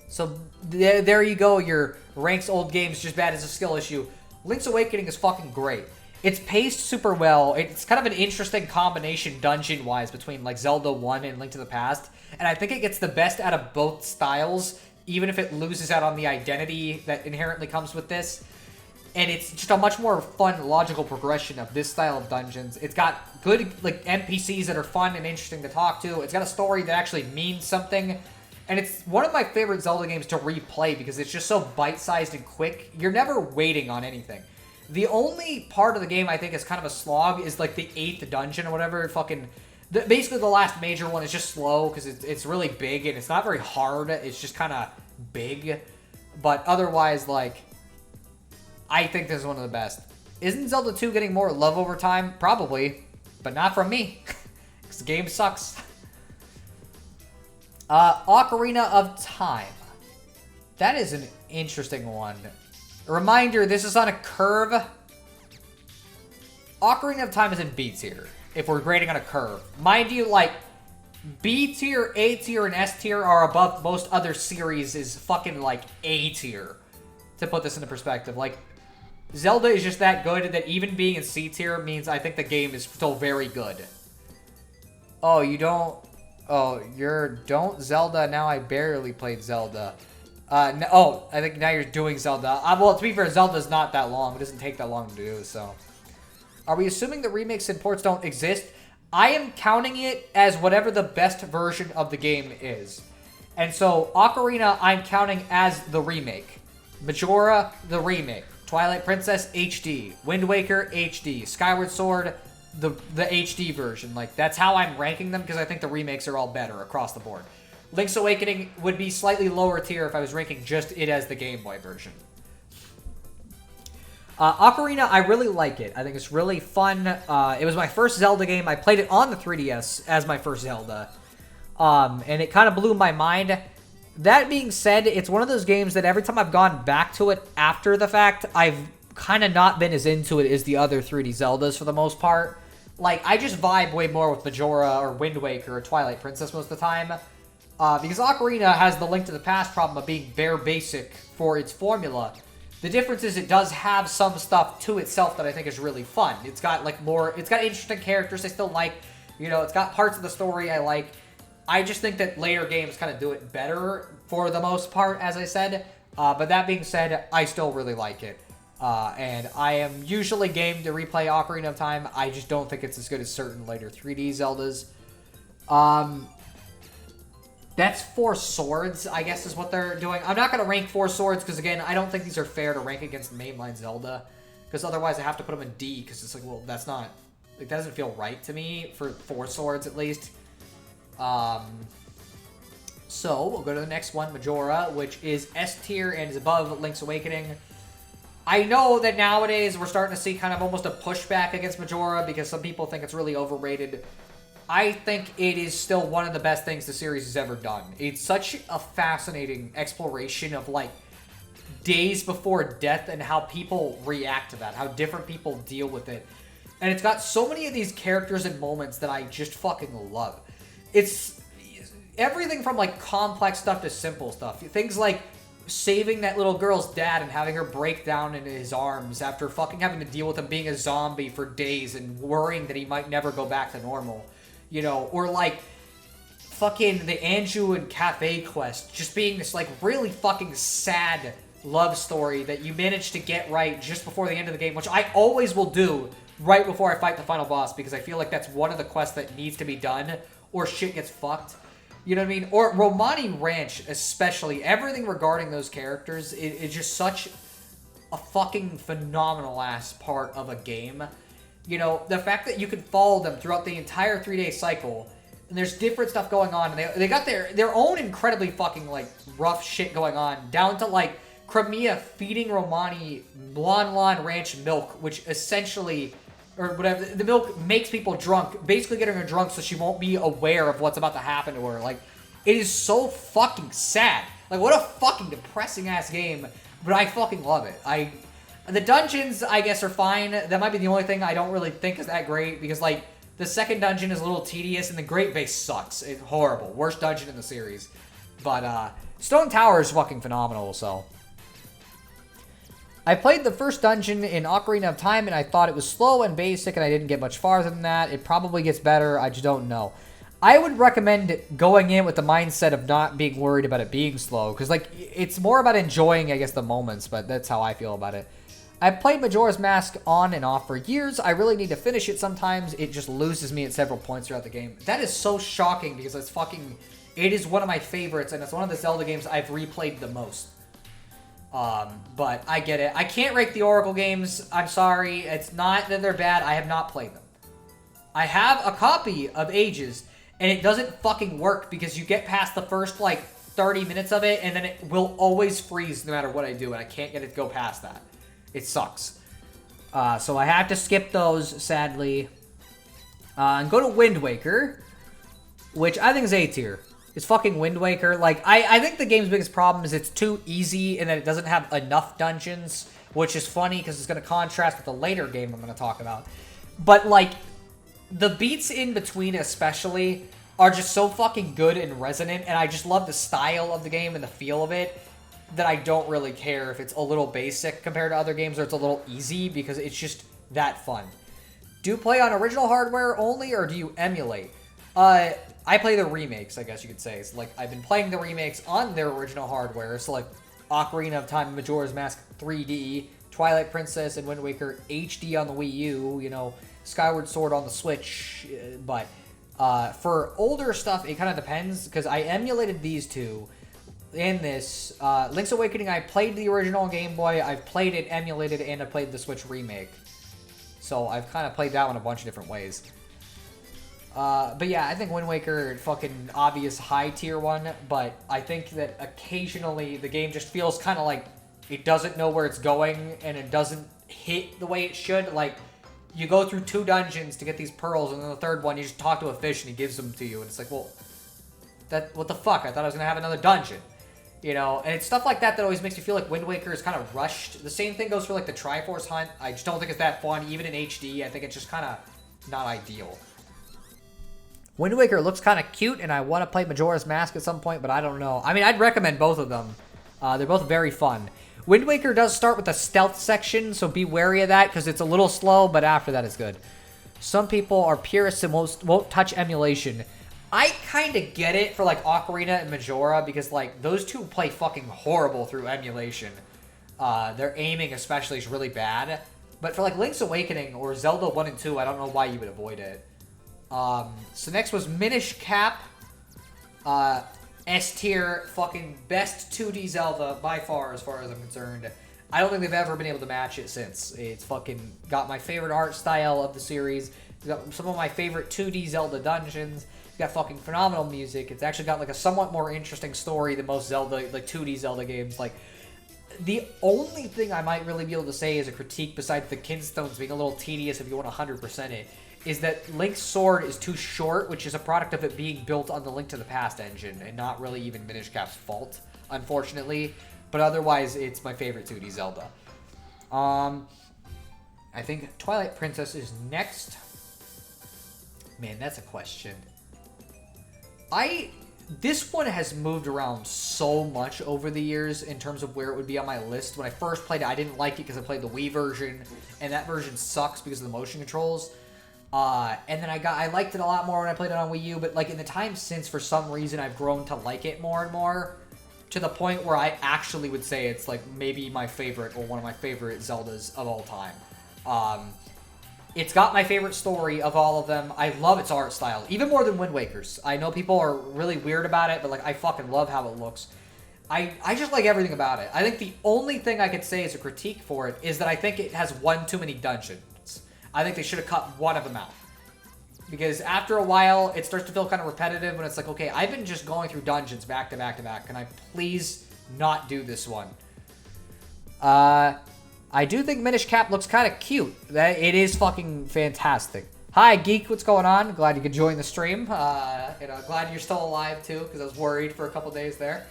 So there you go, your ranks old games just bad as a skill issue. Link's Awakening is fucking great. It's paced super well. It's kind of an interesting combination dungeon-wise between like Zelda 1 and Link to the Past. And I think it gets the best out of both styles, even if it loses out on the identity that inherently comes with this. And it's just a much more fun, logical progression of this style of dungeons. It's got good like NPCs that are fun and interesting to talk to. It's got a story that actually means something. And it's one of my favorite Zelda games to replay because it's just so bite-sized and quick. You're never waiting on anything. The only part of the game I think is kind of a slog is like the 8th dungeon or whatever. Fucking Basically, the last major one is just slow because it's really big and it's not very hard. It's just kind of big. But otherwise, like, I think this is one of the best. Isn't Zelda 2 getting more love over time? Probably. But not from me. Because the game sucks. Ocarina of Time. That is an interesting one. A reminder, this is on a curve. Ocarina of Time is in B tier, if we're grading on a curve. Mind you, like, B tier, A tier, and S tier are above most other series is fucking, like, A tier. To put this into perspective. Like, Zelda is just that good that even being in C tier means I think the game is still very good. Oh, you don't... Oh, don't Zelda. Now I barely played Zelda. No, oh, I think now you're doing Zelda. Well, to be fair, Zelda's not that long. It doesn't take that long to do, so... Are we assuming the remakes and ports don't exist? I am counting it as whatever the best version of the game is. And so, Ocarina, I'm counting as the remake. Majora, the remake. Twilight Princess, HD. Wind Waker, HD. Skyward Sword, the HD version. Like, that's how I'm ranking them, because I think the remakes are all better across the board. Link's Awakening would be slightly lower tier if I was ranking just it as the Game Boy version. Ocarina, I really like it. I think it's really fun. It was my first Zelda game. I played it on the 3DS as my first Zelda. And it kind of blew my mind. That being said, it's one of those games that every time I've gone back to it after the fact, I've kind of not been as into it as the other 3D Zeldas for the most part. Like, I just vibe way more with Majora or Wind Waker or Twilight Princess most of the time. Because Ocarina has the Link to the Past problem of being bare basic for its formula. The difference is it does have some stuff to itself that I think is really fun. It's got, like, it's got interesting characters I still like. You know, it's got parts of the story I like. I just think that later games kind of do it better for the most part, as I said. But that being said, I still really like it. And I am usually game to replay Ocarina of Time. I just don't think it's as good as certain later 3D Zeldas. That's 4 Swords, I guess, is what they're doing. I'm not going to rank 4 Swords, because, again, I don't think these are fair to rank against mainline Zelda. Because otherwise I have to put them in D, because it's like, well, that's not... Like, that doesn't feel right to me, for 4 Swords, at least. So, we'll go to the next one, Majora, which is S tier and is above Link's Awakening. I know that nowadays we're starting to see kind of almost a pushback against Majora, because some people think it's really overrated. I think it is still one of the best things the series has ever done. It's such a fascinating exploration of, like, days before death and how people react to that, how different people deal with it. And it's got so many of these characters and moments that I just fucking love. It's everything from, like, complex stuff to simple stuff. Things like saving that little girl's dad and having her break down into his arms after fucking having to deal with him being a zombie for days and worrying that he might never go back to normal. You know, or like fucking the Anju and Cafe quest just being this like really fucking sad love story that you managed to get right just before the end of the game, which I always will do right before I fight the final boss because I feel like that's one of the quests that needs to be done or shit gets fucked. You know what I mean? Or Romani Ranch especially. Everything regarding those characters is just such a fucking phenomenal ass part of a game. You know, the fact that you can follow them throughout the entire 3-day cycle, and there's different stuff going on, and they got their own incredibly fucking, like, rough shit going on, down to, like, Crimea feeding Romani Lon Lon Ranch milk, which essentially, or whatever, the milk makes people drunk, basically getting her drunk so she won't be aware of what's about to happen to her. Like, it is so fucking sad. Like, what a fucking depressing-ass game, but I fucking love it. The dungeons, I guess, are fine. That might be the only thing I don't really think is that great, because, like, the second dungeon is a little tedious, and the Great Base sucks. It's horrible. Worst dungeon in the series. But, Stone Tower is fucking phenomenal, so. I played the first dungeon in Ocarina of Time, and I thought it was slow and basic, and I didn't get much farther than that. It probably gets better. I just don't know. I would recommend going in with the mindset of not being worried about it being slow, because, like, it's more about enjoying, I guess, the moments, but that's how I feel about it. I've played Majora's Mask on and off for years. I really need to finish it sometimes. It just loses me at several points throughout the game. That is so shocking because it is one of my favorites, and it's one of the Zelda games I've replayed the most. But I get it. I can't rank the Oracle games. I'm sorry. It's not that they're bad. I have not played them. I have a copy of Ages, and it doesn't fucking work because you get past the first, like, 30 minutes of it, and then it will always freeze no matter what I do, and I can't get it to go past that. It sucks. So I have to skip those, sadly. And go to Wind Waker, which I think is A tier. It's fucking Wind Waker. Like, I think the game's biggest problem is it's too easy and that it doesn't have enough dungeons, which is funny because it's going to contrast with the later game I'm going to talk about. But, like, the beats in between especially are just so fucking good and resonant, and I just love the style of the game and the feel of it that I don't really care if it's a little basic compared to other games or it's a little easy because it's just that fun. Do you play on original hardware only or do you emulate? I play the remakes, I guess you could say. It's like I've been playing the remakes on their original hardware, so like Ocarina of Time, Majora's Mask 3D, Twilight Princess, and Wind Waker HD on the Wii U, you know, Skyward Sword on the Switch, but for older stuff, it kind of depends, because I emulated these two in this. Link's Awakening, I played the original Game Boy, I've played it emulated, and I played the Switch remake. So I've kind of played that one a bunch of different ways. But yeah, I think Wind Waker, fucking obvious high tier one, but I think that occasionally the game just feels kind of like it doesn't know where it's going, and it doesn't hit the way it should. Like, you go through 2 dungeons to get these pearls, and then the third one, you just talk to a fish, and he gives them to you, and it's like, well, what the fuck? I thought I was going to have another dungeon. You know, and it's stuff like that that always makes me feel like Wind Waker is kind of rushed. The same thing goes for, like, the Triforce Hunt. I just don't think it's that fun, even in HD. I think it's just kind of not ideal. Wind Waker looks kind of cute, and I want to play Majora's Mask at some point, but I don't know. I mean, I'd recommend both of them. They're both very fun. Wind Waker does start with a stealth section, so be wary of that, because it's a little slow, but after that it's good. Some people are purists and won't touch emulation. I kind of get it for, like, Ocarina and Majora, because, like, those two play fucking horrible through emulation. Their aiming especially is really bad. But for, like, Link's Awakening or Zelda 1 and 2, I don't know why you would avoid it. So next was Minish Cap. S tier, fucking best 2D Zelda by far as I'm concerned. I don't think they've ever been able to match it since. It's fucking got my favorite art style of the series. It's got some of my favorite 2D Zelda dungeons. It's got fucking phenomenal music. It's actually got like a somewhat more interesting story than most Zelda, like 2D Zelda games. Like, the only thing I might really be able to say as a critique, besides the Kinstones being a little tedious if you want to 100% it, is that Link's sword is too short, which is a product of it being built on the Link to the Past engine, and not really even Minish Cap's fault, unfortunately. But otherwise, it's my favorite 2D Zelda. I think Twilight Princess is next. Man, that's a question. This one has moved around so much over the years in terms of where it would be on my list. When I first played it, I didn't like it because I played the Wii version, and that version sucks because of the motion controls. And then I liked it a lot more when I played it on Wii U, but like in the time since, for some reason, I've grown to like it more and more, to the point where I actually would say it's like maybe my favorite, or one of my favorite Zeldas of all time. It's got my favorite story of all of them. I love its art style, even more than Wind Waker's. I know people are really weird about it, but like I fucking love how it looks. I just like everything about it. I think the only thing I could say as a critique for it is that I think it has one too many dungeons. I think they should have cut one of them out. Because after a while, it starts to feel kind of repetitive when it's like, okay, I've been just going through dungeons back to back to back. Can I please not do this one? I do think Minish Cap looks kind of cute. It is fucking fantastic. Hi, Geek. What's going on? Glad you could join the stream. Glad you're still alive, too, because I was worried for a couple days there.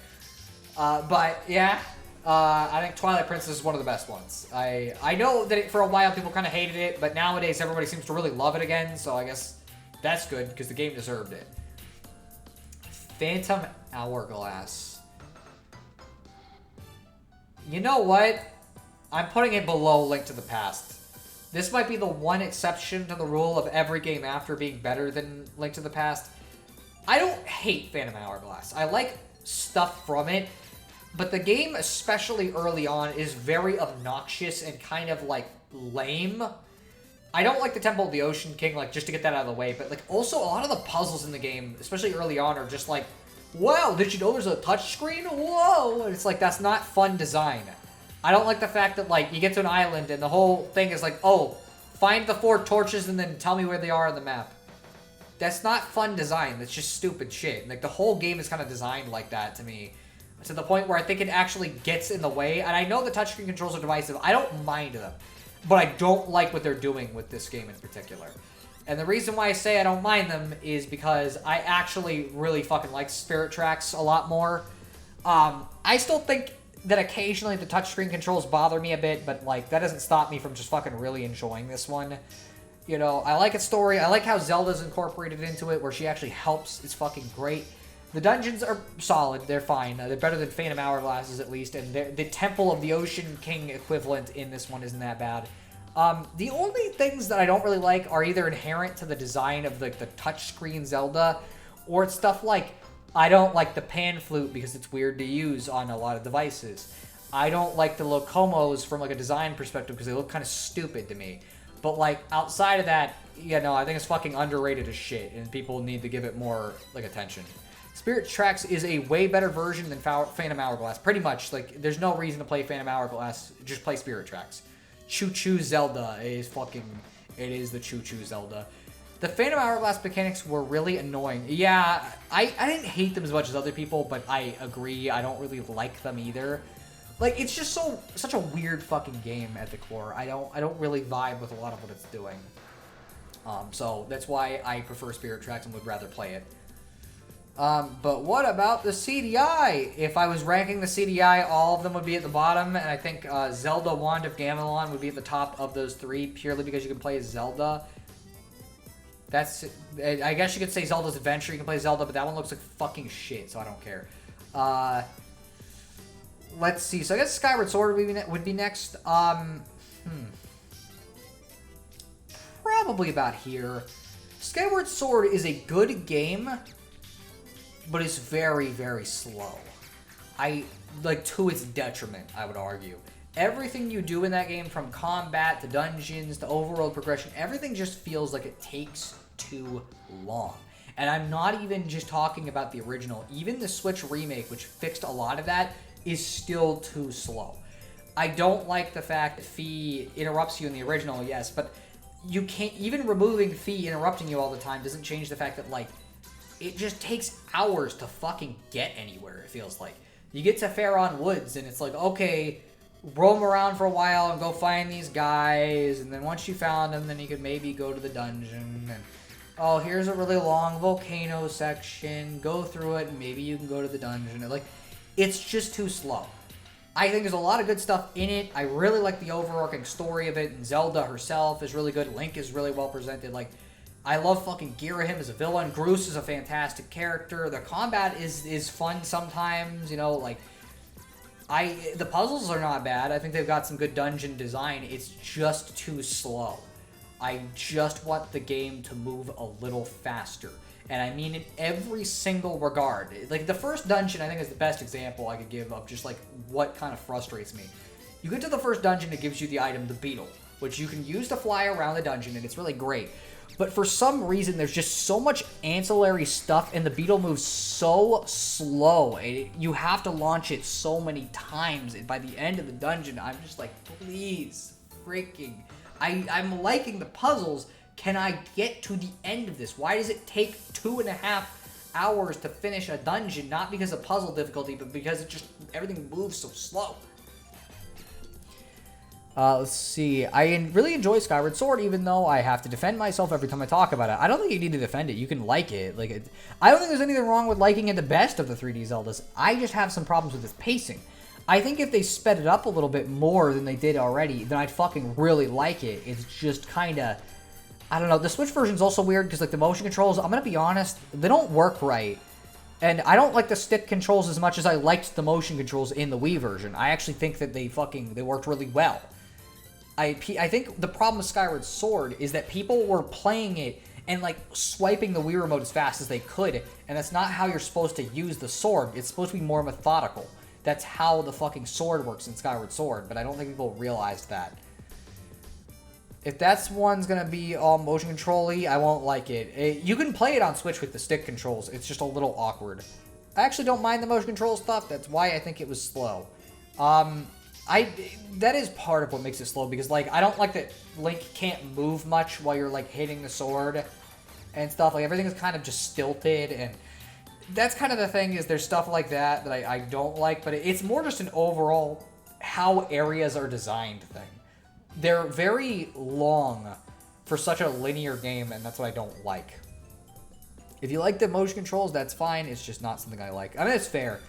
But, yeah. I think Twilight Princess is one of the best ones. I know that for a while people kind of hated it, but nowadays everybody seems to really love it again, so I guess that's good, because the game deserved it. Phantom Hourglass. You know what? I'm putting it below Link to the Past. This might be the one exception to the rule of every game after being better than Link to the Past. I don't hate Phantom Hourglass. I like stuff from it. But the game, especially early on, is very obnoxious and kind of, like, lame. I don't like the Temple of the Ocean King, like, just to get that out of the way. But, like, also, a lot of the puzzles in the game, especially early on, are just like, wow, did you know there's a touchscreen? Whoa! And it's like, that's not fun design. I don't like the fact that, like, you get to an island and the whole thing is like, oh, find the 4 torches and then tell me where they are on the map. That's not fun design. That's just stupid shit. Like, the whole game is kind of designed like that to me. To the point where I think it actually gets in the way. And I know the touchscreen controls are divisive. I don't mind them. But I don't like what they're doing with this game in particular. And the reason why I say I don't mind them is because I actually really fucking like Spirit Tracks a lot more. I still think that occasionally the touchscreen controls bother me a bit, but, like, that doesn't stop me from just fucking really enjoying this one. You know, I like its story. I like how Zelda's incorporated into it, where she actually helps. It's fucking great. The dungeons are solid. They're fine. They're better than Phantom Hourglasses, at least. And the Temple of the Ocean King equivalent in this one isn't that bad. The only things that I don't really like are either inherent to the design of, like, the touchscreen Zelda, or it's stuff like, I don't like the pan flute because it's weird to use on a lot of devices. I don't like the Locomos from, like, a design perspective because they look kind of stupid to me. But, like, outside of that, you know, I think it's fucking underrated as shit, and people need to give it more, like, attention. Spirit Tracks is a way better version than Phantom Hourglass. Pretty much. Like, there's no reason to play Phantom Hourglass. Just play Spirit Tracks. Choo Choo Zelda is fucking... It is the Choo Choo Zelda. The Phantom Hourglass mechanics were really annoying. Yeah, I didn't hate them as much as other people, but I agree. I don't really like them either. Like, it's just such a weird fucking game at the core. I don't really vibe with a lot of what it's doing. So that's why I prefer Spirit Tracks and would rather play it. But what about the CDI? If I was ranking the CDI, all of them would be at the bottom, and I think Zelda Wand of Gamelon would be at the top of those 3, purely because you can play as Zelda. That's, I guess you could say Zelda's Adventure, you can play Zelda, but that one looks like fucking shit, so I don't care. Let's see, so I guess Skyward Sword would be next. Probably about here. Skyward Sword is a good game, but it's very, very slow. Like, to its detriment, I would argue. Everything you do in that game, from combat to dungeons to overworld progression, everything just feels like it takes too long. And I'm not even just talking about the original. Even the Switch remake, which fixed a lot of that, is still too slow. I don't like the fact that Fee interrupts you in the original, yes, but you can't... Even removing Fee interrupting you all the time doesn't change the fact that, like, it just takes hours to fucking get anywhere, it feels like. You get to Faron Woods, and it's like, okay, roam around for a while and go find these guys, and then once you found them, then you could maybe go to the dungeon, and, oh, here's a really long volcano section, go through it, and maybe you can go to the dungeon. And, like, it's just too slow. I think there's a lot of good stuff in it. I really like the overarching story of it, and Zelda herself is really good. Link is really well presented. Like, I love fucking Girahim as a villain. Groose is a fantastic character. The combat is fun sometimes, you know, like, the puzzles are not bad. I think they've got some good dungeon design. It's just too slow. I just want the game to move a little faster. And I mean in every single regard. Like, the first dungeon, I think, is the best example I could give of just, like, what kind of frustrates me. You get to the first dungeon, it gives you the item, the Beetle, which you can use to fly around the dungeon, and it's really great. But for some reason, there's just so much ancillary stuff, and the Beetle moves so slow. You have to launch it so many times, and by the end of the dungeon, I'm just like, please, freaking... I'm liking the puzzles. Can I get to the end of this? Why does it take 2.5 hours to finish a dungeon? Not because of puzzle difficulty, but because it just... everything moves so slow. Let's see. I really enjoy Skyward Sword, even though I have to defend myself every time I talk about it. I don't think you need to defend it. You can like it. I don't think there's anything wrong with liking it the best of the 3D Zeldas. I just have some problems with its pacing. I think if they sped it up a little bit more than they did already, then I'd fucking really like it. It's just kind of... I don't know. The Switch version's also weird because, like, the motion controls, I'm going to be honest, they don't work right. And I don't like the stick controls as much as I liked the motion controls in the Wii version. I actually think that they worked really well. I think the problem with Skyward Sword is that people were playing it and, like, swiping the Wii remote as fast as they could, and that's not how you're supposed to use the sword. It's supposed to be more methodical. That's how the fucking sword works in Skyward Sword, but I don't think people realized that. If that's one's gonna be all motion control-y, I won't like it. You can play it on Switch with the stick controls. It's just a little awkward. I actually don't mind the motion control stuff. That's why I think it was slow. That is part of what makes it slow, because like I don't like that Link can't move much while you're like hitting the sword and stuff. Like everything is kind of just stilted, and that's kind of the thing, is there's stuff like that I don't like, but it's more just an overall how areas are designed thing. They're very long for such a linear game, and that's what I don't like. If you like the motion controls, that's fine. It's just not something I like. I mean, it's fair.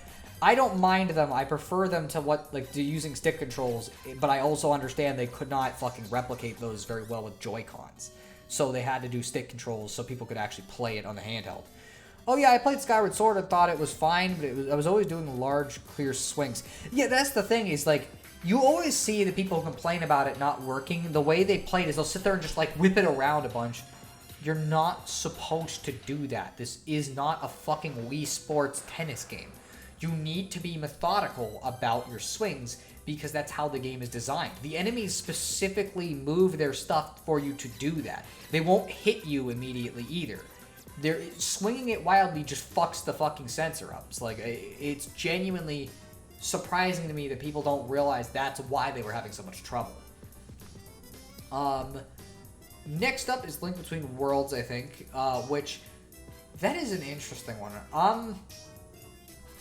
I don't mind them. I prefer them to using stick controls, but I also understand they could not fucking replicate those very well with Joy-Cons. So they had to do stick controls so people could actually play it on the handheld. Oh yeah, I played Skyward Sword and thought it was fine, but I was always doing large, clear swings. Yeah, that's the thing, is like, you always see the people who complain about it not working. The way they play it is they'll sit there and just like whip it around a bunch. You're not supposed to do that. This is not a fucking Wii Sports tennis game. You need to be methodical about your swings, because that's how the game is designed. The enemies specifically move their stuff for you to do that. They won't hit you immediately either. They're swinging it wildly just fucks the fucking sensor up. It's like, it's genuinely surprising to me that people don't realize that's why they were having so much trouble. Next up is Link Between Worlds, I think, which that is an interesting one. I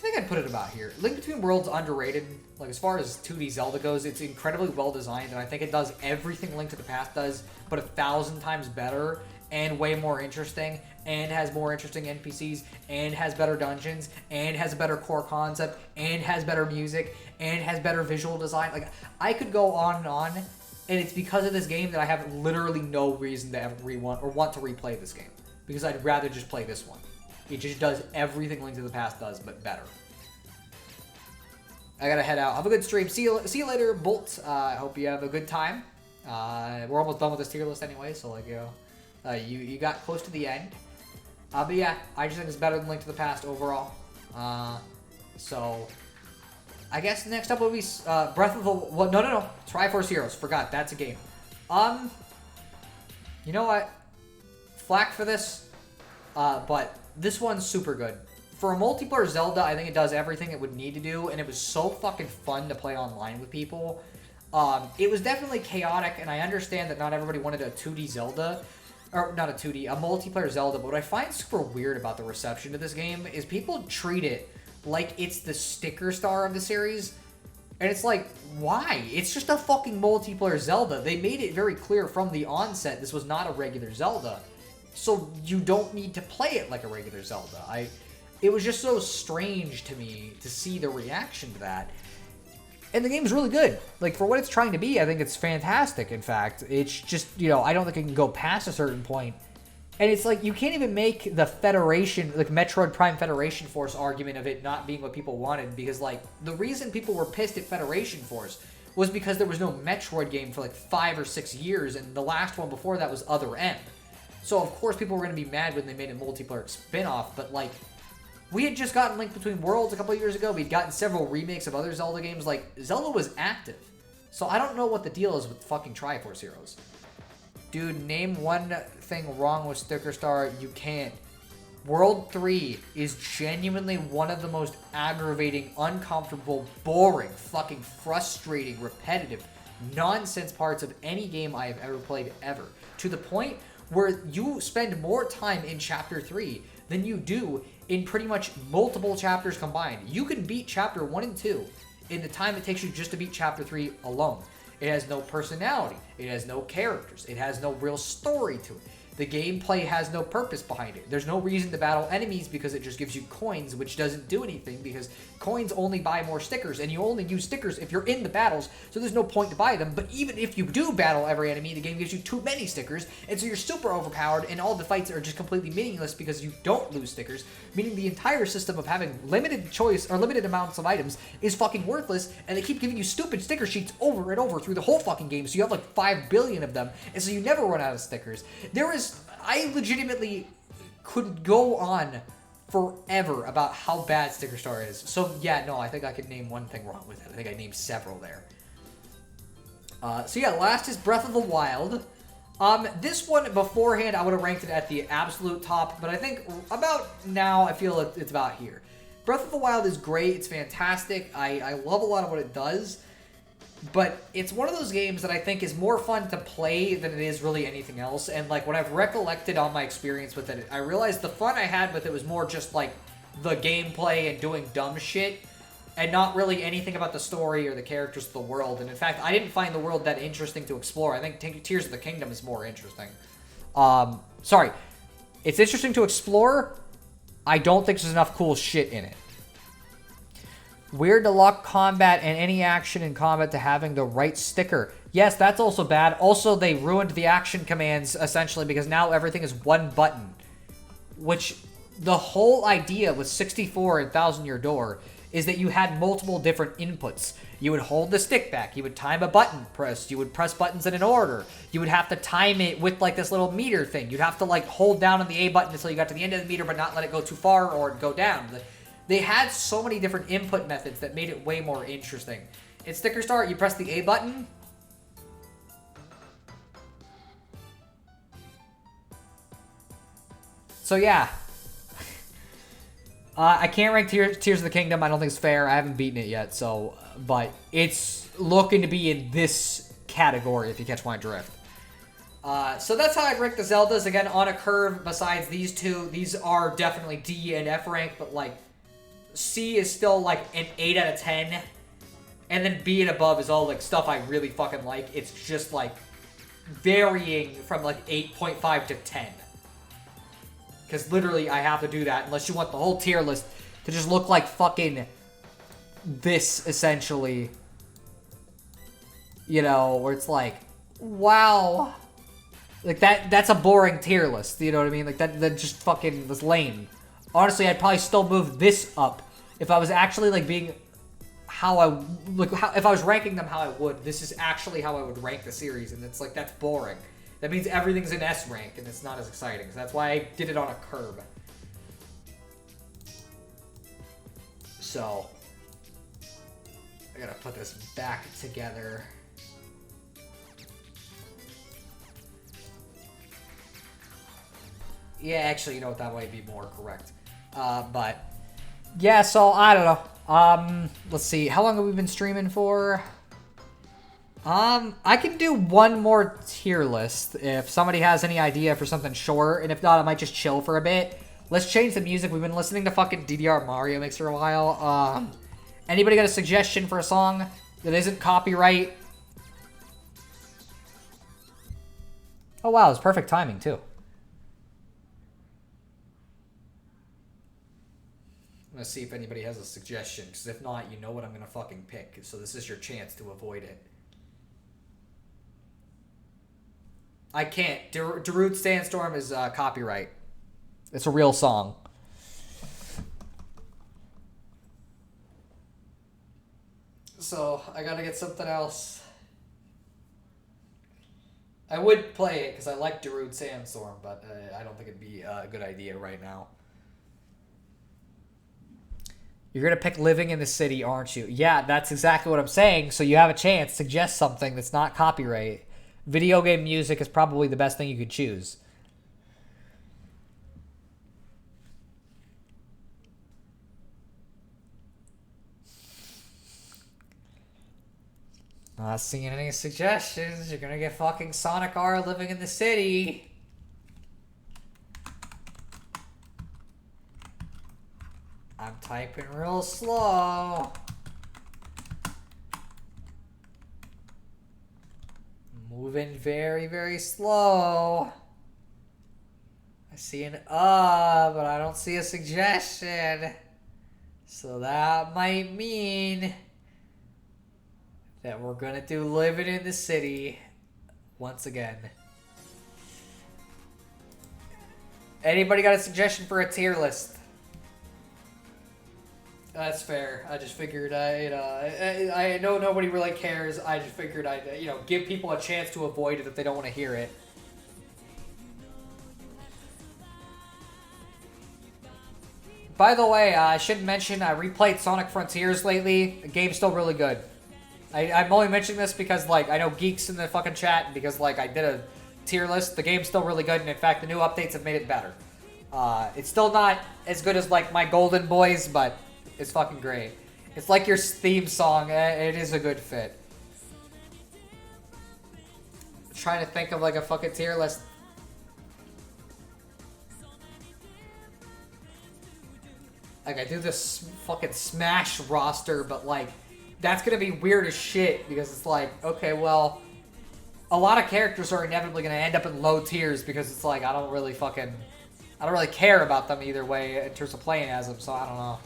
think I'd put it about here. Link Between Worlds underrated. Like, as far as 2D Zelda goes, it's incredibly well designed, and I think it does everything Link to the Past does, but 1,000 times better, and way more interesting, and has more interesting NPCs, and has better dungeons, and has a better core concept, and has better music, and has better visual design. Like, I could go on and on, and it's because of this game that I have literally no reason to ever want to replay this game, because I'd rather just play this one. It just does everything Link to the Past does, but better. I gotta head out. Have a good stream. See you later, Bolt. I hope you have a good time. We're almost done with this tier list anyway, so like, you got close to the end. But yeah, I just think it's better than Link to the Past overall. So I guess next up will be Breath of the... Well, no. Triforce Heroes. Forgot. That's a game. You know what? Flack for this. But this one's super good. For a multiplayer Zelda, I think it does everything it would need to do, and it was so fucking fun to play online with people. It was definitely chaotic, and I understand that not everybody wanted a 2D Zelda. Or, not a 2D, a multiplayer Zelda, but what I find super weird about the reception to this game is people treat it like it's the sticker star of the series. And it's like, why? It's just a fucking multiplayer Zelda. They made it very clear from the onset this was not a regular Zelda. So you don't need to play it like a regular Zelda. It was just so strange to me to see the reaction to that. And the game's really good. Like, for what it's trying to be, I think it's fantastic, in fact. It's just, I don't think it can go past a certain point. And it's like, you can't even make the Federation, like, Metroid Prime Federation Force argument of it not being what people wanted, because, like, the reason people were pissed at Federation Force was because there was no Metroid game for, like, 5 or 6 years, and the last one before that was Other M. So, of course, people were going to be mad when they made a multiplayer spin-off, but, like, we had just gotten Link Between Worlds a couple of years ago. We'd gotten several remakes of other Zelda games. Like, Zelda was active. So I don't know what the deal is with fucking Triforce Heroes. Dude, name one thing wrong with Sticker Star. You can't. World 3 is genuinely one of the most aggravating, uncomfortable, boring, fucking frustrating, repetitive, nonsense parts of any game I have ever played ever. To the point where you spend more time in Chapter 3 than you do in pretty much multiple chapters combined. You can beat Chapter 1 and 2 in the time it takes you just to beat Chapter 3 alone. It has no personality. It has no characters. It has no real story to it. The gameplay has no purpose behind it. There's no reason to battle enemies because it just gives you coins, which doesn't do anything because coins only buy more stickers, and you only use stickers if you're in the battles, so there's no point to buy them. But even if you do battle every enemy, the game gives you too many stickers, and so you're super overpowered, and all the fights are just completely meaningless because you don't lose stickers, meaning the entire system of having limited choice or limited amounts of items is fucking worthless, and they keep giving you stupid sticker sheets over and over through the whole fucking game, so you have like 5 billion of them, and so you never run out of stickers. I legitimately could go on forever about how bad Sticker Star is. So yeah, no, I think I could name one thing wrong with it. I think I named several there. So yeah, last is Breath of the Wild. This one, beforehand, I would have ranked it at the absolute top, but I think about now, I feel it's about here. Breath of the Wild is great. It's fantastic. I love a lot of what it does. But it's one of those games that I think is more fun to play than it is really anything else. And, like, when I've recollected on my experience with it, I realized the fun I had with it was more just, like, the gameplay and doing dumb shit, and not really anything about the story or the characters of the world. And, in fact, I didn't find the world that interesting to explore. I think Tears of the Kingdom is more interesting. Sorry. It's interesting to explore. I don't think there's enough cool shit in it. Weird to lock combat and any action in combat to having the right sticker. Yes, that's also bad. Also, they ruined the action commands, essentially, because now everything is one button. Which, the whole idea with 64 and Thousand Year Door is that you had multiple different inputs. You would hold the stick back. You would time a button press. You would press buttons in an order. You would have to time it with, like, this little meter thing. You'd have to, like, hold down on the A button until you got to the end of the meter, but not let it go too far or go down. They had so many different input methods that made it way more interesting. In Sticker Star, you press the A button. So yeah. I can't rank Tears of the Kingdom. I don't think it's fair. I haven't beaten it yet, so... But it's looking to be in this category, if you catch my drift. So that's how I'd rank the Zeldas. Again, on a curve besides these two. These are definitely D and F rank, but, like... C is still, like, an 8 out of 10. And then B and above is all, like, stuff I really fucking like. It's just, like, varying from, like, 8.5 to 10. Because literally I have to do that unless you want the whole tier list to just look like fucking this, essentially. You know, where it's like, wow. Like, that's a boring tier list, you know what I mean? Like, that just fucking was lame. Honestly, I'd probably still move this up if I was actually, like, being how I... Like, if I was ranking them how I would. This is actually how I would rank the series, and it's like, that's boring. That means everything's in S rank, and it's not as exciting. So that's why I did it on a curve. So, I gotta put this back together. Yeah, actually, you know what, that might be more correct. But, yeah, so, I don't know. Let's see, how long have we been streaming for? I can do one more tier list if somebody has any idea for something short, and if not, I might just chill for a bit. Let's change the music. We've been listening to fucking DDR Mario Mix for a while. Anybody got a suggestion for a song that isn't copyright? Oh wow, it's perfect timing too. I'm gonna see if anybody has a suggestion, because if not, you know what I'm gonna fucking pick. So this is your chance to avoid it. I can't. Darude Sandstorm is copyright. It's a real song. So, I gotta get something else. I would play it, because I like Darude Sandstorm, but I don't think it'd be a good idea right now. You're gonna pick Living in the City, aren't you? Yeah, that's exactly what I'm saying, so you have a chance. Suggest something that's not copyright. Video game music is probably the best thing you could choose. Not seeing any suggestions. You're gonna get fucking Sonic R Living in the City. I'm typing real slow. Moving very, very slow. I see an but I don't see a suggestion. So that might mean that we're gonna do Living in the City once again. Anybody got a suggestion for a tier list? That's fair. I just figured I know nobody really cares. I just figured I'd, give people a chance to avoid it if they don't want to hear it. By the way, I should mention I replayed Sonic Frontiers lately. The game's still really good. I'm only mentioning this because, like, I know geeks in the fucking chat, and because, like, I did a tier list. The game's still really good, and in fact, the new updates have made it better. It's still not as good as, like, my Golden Boys, but it's fucking great. It's like your theme song. It is a good fit. trying to think of like a fucking tier list. Like, I do this fucking Smash roster, but, like, that's gonna be weird as shit, because it's like, okay, well, a lot of characters are inevitably gonna end up in low tiers, because it's like, I don't really care about them either way in terms of playing as them, so I don't know.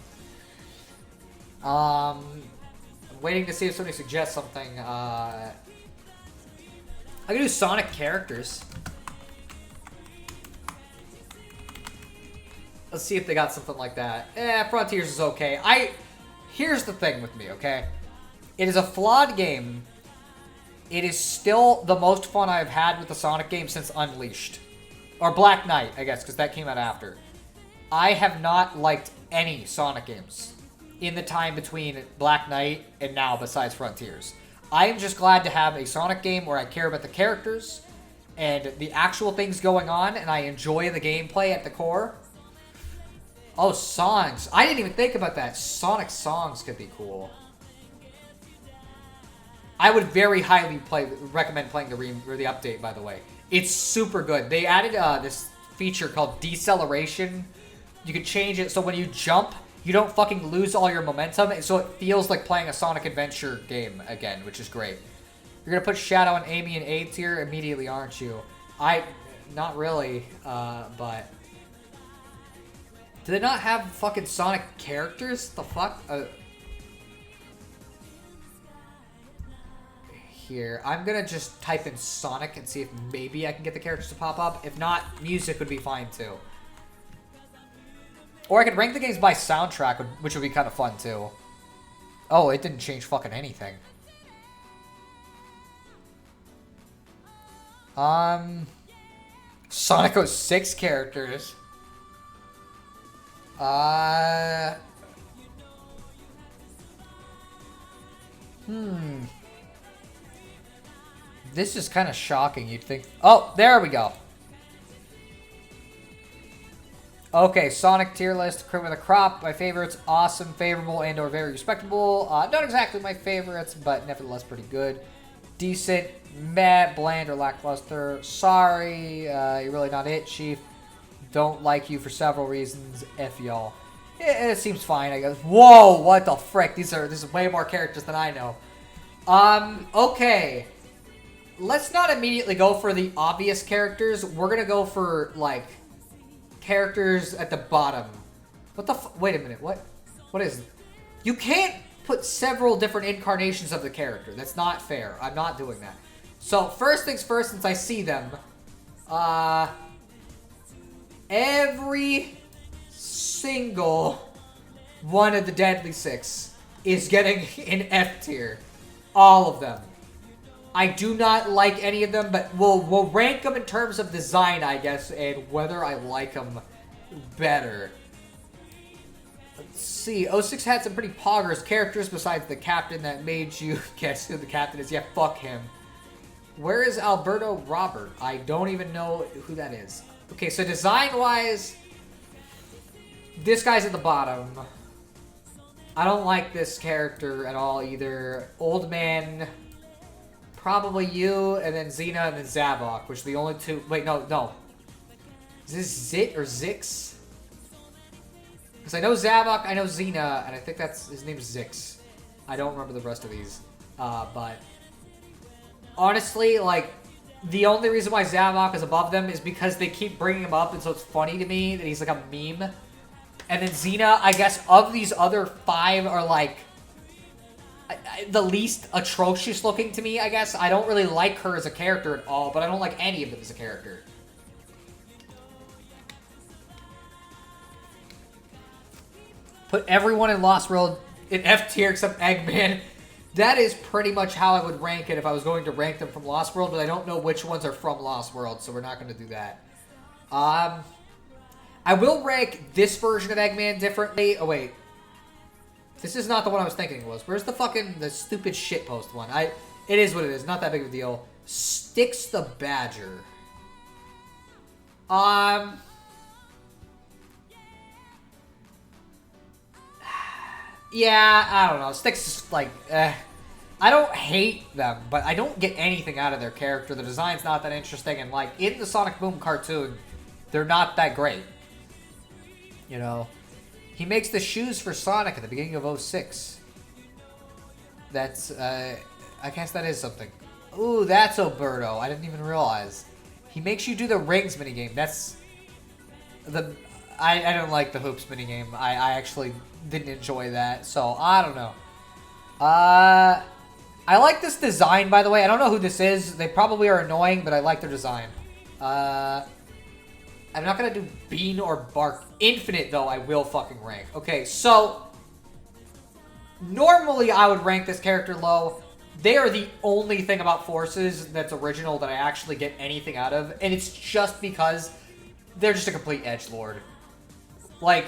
I'm waiting to see if somebody suggests something. I can do Sonic characters. Let's see if they got something like that. Frontiers is okay. Here's the thing with me, okay? It is a flawed game. It is still the most fun I've had with the Sonic game since Unleashed. Or Black Knight, I guess, because that came out after. I have not liked any Sonic games in the time between Black Knight and now besides Frontiers. I am just glad to have a Sonic game where I care about the characters and the actual things going on, and I enjoy the gameplay at the core. Oh, songs. I didn't even think about that. Sonic songs could be cool. I would very highly recommend playing the update, by the way. It's super good. They added this feature called deceleration. You could change it so when you jump, you don't fucking lose all your momentum, and so it feels like playing a Sonic Adventure game again, which is great. You're gonna put Shadow and Amy in A tier immediately, aren't you? Not really, but... Do they not have fucking Sonic characters? The fuck? Here, I'm gonna just type in Sonic and see if maybe I can get the characters to pop up. If not, music would be fine too. Or I could rank the games by soundtrack, which would be kind of fun too. Oh, it didn't change fucking anything. Sonic 06 characters. This is kind of shocking, you'd think. Oh, there we go. Okay, Sonic tier list, Cream of the Crop. My favorites, awesome, favorable, and or very respectable. Not exactly my favorites, but nevertheless pretty good. Decent, meh, bland, or lackluster. Sorry, you're really not it, Chief. Don't like you for several reasons. F y'all. It seems fine, I guess. Whoa, what the frick? This is way more characters than I know. Okay. Let's not immediately go for the obvious characters. We're gonna go for, like, characters at the bottom. What the wait a minute, what? What is it? You can't put several different incarnations of the character. That's not fair. I'm not doing that. So, first things first, since I see them, every single one of the Deadly Six is getting an F tier. All of them. I do not like any of them, but we'll rank them in terms of design, I guess, and whether I like them better. Let's see. 06 had some pretty poggers characters besides the captain that made you guess who the captain is. Yeah, fuck him. Where is Alberto Robert? I don't even know who that is. Okay, so design-wise, this guy's at the bottom. I don't like this character at all either. Old man, probably you, and then Xena, and then Zavok, which are the only two... Wait, no. Is this Zit or Zix? Because I know Zavok, I know Xena, and I think that's... His name's Zix. I don't remember the rest of these. But... Honestly, like... The only reason why Zavok is above them is because they keep bringing him up, and so it's funny to me that he's like a meme. And then Xena, I guess, of these other 5 are like... the least atrocious looking to me, I guess. I don't really like her as a character at all, but I don't like any of them as a character. Put everyone in Lost World in F tier except Eggman. That is pretty much how I would rank it if I was going to rank them from Lost World, but I don't know which ones are from Lost World, so we're not going to do that. I will rank this version of Eggman differently. Oh, wait. This is not the one I was thinking it was. Where's the stupid shitpost one? It is what it is. Not that big of a deal. Styx the Badger. Yeah, I don't know. Styx is like, I don't hate them, but I don't get anything out of their character. The design's not that interesting, and like in the Sonic Boom cartoon, they're not that great. You know, he makes the shoes for Sonic at the beginning of 06. That's I guess that is something. Ooh, that's Oberto. I didn't even realize. He makes you do the rings minigame. That's the I don't like the hoops minigame. I actually didn't enjoy that, so I don't know. I like this design, by the way. I don't know who this is. They probably are annoying, but I like their design. I'm not gonna do Bean or Bark. Infinite, though, I will fucking rank. Okay, so normally I would rank this character low. They are the only thing about Forces that's original that I actually get anything out of, and it's just because they're just a complete edgelord. Like,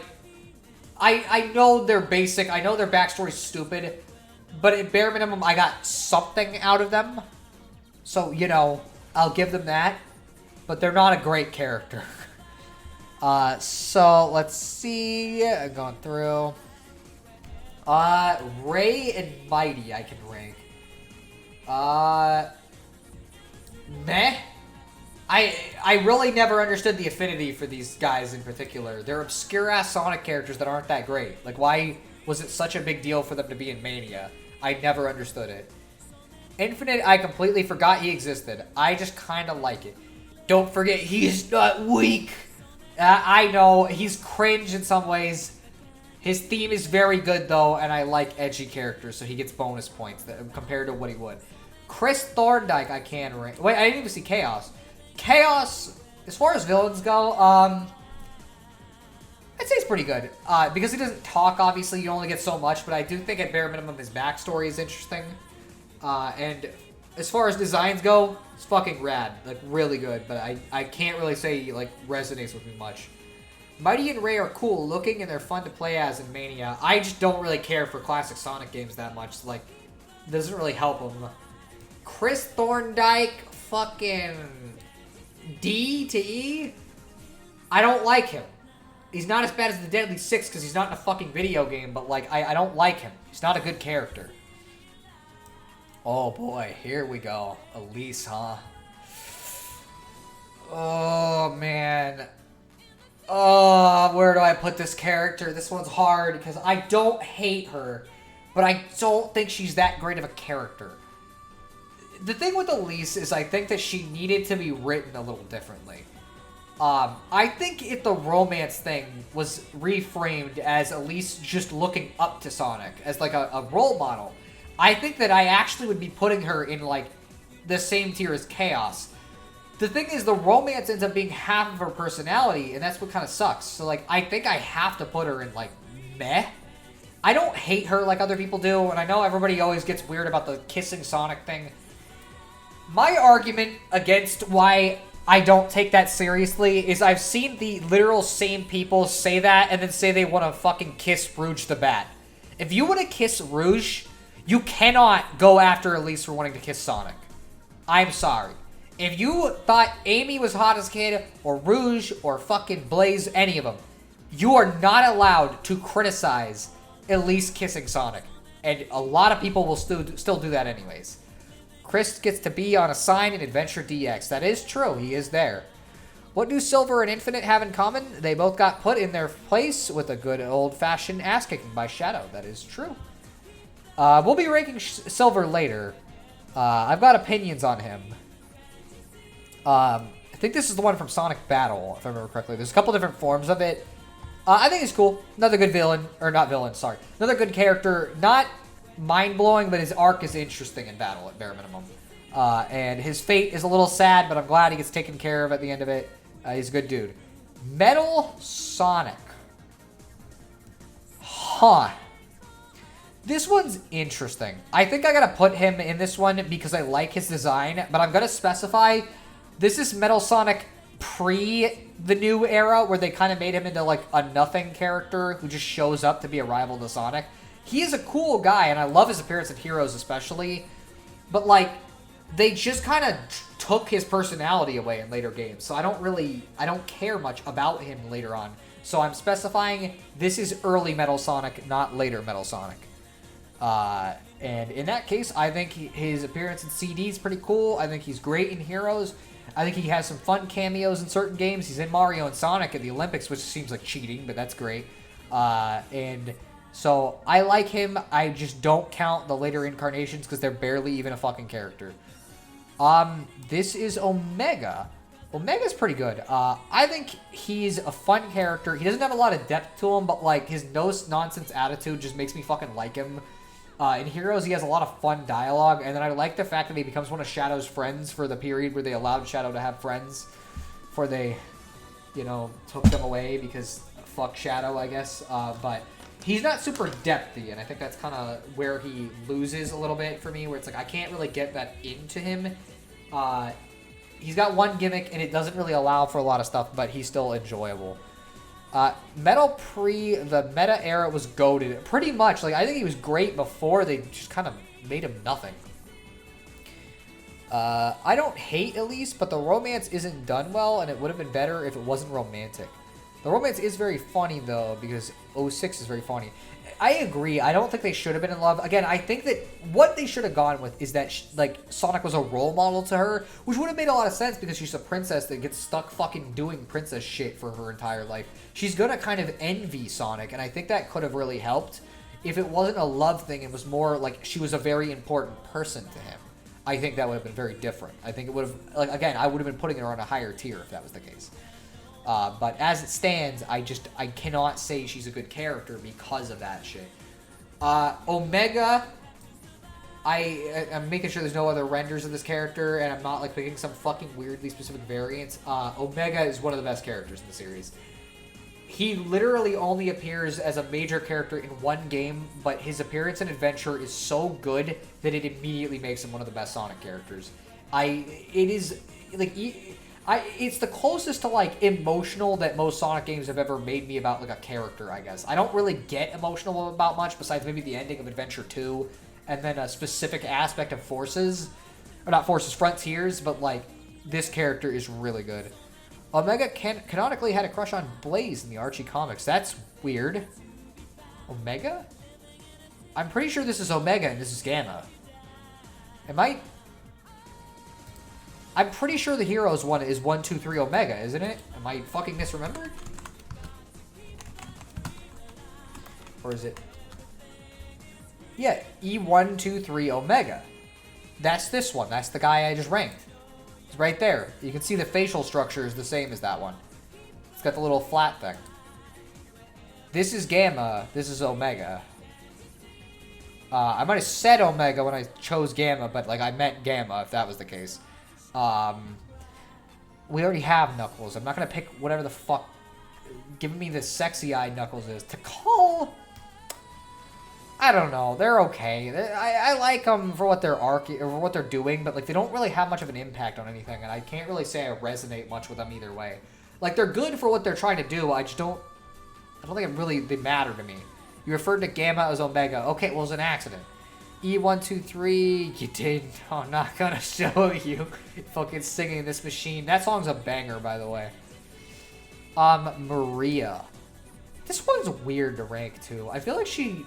I know they're basic, I know their backstory's stupid, but at bare minimum, I got something out of them. So, you know, I'll give them that, but they're not a great character. So, let's see, going through. Ray and Mighty I can rank. Meh. I really never understood the affinity for these guys in particular. They're obscure-ass Sonic characters that aren't that great. Like, why was it such a big deal for them to be in Mania? I never understood it. Infinite, I completely forgot he existed. I just kind of like it. Don't forget, he's not weak. I know, he's cringe in some ways. His theme is very good, though, and I like edgy characters, so he gets bonus points compared to what he would. Chris Thorndike, I can rank. Wait, I didn't even see Chaos. Chaos, as far as villains go, I'd say he's pretty good. Because he doesn't talk, obviously, you only get so much, but I do think at bare minimum his backstory is interesting. And as far as designs go, it's fucking rad. Like, really good, but I can't really say he, like, resonates with me much. Mighty and Ray are cool looking, and they're fun to play as in Mania. I just don't really care for classic Sonic games that much. Like, it doesn't really help them. Chris Thorndike, fucking D to E? I don't like him. He's not as bad as the Deadly Six because he's not in a fucking video game, but, like, I don't like him. He's not a good character. Oh, boy. Here we go. Elise, huh? Oh, man. Oh, where do I put this character? This one's hard because I don't hate her, but I don't think she's that great of a character. The thing with Elise is I think that she needed to be written a little differently. I think if the romance thing was reframed as Elise just looking up to Sonic as like a role model, I think that I actually would be putting her in like the same tier as Chaos. The thing is, the romance ends up being half of her personality, and that's what kind of sucks. So, like, I think I have to put her in, like, meh. I don't hate her like other people do, and I know everybody always gets weird about the kissing Sonic thing. My argument against why I don't take that seriously is I've seen the literal same people say that and then say they want to fucking kiss Rouge the Bat. If you want to kiss Rouge, you cannot go after Elise for wanting to kiss Sonic. I'm sorry. If you thought Amy was hot as a kid, or Rouge, or fucking Blaze, any of them, you are not allowed to criticize Elise kissing Sonic. And a lot of people will still do that anyways. Chris gets to be on a sign in Adventure DX. That is true. He is there. What do Silver and Infinite have in common? They both got put in their place with a good old-fashioned ass-kicking by Shadow. That is true. We'll be ranking Silver later. I've got opinions on him. I think this is the one from Sonic Battle, if I remember correctly. There's a couple different forms of it. I think it's cool. Another good villain. Or not villain, sorry. Another good character. Not mind-blowing, but his arc is interesting in battle, at bare minimum. And his fate is a little sad, but I'm glad he gets taken care of at the end of it. He's a good dude. Metal Sonic. Huh. This one's interesting. I think I gotta put him in this one because I like his design, but I'm gonna specify... This is Metal Sonic pre the new era where they kind of made him into like a nothing character who just shows up to be a rival to Sonic. He is a cool guy and I love his appearance in Heroes especially. But like, they just kind of took his personality away in later games. So I don't care much about him later on. So I'm specifying this is early Metal Sonic, not later Metal Sonic. And in that case, I think his appearance in CD is pretty cool. I think he's great in Heroes. I think he has some fun cameos in certain games. He's in Mario and Sonic at the Olympics, which seems like cheating, but that's great. And so I like him. I just don't count the later incarnations because they're barely even a fucking character. This is Omega. Omega's pretty good. I think he's a fun character. He doesn't have a lot of depth to him, but like his no-nonsense attitude just makes me fucking like him. In Heroes, he has a lot of fun dialogue, and then I like the fact that he becomes one of Shadow's friends for the period where they allowed Shadow to have friends, before they, you know, took them away because fuck Shadow, I guess. But he's not super depthy, and I think that's kind of where he loses a little bit for me, where it's like I can't really get that into him. He's got one gimmick, and it doesn't really allow for a lot of stuff, but he's still enjoyable. Metal the meta era was goated. Pretty much. Like, I think he was great before they just kind of made him nothing. I don't hate Elise, but the romance isn't done well, and it would have been better if it wasn't romantic. The romance is very funny, though, because 06 is very funny. I agree. I don't think they should have been in love. Again, I think that what they should have gone with is that, like, Sonic was a role model to her, which would have made a lot of sense because she's a princess that gets stuck fucking doing princess shit for her entire life. She's gonna kind of envy Sonic, and I think that could have really helped if it wasn't a love thing. It was more like she was a very important person to him. I think that would have been very different. I think it would have, like, again, I would have been putting her on a higher tier if that was the case. But as it stands, I cannot say she's a good character because of that shit. Omega, I'm making sure there's no other renders of this character, and I'm not, like, picking some fucking weirdly specific variants. Omega is one of the best characters in the series. He literally only appears as a major character in one game, but his appearance in Adventure is so good that it immediately makes him one of the best Sonic characters. It's the closest to, like, emotional that most Sonic games have ever made me about, like, a character, I guess. I don't really get emotional about much besides maybe the ending of Adventure 2 and then a specific aspect of Forces. Or not Forces, Frontiers, but, like, this character is really good. Omega canonically had a crush on Blaze in the Archie comics. That's weird. Omega? I'm pretty sure this is Omega and this is Gamma. I'm pretty sure the Heroes one is 1, 2, 3 Omega, isn't it? Am I fucking misremembered? Or is it? Yeah, E1, 2, 3 Omega. That's this one. That's the guy I just ranked. It's right there. You can see the facial structure is the same as that one. It's got the little flat thing. This is Gamma. This is Omega. I might have said Omega when I chose Gamma, but, like, I meant Gamma if that was the case. We already have Knuckles. I'm not gonna pick whatever the fuck giving me the sexy-eyed Knuckles is. To call... I don't know. They're okay. I like them for what they're or for what they're doing, but, like, they don't really have much of an impact on anything, and I can't really say I resonate much with them either way. Like, they're good for what they're trying to do. I don't think they matter to me. You referred to Gamma as Omega. Okay, well, it was an accident. E1, 2, 3, you did. Oh, I'm not gonna show you. Fucking singing this machine. That song's a banger, by the way. Maria. This one's weird to rank, too. I feel like she...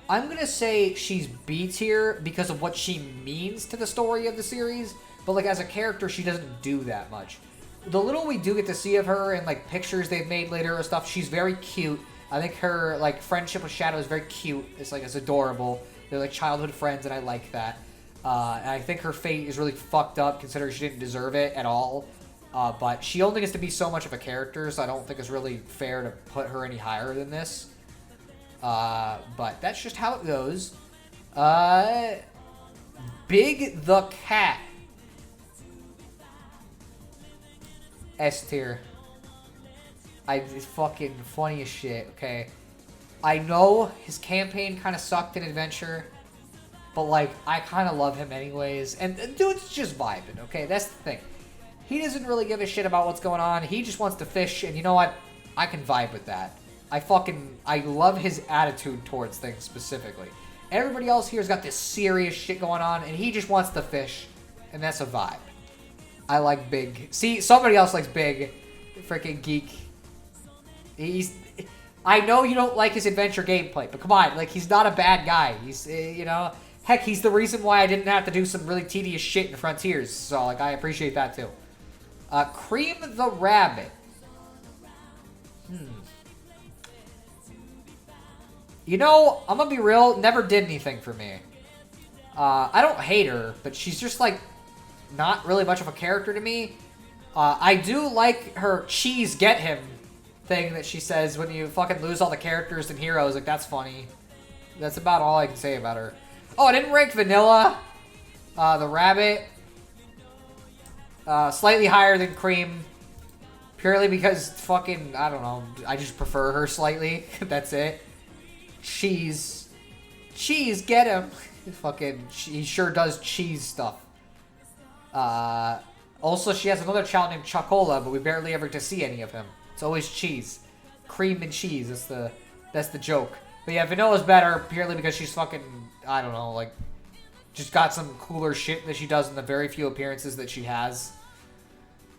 I'm gonna say she's B tier because of what she means to the story of the series, but, like, as a character, she doesn't do that much. The little we do get to see of her and, like, pictures they've made later or stuff, she's very cute. I think her, like, friendship with Shadow is very cute. It's, like, it's adorable. They're, like, childhood friends, and I like that. And I think her fate is really fucked up, considering she didn't deserve it at all. But she only gets to be so much of a character, so I don't think it's really fair to put her any higher than this. But that's just how it goes. Big the Cat. S tier. It's fucking funny as shit, okay? I know his campaign kind of sucked in Adventure, but, like, I kind of love him anyways. And dude's just vibing, okay? That's the thing. He doesn't really give a shit about what's going on. He just wants to fish, and you know what? I can vibe with that. I love his attitude towards things specifically. Everybody else here's got this serious shit going on, and he just wants to fish, and that's a vibe. I like Big. See, somebody else likes Big. Freaking geek. I know you don't like his adventure gameplay, but come on, like, he's not a bad guy. He's, you know, heck, he's the reason why I didn't have to do some really tedious shit in Frontiers. So, like, I appreciate that, too. Cream the Rabbit. You know, I'm gonna be real, never did anything for me. I don't hate her, but she's just, like, not really much of a character to me. I do like her cheese get him thing that she says when you fucking lose all the characters and heroes. Like, that's funny. That's about all I can say about her. Oh, I didn't rank Vanilla, the rabbit, slightly higher than Cream, purely because fucking, I don't know, I just prefer her slightly. That's it. Cheese, get him. Fucking, he sure does cheese stuff. Also, she has another child named Chocola, but we barely ever get to see any of him. It's always cheese. Cream and cheese, that's the joke. But yeah, Vanilla's better purely because she's fucking, I don't know, like, just got some cooler shit that she does in the very few appearances that she has.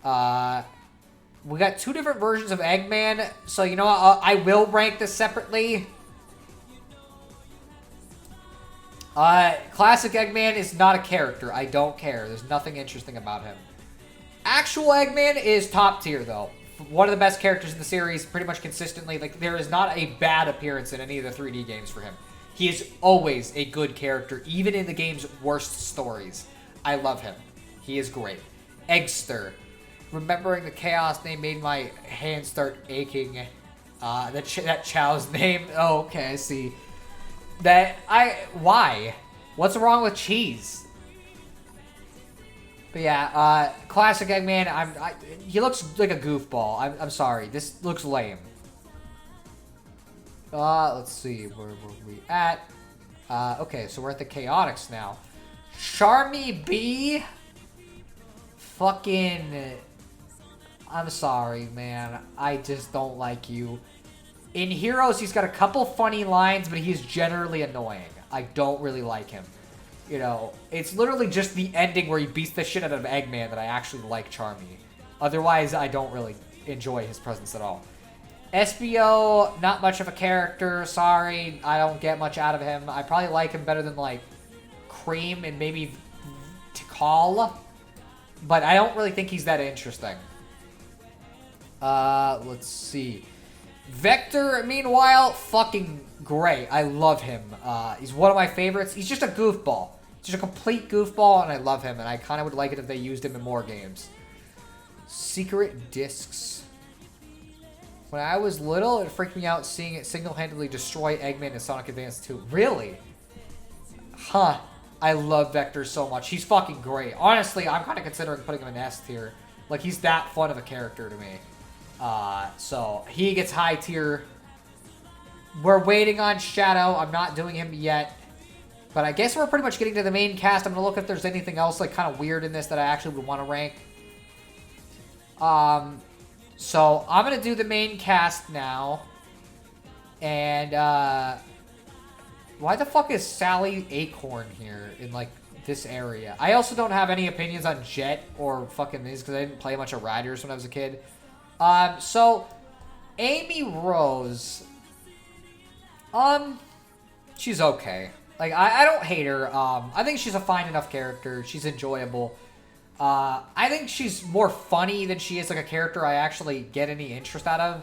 We got two different versions of Eggman, so you know what, I will rank this separately. Classic Eggman is not a character. I don't care. There's nothing interesting about him. Actual Eggman is top tier, though. One of the best characters in the series, pretty much consistently. Like, there is not a bad appearance in any of the 3D games for him. He is always a good character, even in the game's worst stories. I love him. He is great. Eggster. Remembering the chaos name made my hands start aching. That Chow's name. Oh, okay, I see. Why? What's wrong with cheese? But yeah, classic Eggman, he looks like a goofball. I'm sorry, this looks lame. Let's see, where were we at? Okay, so we're at the Chaotix now. Charmy B? Fucking, I'm sorry, man. I just don't like you. In Heroes, he's got a couple funny lines, but he's generally annoying. I don't really like him. You know, it's literally just the ending where he beats the shit out of Eggman that I actually like Charmy. Otherwise, I don't really enjoy his presence at all. SBO, not much of a character. Sorry, I don't get much out of him. I probably like him better than, like, Cream and maybe Tikal. But I don't really think he's that interesting. Let's see. Vector, meanwhile, fucking great. I love him. He's one of my favorites. He's just a goofball. Just a complete goofball, and I love him. And I kind of would like it if they used him in more games. Secret discs. When I was little, it freaked me out seeing it single-handedly destroy Eggman in Sonic Advance 2. Really? Huh. I love Vector so much. He's fucking great. Honestly, I'm kind of considering putting him in S tier. Like, he's that fun of a character to me. So he gets high tier. We're waiting on Shadow. I'm not doing him yet. But I guess we're pretty much getting to the main cast. I'm going to look if there's anything else like kind of weird in this that I actually would want to rank. So I'm going to do the main cast now. And, why the fuck is Sally Acorn here in, like, this area? I also don't have any opinions on Jet or fucking these because I didn't play much of Riders when I was a kid. So, Amy Rose, she's okay. Like, I don't hate her. I think she's a fine enough character. She's enjoyable. I think she's more funny than she is like a character I actually get any interest out of.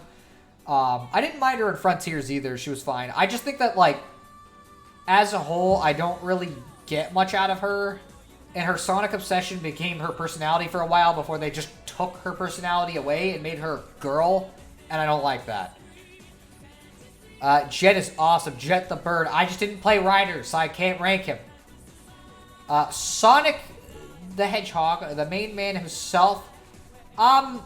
I didn't mind her in Frontiers either. She was fine. I just think that, like, as a whole, I don't really get much out of her. And her Sonic obsession became her personality for a while before they just took her personality away and made her a girl. And I don't like that. Jet is awesome. Jet the Bird. I just didn't play Riders, so I can't rank him. Sonic the Hedgehog, the main man himself. I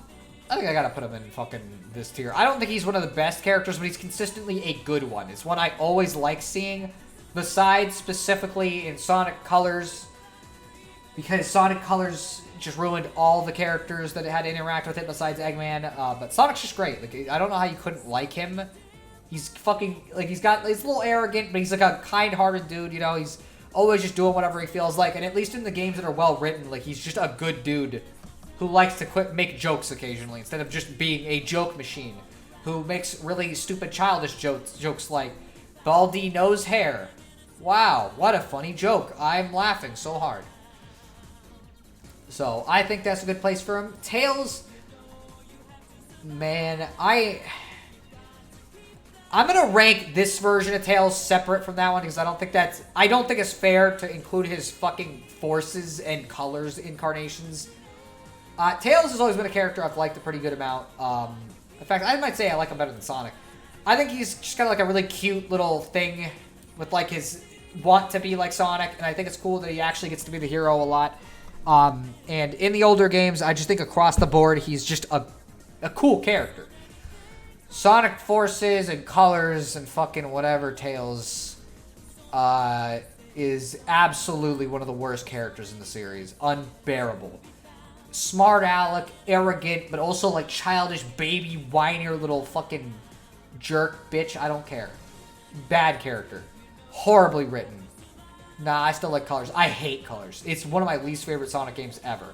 think I gotta put him in fucking this tier. I don't think he's one of the best characters, but he's consistently a good one. It's one I always like seeing. Besides, specifically in Sonic Colors, because Sonic Colors just ruined all the characters that had to interact with it besides Eggman. But Sonic's just great. Like, I don't know how you couldn't like him. He's fucking, like, he's a little arrogant, but he's like a kind-hearted dude, you know? He's always just doing whatever he feels like. And at least in the games that are well-written, like, he's just a good dude who likes to make jokes occasionally instead of just being a joke machine. who makes really stupid childish jokes like Baldy knows hair. Wow, what a funny joke. I'm laughing so hard. So, I think that's a good place for him. Tails, man, I'm gonna rank this version of Tails separate from that one because I don't think it's fair to include his fucking forces and colors incarnations. Tails has always been a character I've liked a pretty good amount. In fact, I might say I like him better than Sonic. I think he's just kind of like a really cute little thing with like his want to be like Sonic, and I think it's cool that he actually gets to be the hero a lot. And in the older games, I just think across the board, he's just a cool character. Sonic forces and colors and fucking whatever Tails is absolutely one of the worst characters in the series. Unbearable. Smart aleck, arrogant, but also like childish baby whiner little fucking jerk bitch. I don't care. Bad character. Horribly written. Nah, I still like Colors. I hate Colors. It's one of my least favorite Sonic games ever.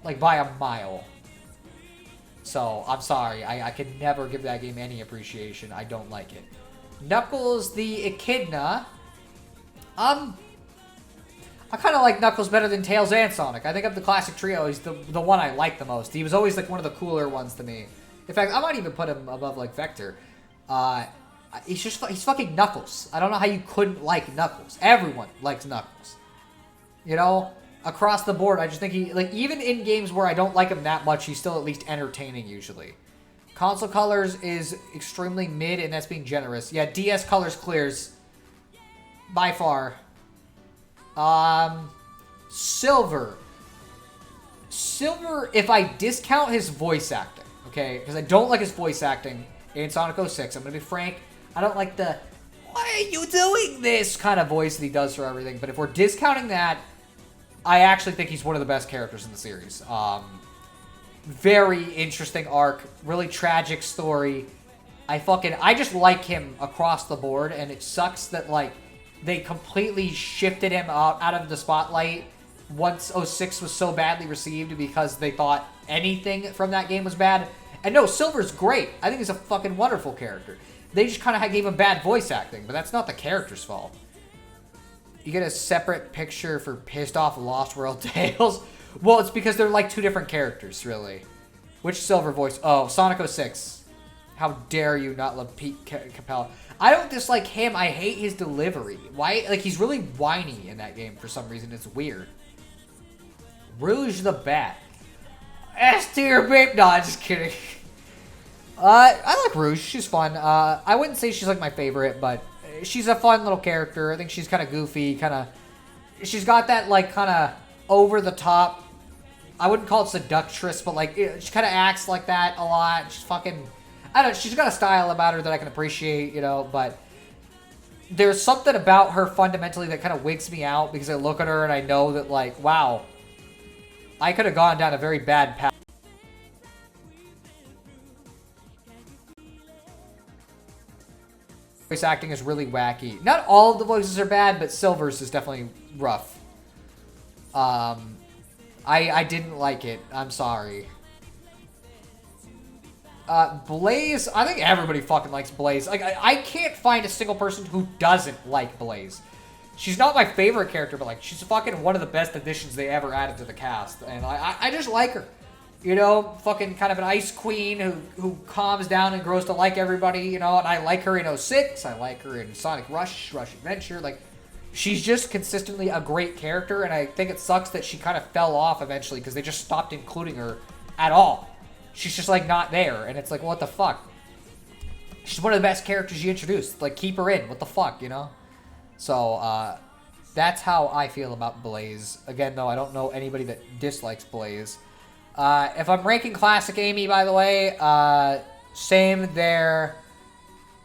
Like, by a mile. So, I'm sorry. I could never give that game any appreciation. I don't like it. Knuckles the Echidna. I kind of like Knuckles better than Tails and Sonic. I think of the classic trio, he's the one I like the most. He was always, like, one of the cooler ones to me. In fact, I might even put him above, like, Vector. He's fucking Knuckles. I don't know how you couldn't like Knuckles. Everyone likes Knuckles. You know? Across the board, I just think he, like, even in games where I don't like him that much, he's still at least entertaining usually. Console Colors is extremely mid, and that's being generous. Yeah, DS Colors clears. By far. Silver. Silver, if I discount his voice acting, okay? Because I don't like his voice acting in Sonic 06. I'm going to be frank. I don't like the, why are you doing this kind of voice that he does for everything. But if we're discounting that, I actually think he's one of the best characters in the series. Very interesting arc. Really tragic story. I just like him across the board. And it sucks that, like, they completely shifted him out of the spotlight once 06 was so badly received because they thought anything from that game was bad. And no, Silver's great. I think he's a fucking wonderful character. They just kind of gave him bad voice acting, but that's not the character's fault. You get a separate picture for pissed off Lost World Tales. Well, it's because they're like two different characters, really. Which Silver voice? Oh, Sonic 06. How dare you not love Pete Capella. I don't dislike him. I hate his delivery. Why? Like, he's really whiny in that game for some reason. It's weird. Rouge the Bat. S tier babe. No, I'm just kidding. I like Rouge. She's fun. I wouldn't say she's like my favorite, but she's a fun little character. I think she's kind of goofy, she's got that like kind of over the top. I wouldn't call it seductress, but like she kind of acts like that a lot. She's fucking, I don't know. She's got a style about her that I can appreciate, you know. But there's something about her fundamentally that kind of wigs me out because I look at her and I know that like, wow, I could have gone down a very bad path. Voice acting is really wacky. Not all of the voices are bad, but Silver's is definitely rough. I didn't like it. I'm sorry. Blaze, I think everybody fucking likes Blaze. Like, I can't find a single person who doesn't like Blaze. She's not my favorite character, but like, she's fucking one of the best additions they ever added to the cast. And I just like her. You know, fucking kind of an ice queen who calms down and grows to like everybody, you know, and I like her in 06, I like her in Sonic Rush Adventure, like, she's just consistently a great character, and I think it sucks that she kind of fell off eventually, because they just stopped including her at all. She's just, like, not there, and it's like, what the fuck? She's one of the best characters you introduced, like, keep her in, what the fuck, you know? So, that's how I feel about Blaze. Again, though, I don't know anybody that dislikes Blaze. If I'm ranking Classic Amy, by the way, same there.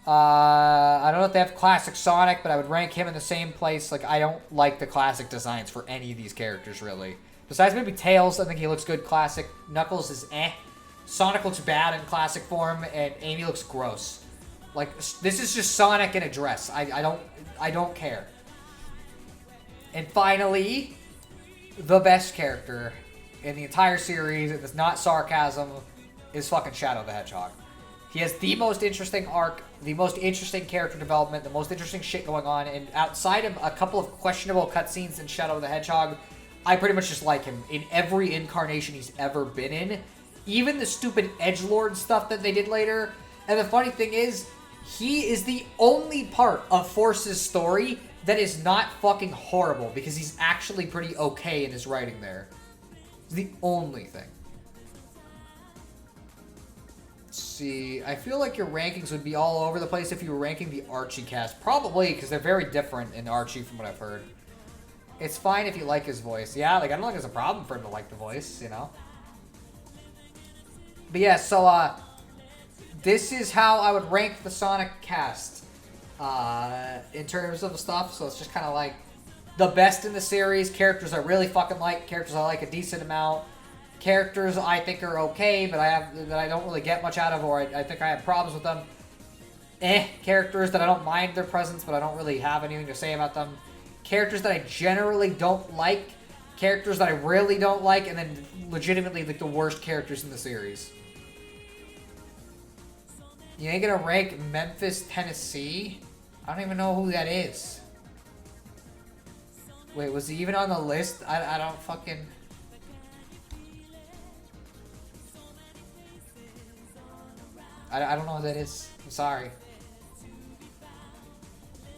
I don't know if they have Classic Sonic, but I would rank him in the same place. Like, I don't like the classic designs for any of these characters, really. Besides maybe Tails, I think he looks good classic. Knuckles is eh. Sonic looks bad in classic form, and Amy looks gross. Like, this is just Sonic in a dress. I don't care. And finally, the best character in the entire series, and it's not sarcasm, is fucking Shadow the Hedgehog. He has the most interesting arc, the most interesting character development, the most interesting shit going on, and outside of a couple of questionable cutscenes in Shadow the Hedgehog, I pretty much just like him in every incarnation he's ever been in. Even the stupid edgelord stuff that they did later. And the funny thing is, he is the only part of Force's story that is not fucking horrible, because he's actually pretty okay in his writing there. It's the only thing. See, I feel like your rankings would be all over the place if you were ranking the Archie cast. Probably, because they're very different in Archie from what I've heard. It's fine if you like his voice. Yeah, like, I don't think it's a problem for him to like the voice, you know? But yeah, so, this is how I would rank the Sonic cast, in terms of stuff. So it's just kind of like the best in the series, characters I really fucking like, characters I like a decent amount, characters I think are okay, but that I don't really get much out of, or I think I have problems with them. Characters that I don't mind their presence, but I don't really have anything to say about them. Characters that I generally don't like, characters that I really don't like, and then legitimately like the worst characters in the series. You ain't gonna rank Memphis, Tennessee? I don't even know who that is. Wait, was he even on the list? I don't fucking... I don't know what that is. I'm sorry.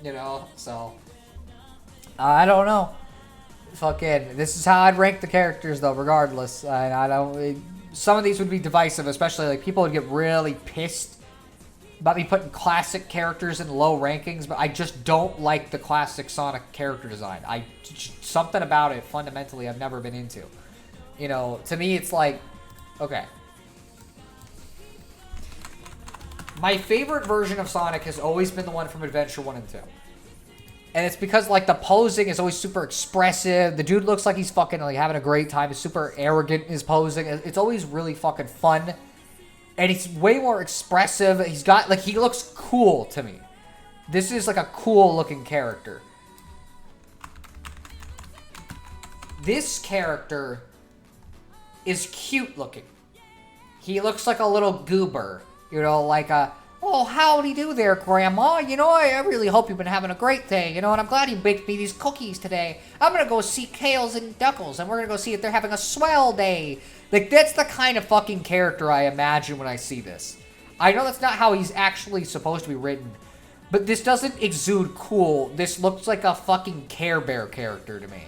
You know, so... I don't know. Fucking... This is how I'd rank the characters, though, regardless. I don't... Some of these would be divisive, especially, like, people would get really pissed about me putting classic characters in low rankings, but I just don't like the classic Sonic character design. Something about it, fundamentally, I've never been into. You know, to me, it's like... Okay. My favorite version of Sonic has always been the one from Adventure 1 and 2. And it's because, like, the posing is always super expressive. The dude looks like he's fucking, like, having a great time. He's super arrogant in his posing. It's always really fucking fun. And he's way more expressive. He's got, like, he looks cool to me. This is, like, a cool-looking character. This character is cute-looking. He looks like a little goober. You know, like a, oh, howdy do there, Grandma. You know, I really hope you've been having a great day. You know, and I'm glad you baked me these cookies today. I'm going to go see Kales and Duckles, and we're going to go see if they're having a swell day. Like, that's the kind of fucking character I imagine when I see this. I know that's not how he's actually supposed to be written, but this doesn't exude cool. This looks like a fucking Care Bear character to me.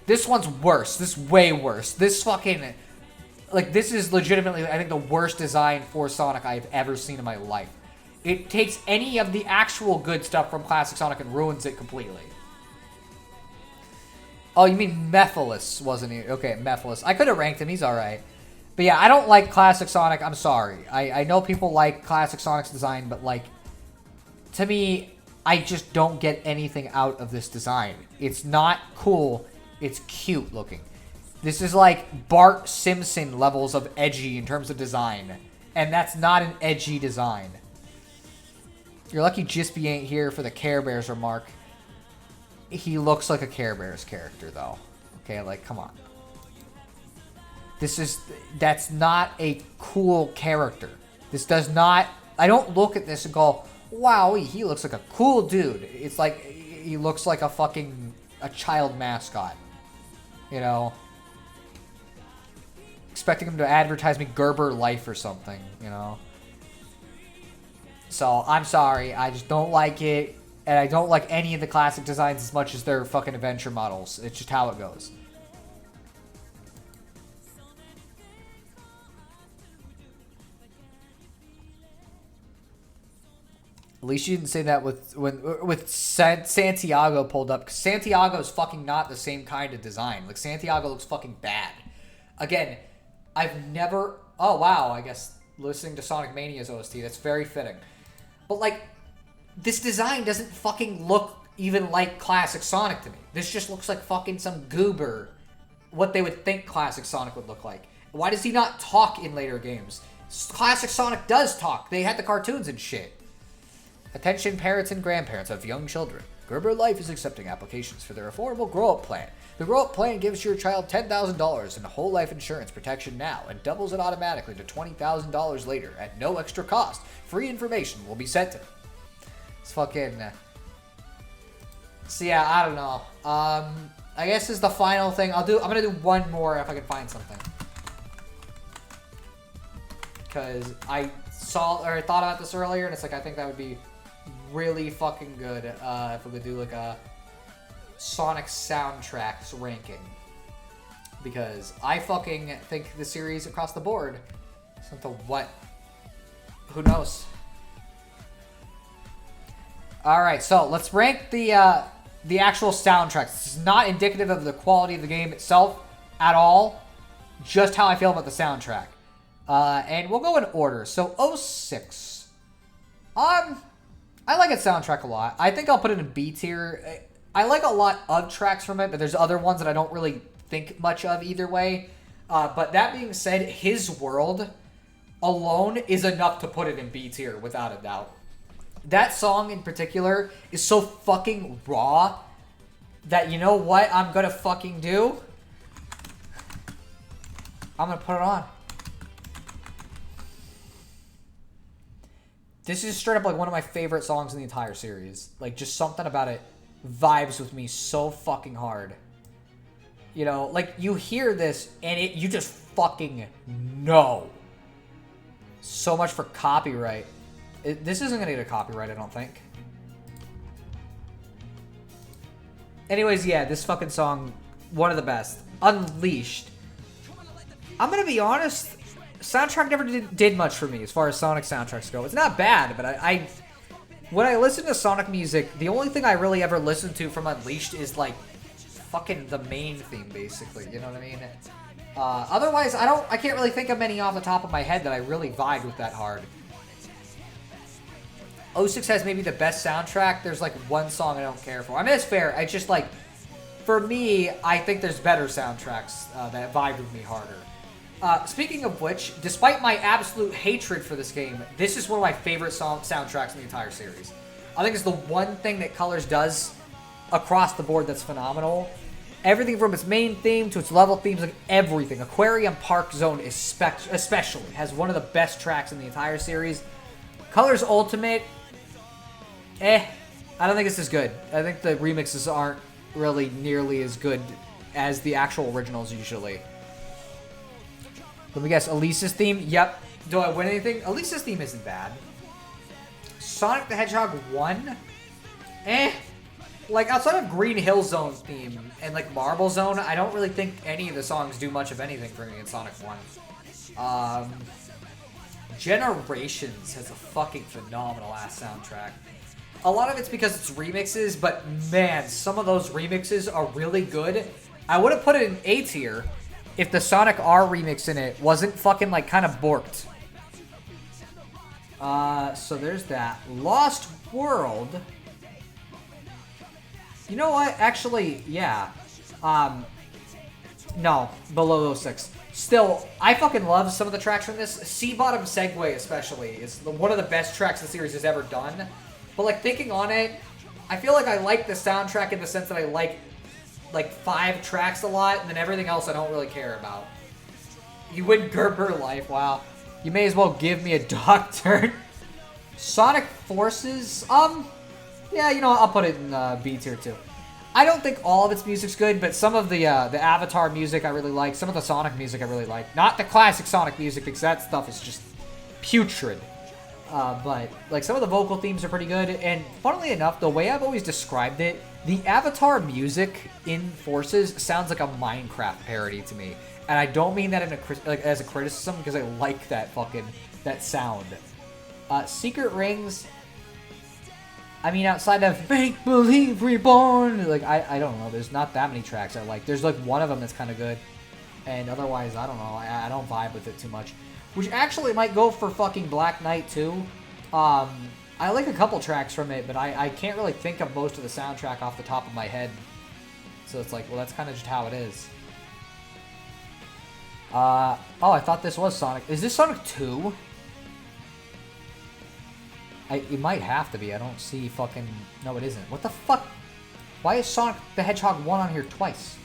This one's worse. This is way worse. This fucking... Like, this is legitimately, I think, the worst design for Sonic I've ever seen in my life. It takes any of the actual good stuff from classic Sonic and ruins it completely. Oh, you mean Mephiles, wasn't he? Okay, Mephiles. I could have ranked him. He's alright. But yeah, I don't like classic Sonic. I'm sorry. I know people like classic Sonic's design, but, like, to me, I just don't get anything out of this design. It's not cool. It's cute looking. This is like Bart Simpson levels of edgy in terms of design. And that's not an edgy design. You're lucky Jispy ain't here for the Care Bears remark. He looks like a Care Bears character, though. Okay, like, come on. That's not a cool character. This does not... I don't look at this and go, wow, he looks like a cool dude. It's like, he looks like a child mascot. You know? Expecting him to advertise me Gerber Life or something, you know? So, I'm sorry. I just don't like it. And I don't like any of the classic designs as much as their fucking adventure models. It's just how it goes. At least you didn't say that with Santiago pulled up. Because Santiago's fucking not the same kind of design. Like, Santiago looks fucking bad. Again... I've never... Oh, wow, I guess listening to Sonic Mania's OST, that's very fitting. But, like, this design doesn't fucking look even like classic Sonic to me. This just looks like fucking some goober. What they would think classic Sonic would look like. Why does he not talk in later games? Classic Sonic does talk. They had the cartoons and shit. Attention parents and grandparents of young children. Gerber Life is accepting applications for their affordable grow-up plan. The grow-up plan gives your child $10,000 in whole life insurance protection now and doubles it automatically to $20,000 later at no extra cost. Free information will be sent to them. It's fucking... So yeah, I don't know. I guess this is the final thing. I'm gonna do one more if I can find something. Because I thought about this earlier, and it's like, I think that would be really fucking good if we could do like a Sonic soundtracks ranking. Because I fucking think the series across the board, something what? Who knows? Alright, so let's rank the actual soundtracks. This is not indicative of the quality of the game itself at all. Just how I feel about the soundtrack. And we'll go in order. So, 06. I like its soundtrack a lot. I think I'll put it in B tier. I like a lot of tracks from it, but there's other ones that I don't really think much of either way. But that being said, His World alone is enough to put it in B tier, without a doubt. That song in particular is so fucking raw that, you know what I'm gonna fucking do? I'm gonna put it on. This is straight up like one of my favorite songs in the entire series. Like, just something about it vibes with me so fucking hard. You know, like, you hear this and you just fucking know. So much for copyright. This isn't gonna get a copyright, I don't think. Anyways, yeah, this fucking song, one of the best. Unleashed. I'm gonna be honest, soundtrack never did much for me as far as Sonic soundtracks go. It's not bad, but when I listen to Sonic music, the only thing I really ever listen to from Unleashed is like fucking the main theme, basically. You know what I mean? Otherwise, I can't really think of many off the top of my head that I really vibe with that hard. 06 has maybe the best soundtrack. There's like one song I don't care for. I mean, it's fair. I just like, for me, I think there's better soundtracks that vibe with me harder. Speaking of which, despite my absolute hatred for this game, this is one of my favorite soundtracks in the entire series. I think it's the one thing that Colors does across the board that's phenomenal. Everything from its main theme to its level themes, like everything. Aquarium Park Zone especially has one of the best tracks in the entire series. Colors Ultimate, I don't think it's as good. I think the remixes aren't really nearly as good as the actual originals usually. Let me guess, Elisa's theme? Yep. Do I win anything? Elisa's theme isn't bad. Sonic the Hedgehog 1? Like, outside of Green Hill Zone theme and, like, Marble Zone, I don't really think any of the songs do much of anything for me in Sonic 1. Generations has a fucking phenomenal-ass soundtrack. A lot of it's because it's remixes, but, man, some of those remixes are really good. I would have put it in A tier if the Sonic R remix in it wasn't fucking, like, kind of borked. So there's that. Lost World. You know what? Actually, yeah. No, below those 6. Still, I fucking love some of the tracks from this. Sea Bottom Segway, especially, is one of the best tracks the series has ever done. But, like, thinking on it, I feel like I like the soundtrack in the sense that I like 5 tracks a lot, and then everything else I don't really care about. You win Gerber Life, wow. You may as well give me a dog turn. Sonic Forces, yeah, you know what, I'll put it in B tier too. I don't think all of its music's good, but some of the Avatar music I really like, some of the Sonic music I really like. Not the classic Sonic music, because that stuff is just putrid. But, like, some of the vocal themes are pretty good, and funnily enough, the way I've always described it, the Avatar music in Forces sounds like a Minecraft parody to me. And I don't mean that in as a criticism, because I like that sound. Secret Rings, I mean, outside of Make Believe Reborn, like, I don't know, there's not that many tracks I like. There's, like, one of them that's kind of good, and otherwise, I don't know, I don't vibe with it too much. Which actually might go for fucking Black Knight, too. I like a couple tracks from it, but I can't really think of most of the soundtrack off the top of my head. So it's like, well, that's kind of just how it is. Oh, I thought this was Sonic. Is this Sonic 2? It might have to be. I don't see fucking... No, it isn't. What the fuck? Why is Sonic the Hedgehog 1 on here twice?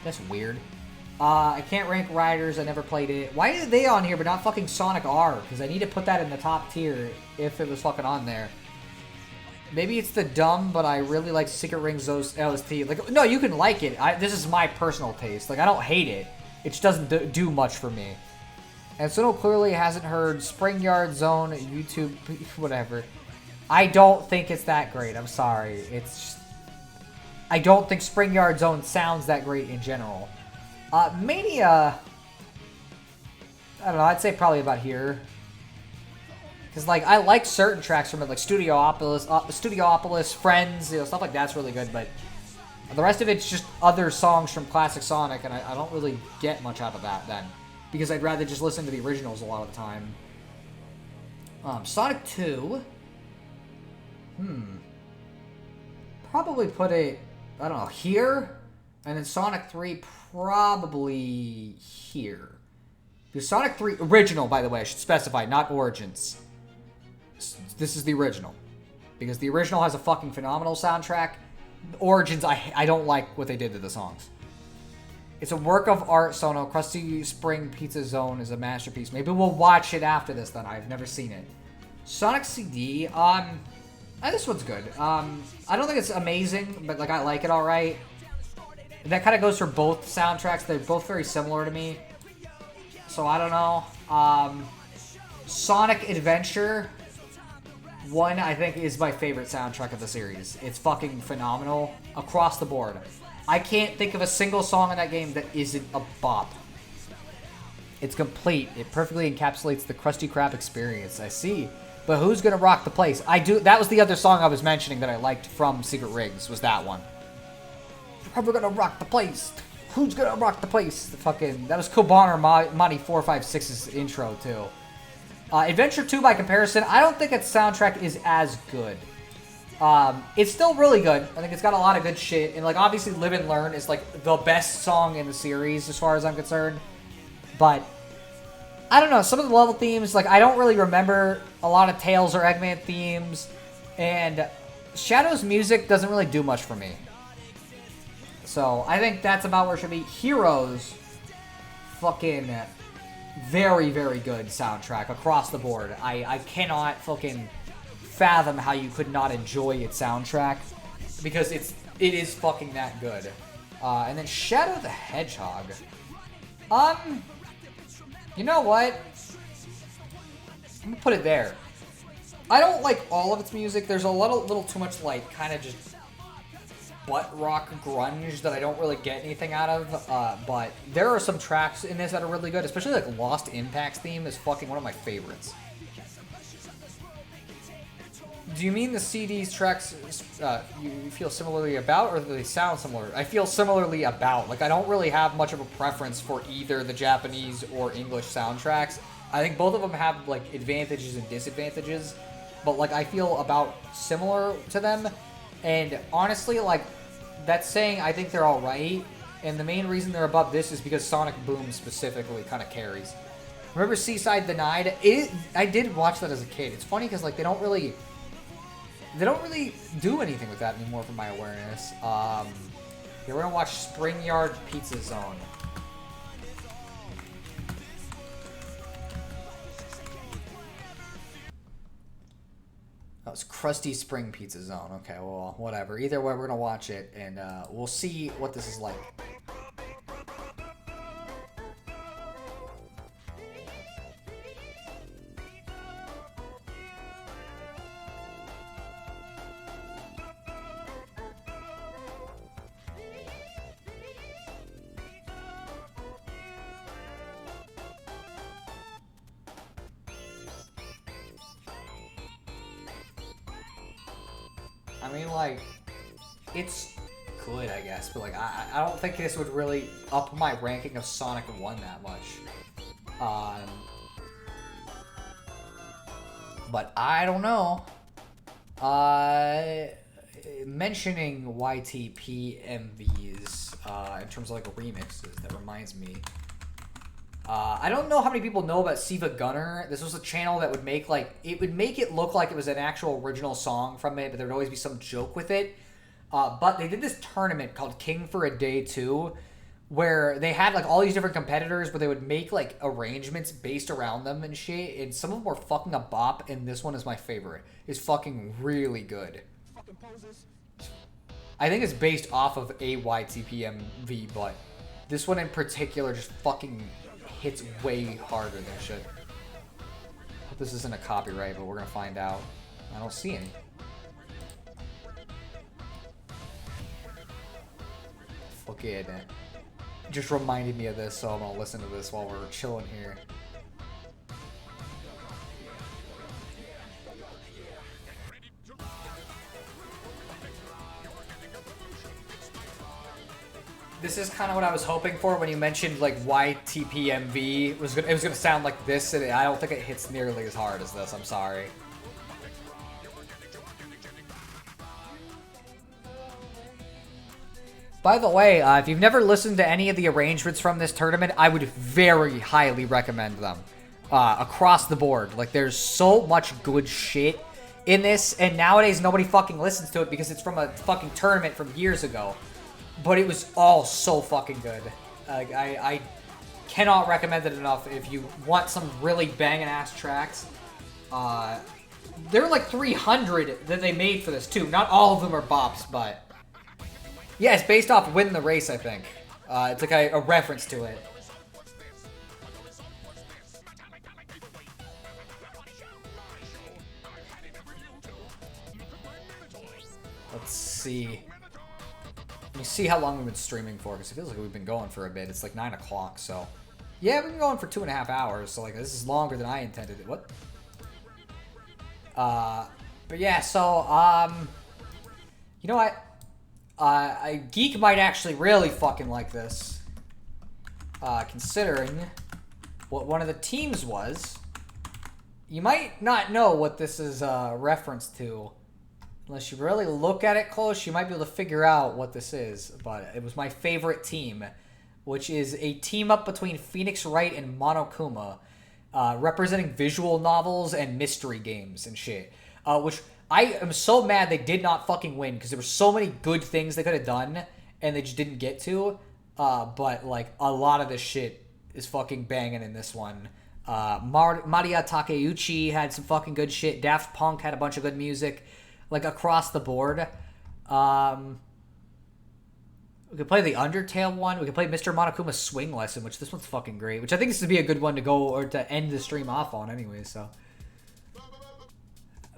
That's weird. I can't rank Riders. I never played it. Why are they on here but not fucking Sonic R? Because I need to put that in the top tier if it was fucking on there. Maybe it's the dumb, but I really like Secret Rings LST. Like, no, you can like it. This is my personal taste. Like, I don't hate it. It just doesn't do much for me. And Sono clearly hasn't heard Spring Yard Zone, YouTube, whatever. I don't think it's that great. I'm sorry. It's just, I don't think Spring Yard Zone sounds that great in general. Mania, I don't know, I'd say probably about here. Because, like, I like certain tracks from it, like Studiopolis, Friends, you know, stuff like that's really good, but the rest of it's just other songs from classic Sonic, and I don't really get much out of that then. Because I'd rather just listen to the originals a lot of the time. Sonic 2. Probably put it, I don't know, here? And then Sonic 3 probably here. Because Sonic 3, original, by the way, I should specify, not Origins. This is the original. Because the original has a fucking phenomenal soundtrack. Origins, I don't like what they did to the songs. It's a work of art, Sono. Krusty Spring Pizza Zone is a masterpiece. Maybe we'll watch it after this then. I've never seen it. Sonic CD, this one's good. I don't think it's amazing, but like I like it alright. That kind of goes for both soundtracks. They're both very similar to me. So I don't know. Sonic Adventure 1, I think, is my favorite soundtrack of the series. It's fucking phenomenal across the board. I can't think of a single song in that game that isn't a bop. It's complete. It perfectly encapsulates the Krusty Krab experience. I see. But who's gonna rock the place? That was the other song I was mentioning that I liked from Secret Rings, was that one. We're gonna rock the place. Who's gonna rock the place? That was Koban or Monty 456's intro too. Adventure 2 by comparison, I don't think its soundtrack is as good. It's still really good. I think it's got a lot of good shit. And like obviously Live and Learn is like the best song in the series as far as I'm concerned. But I don't know, some of the level themes, like I don't really remember a lot of Tails or Eggman themes. And Shadow's music doesn't really do much for me. So I think that's about where it should be. Heroes, fucking very, very good soundtrack across the board. I cannot fucking fathom how you could not enjoy its soundtrack because it is fucking that good. And then Shadow the Hedgehog. You know what? I'm gonna put it there. I don't like all of its music. There's a little too much like kind of just butt rock grunge that I don't really get anything out of, but there are some tracks in this that are really good, especially like Lost Impact's theme is fucking one of my favorites. Do you mean the CD's tracks you feel similarly about, or do they sound similar? I feel similarly about. Like, I don't really have much of a preference for either the Japanese or English soundtracks. I think both of them have, like, advantages and disadvantages, but, like, I feel about similar to them. And honestly, like, that's saying I think they're alright, and the main reason they're above this is because Sonic Boom specifically kind of carries. Remember Seaside Denied? I did watch that as a kid. It's funny because, like, they don't really do anything with that anymore from my awareness. Yeah, we're gonna watch Spring Yard Pizza Zone. That was Krusty Spring Pizza Zone. Okay, well, whatever. Either way, we're gonna watch it, and we'll see what this is like. I mean, like, it's good, I guess, but, like, I don't think this would really up my ranking of Sonic 1 that much. But I don't know. Mentioning YTP MVs in terms of, like, remixes, that reminds me. I don't know how many people know about Siva Gunner. This was a channel that would make, like, it would make it look like it was an actual original song from it, but there would always be some joke with it. But they did this tournament called King for a Day 2, where they had like all these different competitors, but they would make like arrangements based around them and shit. And some of them were fucking a bop, and this one is my favorite. It's fucking really good. I think it's based off of a YTPMV, but this one in particular just fucking hits way harder than it should. Hope this isn't a copyright, but we're gonna find out. I don't see any. Fucking just reminded me of this, so I'm gonna listen to this while we're chilling here. This is kind of what I was hoping for when you mentioned like YTPMV. It was gonna sound like this, and I don't think it hits nearly as hard as this. I'm sorry. By the way, if you've never listened to any of the arrangements from this tournament, I would very highly recommend them. Across the board. Like, there's so much good shit in this, and nowadays nobody fucking listens to it because it's from a fucking tournament from years ago. But it was all so fucking good. I cannot recommend it enough if you want some really banging ass tracks. There were like 300 that they made for this too. Not all of them are bops, but yeah, it's based off Win the Race, I think. It's like a reference to it. Let's see. Let me see how long we've been streaming for, because it feels like we've been going for a bit. It's like 9 o'clock, so yeah, we've been going for 2.5 hours. So like this is longer than I intended it. What? But yeah, so you know what? Geek might actually really fucking like this, considering what one of the teams was. You might not know what this is a reference to. Unless you really look at it close, you might be able to figure out what this is. But it was my favorite team, which is a team-up between Phoenix Wright and Monokuma, representing visual novels and mystery games and shit. Which I am so mad they did not fucking win, because there were so many good things they could have done, and they just didn't get to. But, like, a lot of this shit is fucking banging in this one. Maria Takeuchi had some fucking good shit. Daft Punk had a bunch of good music. Like, across the board. We could play the Undertale one. We could play Mr. Monokuma's Swing Lesson, which this one's fucking great. Which I think this would be a good one to go, or to end the stream off on anyway, so.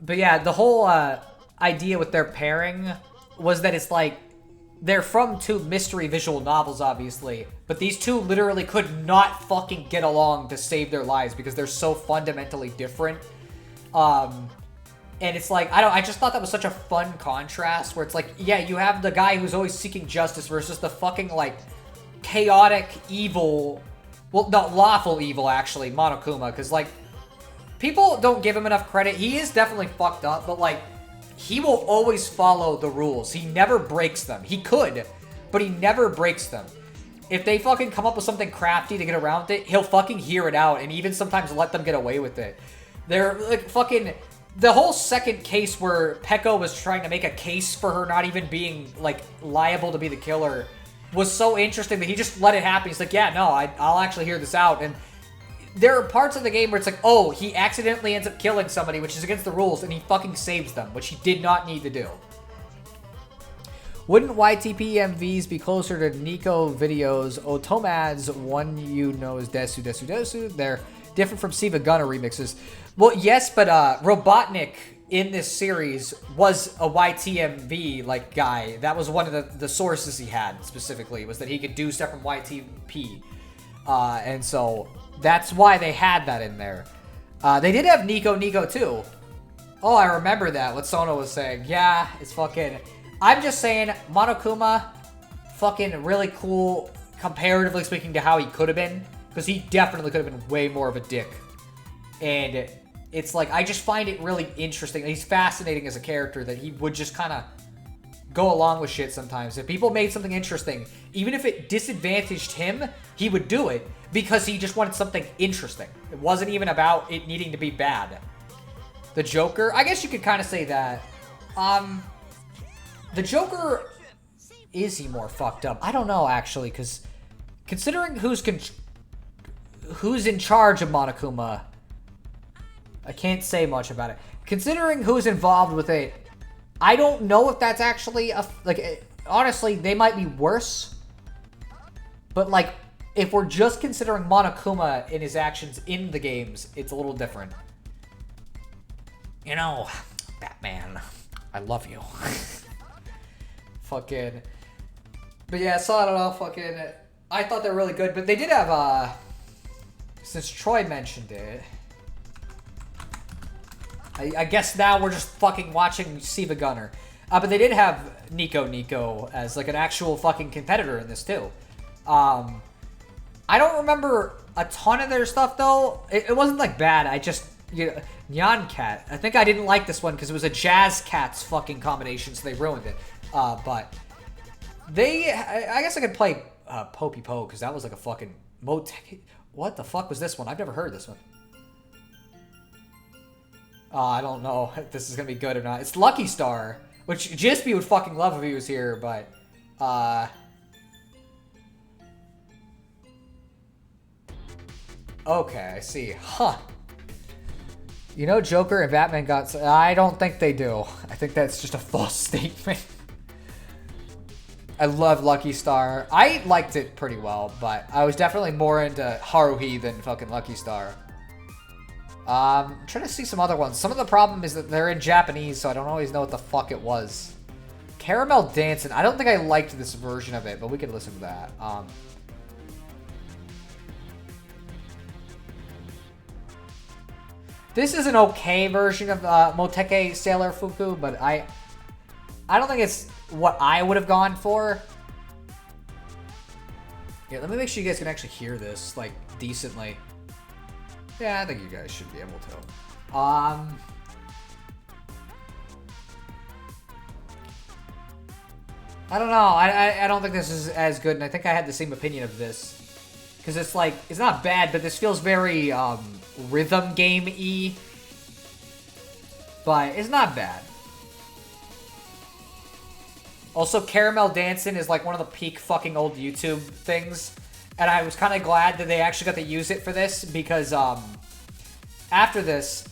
But yeah, the whole idea with their pairing was that it's like, they're from two mystery visual novels, obviously. But these two literally could not fucking get along to save their lives because they're so fundamentally different. And it's like, I just thought that was such a fun contrast where it's like, yeah, you have the guy who's always seeking justice versus the fucking, like, chaotic evil, well, not lawful evil, actually, Monokuma, because, like, people don't give him enough credit. He is definitely fucked up, but, like, he will always follow the rules. He never breaks them. He could, but he never breaks them. If they fucking come up with something crafty to get around it, he'll fucking hear it out and even sometimes let them get away with it. They're, like, fucking... The whole second case where Peko was trying to make a case for her not even being, like, liable to be the killer was so interesting that he just let it happen. He's like, yeah, no, I'll actually hear this out. And there are parts of the game where it's like, oh, he accidentally ends up killing somebody, which is against the rules, and he fucking saves them, which he did not need to do. Wouldn't YTPMVs be closer to Nico videos? Otomad's one you know is Desu Desu Desu. They're different from Siva Gunner remixes. Well, yes, but Robotnik in this series was a YTMV like guy. That was one of the sources he had specifically, was that he could do stuff from YTP. And so that's why they had that in there. They did have Nico too. Oh, I remember that, what Sono was saying. Yeah, it's fucking... I'm just saying, Monokuma, fucking really cool, comparatively speaking to how he could have been. Because he definitely could have been way more of a dick. And it's like, I just find it really interesting. He's fascinating as a character that he would just kind of go along with shit sometimes. If people made something interesting, even if it disadvantaged him, he would do it because he just wanted something interesting. It wasn't even about it needing to be bad. The Joker, I guess you could kind of say that. The Joker, is he more fucked up? I don't know, actually, because Considering who's in charge of Monokuma, I can't say much about it. Considering who's involved with it, I don't know if that's actually honestly, they might be worse. But like, if we're just considering Monokuma and his actions in the games, it's a little different. You know, Batman, I love you. Fucking. But yeah, so I don't know, fucking. I thought they were really good, but they did have, since Troy mentioned it, I guess now we're just fucking watching Siva Gunner. But they did have Nico as like an actual fucking competitor in this too. I don't remember a ton of their stuff though. It wasn't like bad. I just, Nyan Cat. I think I didn't like this one because it was a Jazz Cats fucking combination, so they ruined it. But I guess I could play Popey Po because that was like a fucking what the fuck was this one? I've never heard this one. I don't know if this is gonna be good or not. It's Lucky Star, which GSP would fucking love if he was here, but okay, I see. Huh. You know Joker and Batman got... I don't think they do. I think that's just a false statement. I love Lucky Star. I liked it pretty well, but I was definitely more into Haruhi than fucking Lucky Star. I'm trying to see some other ones. Some of the problem is that they're in Japanese, so I don't always know what the fuck it was. Caramel Dancing. I don't think I liked this version of it, but we can listen to that. This is an okay version of Moteke Sailor Fuku, but I don't think it's what I would have gone for. Yeah, let me make sure you guys can actually hear this, like, decently. Yeah, I think you guys should be able to. I don't know. I don't think this is as good, and I think I had the same opinion of this. Because it's like, it's not bad, but this feels very rhythm game-y. But it's not bad. Also, Caramel Dancing is like one of the peak fucking old YouTube things. And I was kind of glad that they actually got to use it for this because after this,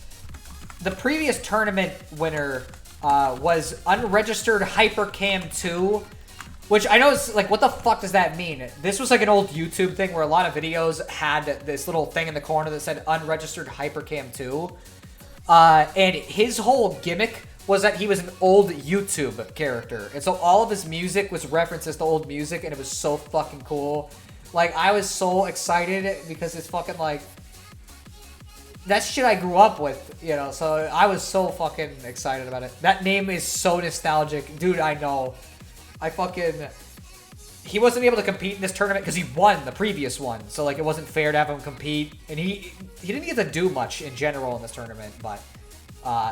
the previous tournament winner was Unregistered Hypercam 2, which I know is like, what the fuck does that mean? This was like an old YouTube thing where a lot of videos had this little thing in the corner that said Unregistered Hypercam 2. And his whole gimmick was that he was an old YouTube character. And so all of his music was references to old music, and it was so fucking cool. Like, I was so excited because it's fucking like... That's shit I grew up with, you know, so I was so fucking excited about it. That name is so nostalgic. Dude, I know. I fucking... He wasn't able to compete in this tournament because he won the previous one. So, like, it wasn't fair to have him compete. And he didn't get to do much in general in this tournament, but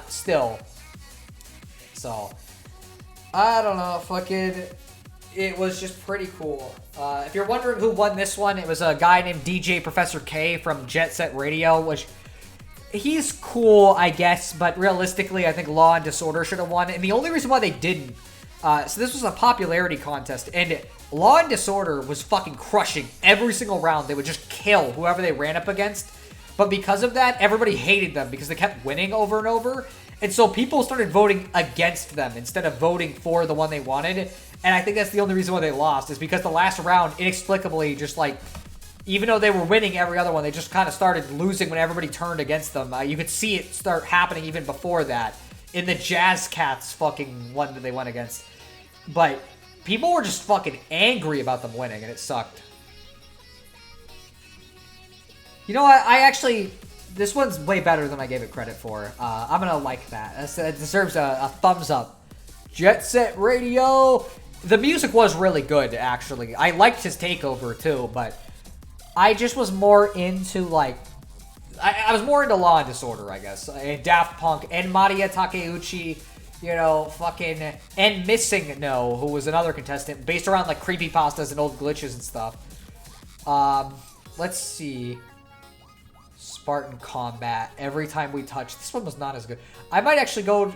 still. So, I don't know, fucking... It was just pretty cool. If you're wondering who won this one, it was a guy named DJ Professor K from Jet Set Radio, which... He's cool, I guess, but realistically, I think Law and Disorder should have won. And the only reason why they didn't... so this was a popularity contest, and Law and Disorder was fucking crushing every single round. They would just kill whoever they ran up against. But because of that, everybody hated them because they kept winning over and over. And so people started voting against them instead of voting for the one they wanted. And I think that's the only reason why they lost, is because the last round, inexplicably, just like... Even though they were winning every other one, they just kind of started losing when everybody turned against them. You could see it start happening even before that in the Jazz Cats fucking one that they went against. But people were just fucking angry about them winning, and it sucked. You know what? I actually... This one's way better than I gave it credit for. I'm gonna like that. It deserves a thumbs up. Jet Set Radio! The music was really good, actually. I liked his takeover, too, but... I just was more into, like... I was more into Law and Disorder, I guess. And Daft Punk, and Maria Takeuchi, you know, fucking... And Missing No, who was another contestant, based around, like, creepypastas and old glitches and stuff. Let's see... Spartan Combat, Every Time We Touch. This one was not as good. I might actually go...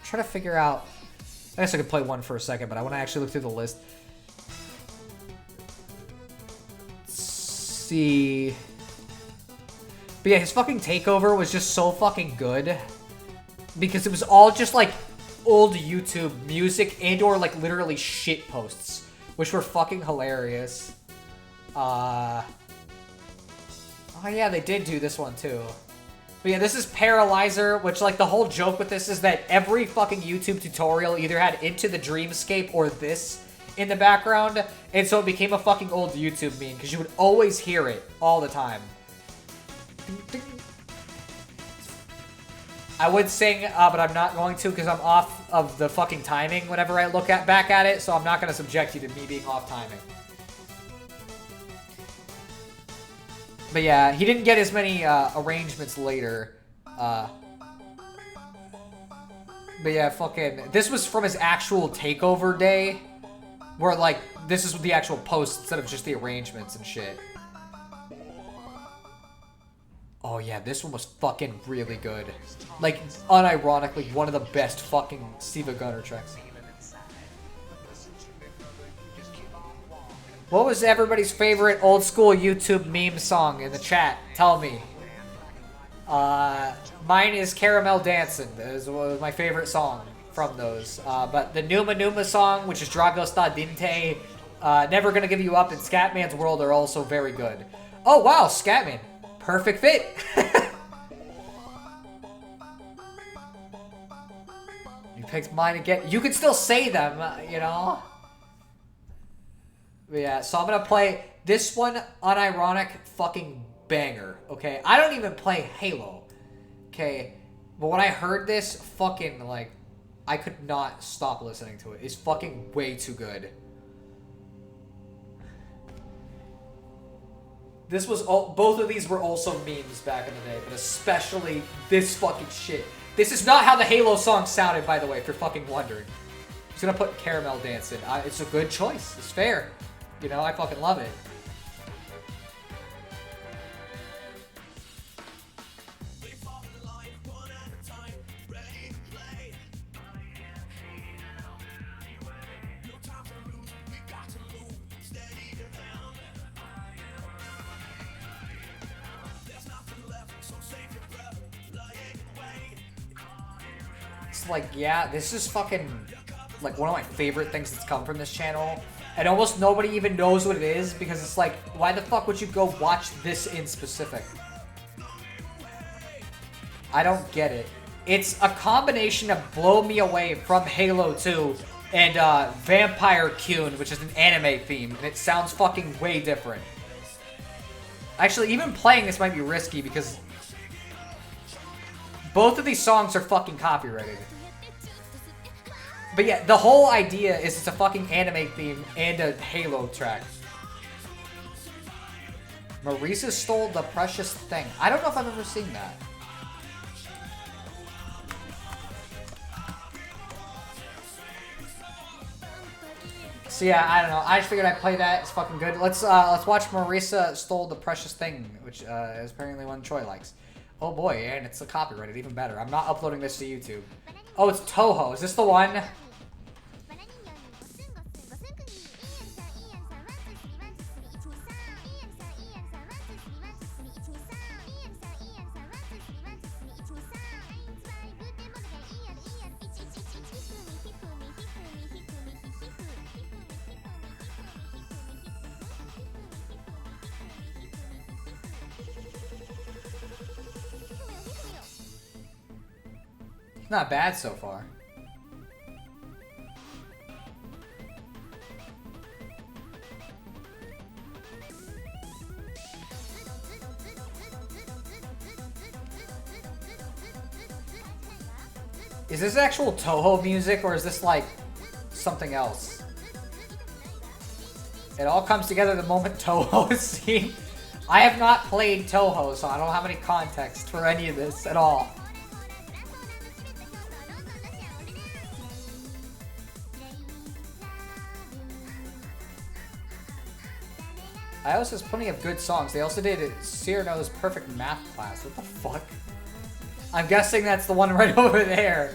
Try to figure out... I guess I could play one for a second, but I want to actually look through the list. see. But yeah, his fucking takeover was just so fucking good. Because it was all just like old YouTube music and or like literally shit posts. Which were fucking hilarious. Oh yeah, they did do this one too. But yeah, this is Paralyzer, which like the whole joke with this is that every fucking YouTube tutorial either had Into the Dreamscape or this in the background. And so it became a fucking old YouTube meme because you would always hear it all the time. I would sing, but I'm not going to because I'm off of the fucking timing whenever I look back at it. So I'm not going to subject you to me being off timing. But yeah, he didn't get as many arrangements later. But yeah, fucking... This was from his actual takeover day. Where, like, this is the actual post instead of just the arrangements and shit. Oh yeah, this one was fucking really good. Like, unironically, one of the best fucking Siva Gunner tracks. What was everybody's favorite old school YouTube meme song in the chat? Tell me. Mine is Caramel Dancin'. That was my favorite song from those. But the Numa Numa song, which is Dragosta Dinte, Never Gonna Give You Up, and Scatman's World are also very good. Oh wow, Scatman. Perfect fit. You picked mine again. You can still say them, you know? But yeah, so I'm gonna play this one, unironic fucking banger, okay? I don't even play Halo, okay? But when I heard this, fucking, like, I could not stop listening to it. It's fucking way too good. This was all, both of these were also memes back in the day, but especially this fucking shit. This is not how the Halo song sounded, by the way, if you're fucking wondering. I'm just gonna put Caramel Dancin'. It's a good choice. It's fair. You know, I fucking love it. It's like, yeah, this is fucking, like, one of my favorite things that's come from this channel. And almost nobody even knows what it is because it's like, why the fuck would you go watch this in specific? I don't get it. It's a combination of Blow Me Away from Halo 2 and Vampire Kyun, which is an anime theme, and it sounds fucking way different. Actually, even playing this might be risky because both of these songs are fucking copyrighted. But yeah, the whole idea is it's a fucking anime theme and a Halo track. Marisa Stole the Precious Thing. I don't know if I've ever seen that. So yeah, I don't know. I just figured I'd play that. It's fucking good. Let's watch Marisa Stole the Precious Thing, which is apparently one Troy likes. Oh boy, and it's copyrighted, even better. I'm not uploading this to YouTube. Oh, it's Toho. Is this the one? Not bad so far. Is this actual Toho music or is this like something else? It all comes together the moment Toho is seen. I have not played Toho, so I don't have any context for any of this at all. iOS has plenty of good songs. They also did Cyrano's Perfect Math Class. What the fuck? I'm guessing that's the one right over there.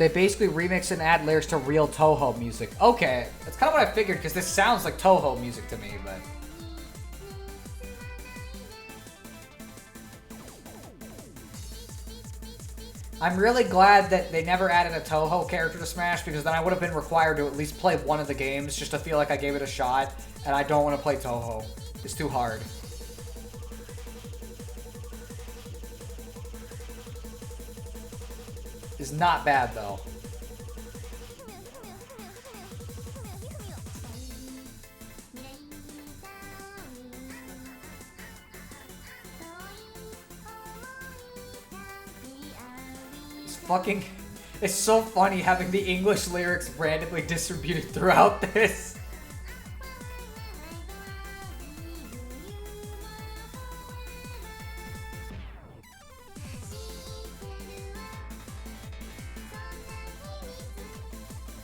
They basically remix and add lyrics to real Toho music. Okay, that's kind of what I figured, because this sounds like Toho music to me, but... I'm really glad that they never added a Toho character to Smash, because then I would have been required to at least play one of the games just to feel like I gave it a shot, and I don't want to play Toho. It's too hard. It's not bad, though. It's so funny having the English lyrics randomly distributed throughout this.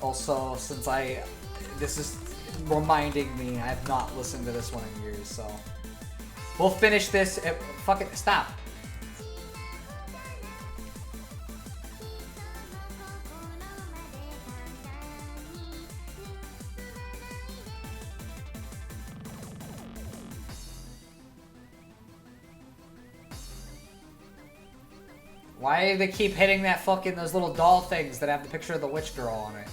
Also, since this is reminding me, I have not listened to this one in years, so. We'll finish this. Fuck it, stop. Why do they keep hitting that fucking, those little doll things that have the picture of the witch girl on it?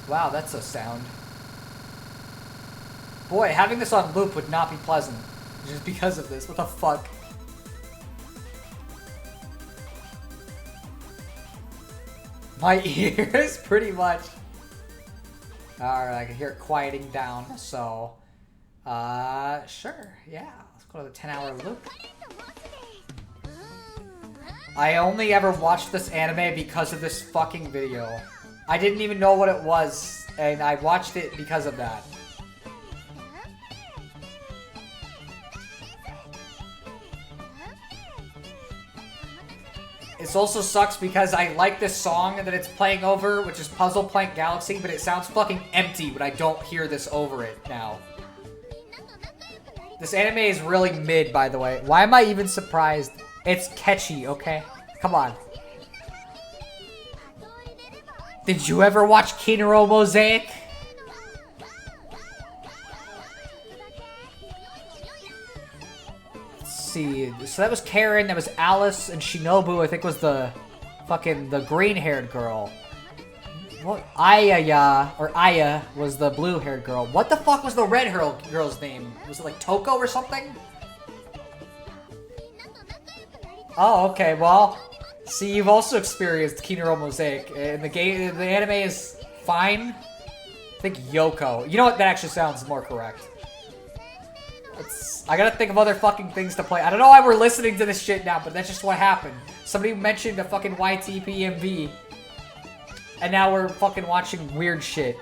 Wow, that's a sound. Boy, having this on loop would not be pleasant. Just because of this. What the fuck? My ears, pretty much. Alright, I can hear it quieting down, so... sure, yeah. Let's go to the 10-hour loop. I only ever watched this anime because of this fucking video. I didn't even know what it was, and I watched it because of that. It also sucks because I like this song that it's playing over, which is Puzzle Plank Galaxy, but it sounds fucking empty when I don't hear this over it now. This anime is really mid, by the way. Why am I even surprised? It's catchy, okay? Come on. Did you ever watch Kinero Mosaic? See, so that was Karen, that was Alice, and Shinobu, I think, was the green-haired girl. What? Aya was the blue-haired girl. What the fuck was the red girl's name? Was it like Toko or something? Oh, okay, well, see, you've also experienced Kinero Mosaic, and the anime is fine. I think Yoko. You know what? That actually sounds more correct. I gotta think of other fucking things to play. I don't know why we're listening to this shit now, but that's just what happened. Somebody mentioned a fucking YTPMV. And now we're fucking watching weird shit.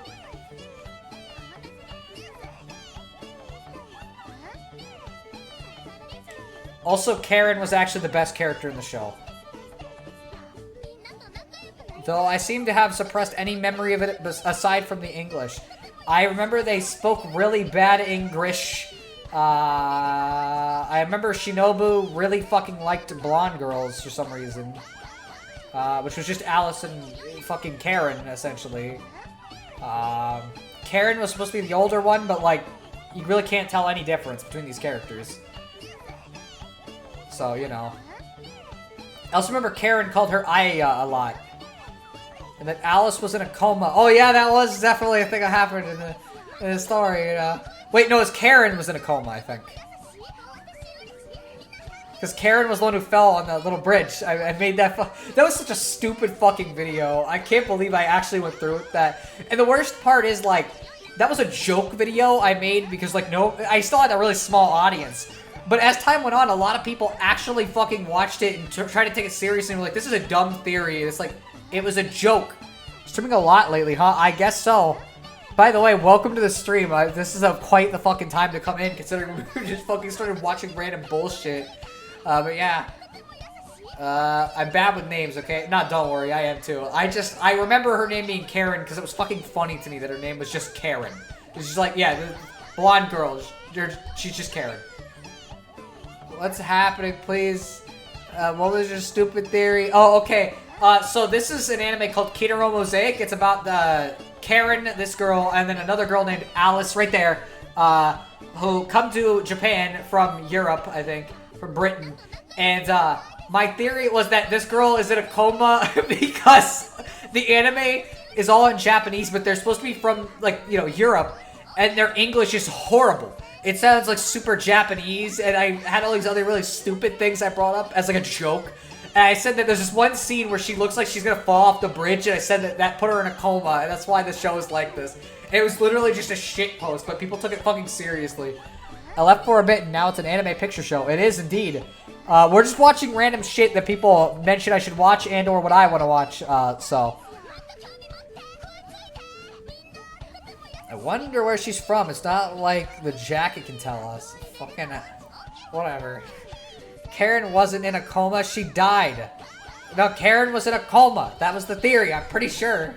Also, Karen was actually the best character in the show. Though I seem to have suppressed any memory of it aside from the English. I remember they spoke really bad English. I remember Shinobu really fucking liked blonde girls for some reason. Which was just Alice and fucking Karen, essentially. Karen was supposed to be the older one, but, like, you really can't tell any difference between these characters. So, you know. I also remember Karen called her Aya a lot. And that Alice was in a coma. Oh, yeah, that was definitely a thing that happened in the story, you know. Wait, no, it was Karen was in a coma, I think. Because Karen was the one who fell on the little bridge. I made that... That was such a stupid fucking video. I can't believe I actually went through with that. And the worst part is, like, that was a joke video I made because, like, no... I still had a really small audience. But as time went on, a lot of people actually fucking watched it and tried to take it seriously and were like, this is a dumb theory. And it's like, it was a joke. Streaming a lot lately, huh? I guess so. By the way, welcome to the stream. This is quite the fucking time to come in, considering we just fucking started watching random bullshit. But yeah. I'm bad with names, okay? Not, don't worry, I am too. I remember her name being Karen because it was fucking funny to me that her name was just Karen. It's just like, yeah, the blonde girl, she's just Karen. What's happening, please? What was your stupid theory? Oh, okay. So this is an anime called Kinaro Mosaic. It's about Karen, this girl, and then another girl named Alice right there, who come to Japan from Europe, I think, from Britain. And my theory was that this girl is in a coma because the anime is all in Japanese, but they're supposed to be from, like, you know, Europe, and their English is horrible. It sounds like super Japanese, and I had all these other really stupid things I brought up as like a joke. And I said that there's this one scene where she looks like she's gonna fall off the bridge, and I said that put her in a coma, and that's why the show is like this. And it was literally just a shit post, but people took it fucking seriously. I left for a bit, and now it's an anime picture show. It is indeed. We're just watching random shit that people mention I should watch and or what I want to watch, so. I wonder where she's from. It's not like the jacket can tell us. Fucking whatever. Karen wasn't in a coma. She died. No, Karen was in a coma. That was the theory. I'm pretty sure.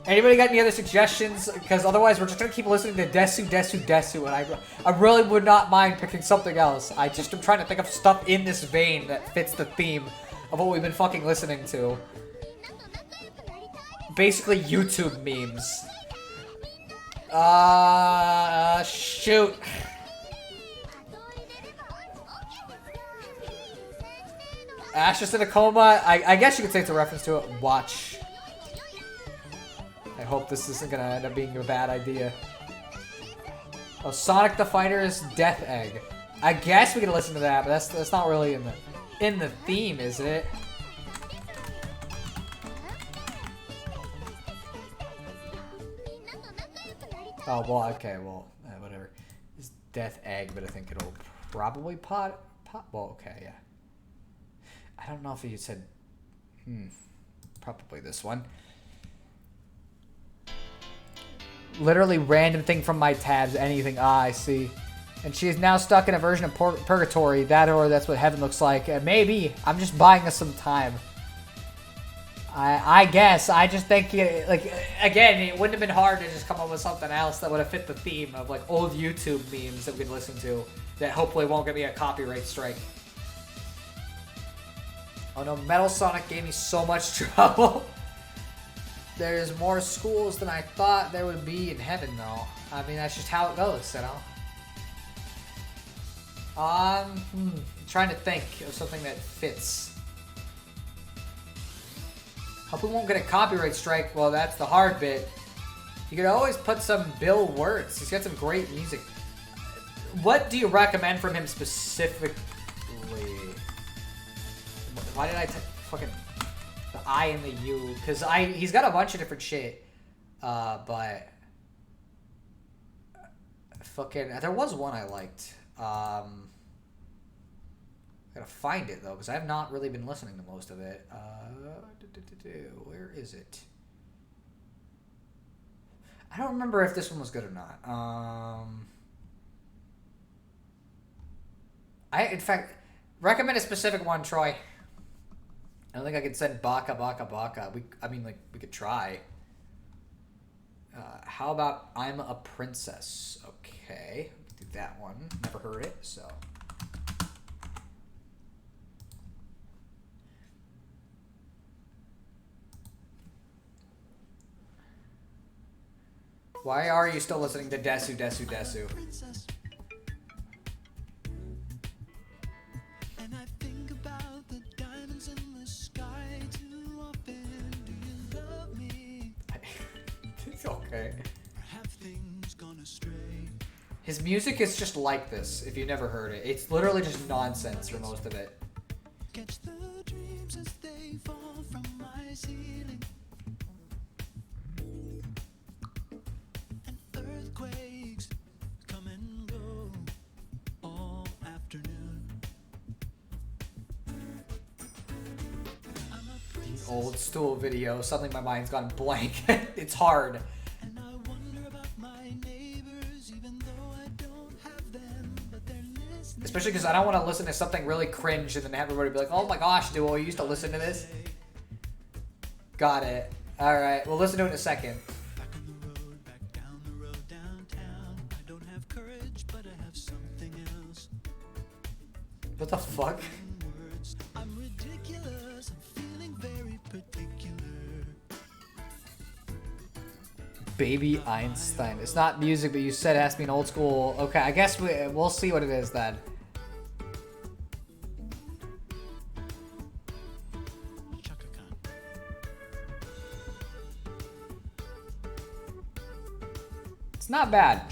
Anybody got any other suggestions? Because otherwise we're just going to keep listening to Desu, Desu, Desu. And I really would not mind picking something else. I just am trying to think of stuff in this vein that fits the theme of what we've been fucking listening to. Basically YouTube memes. Shoot. Ash just in a coma. I guess you could say it's a reference to it. Watch. I hope this isn't gonna end up being a bad idea. Oh, Sonic the Fighter's Death Egg. I guess we could listen to that, but that's not really in the theme, is it? Oh, well, okay, well, whatever. It's Death Egg, but I think it'll probably pot. Well, okay, yeah. I don't know if you said, probably this one. Literally random thing from my tabs, anything. Ah, I see. And she is now stuck in a version of purgatory. That or that's what heaven looks like. Maybe. I'm just buying us some time. I guess. I just think, like, again, it wouldn't have been hard to just come up with something else that would have fit the theme of, like, old YouTube memes that we could listen to that hopefully won't get me a copyright strike. Oh no, Metal Sonic gave me so much trouble. There's more schools than I thought there would be in heaven, though. I mean, that's just how it goes, you know? Trying to think of something that fits. Hope we won't get a copyright strike. Well, that's the hard bit. You could always put some Bill Wirtz. He's got some great music. What do you recommend from him specifically? Why did I fucking the I and the U? Because he's got a bunch of different shit. But fucking there was one I liked. I gotta find it though, because I have not really been listening to most of it. Where is it? I don't remember if this one was good or not. In fact, recommend a specific one, Troy. I don't think I could send Baka Baka Baka. We could try. How about I'm a Princess? Okay, do that one. Never heard it, so. Why are you still listening to Desu, Desu, Desu? And I think about the diamonds in the sky too often. Do you love me? It's okay. Have things gone astray? His music is just like this, if you've never heard it. It's literally just nonsense for most of it. Catch the dreams as they fall from my ceiling. Earthquakes come and go all afternoon. Old stool video. Suddenly my mind's gone blank. It's hard. And I wonder about my neighbors, even though I don't have them, but they're listening. This Especially because I don't want to listen to something really cringe and then have everybody be like, oh my gosh, dude, you used to listen to this? Got it. Alright, we'll listen to it in a second. What the fuck? I'm ridiculous. I'm feeling very particular. Baby Einstein. It's not music, but you said it has to be an old school. Okay, I guess we'll see what it is then. It's not bad.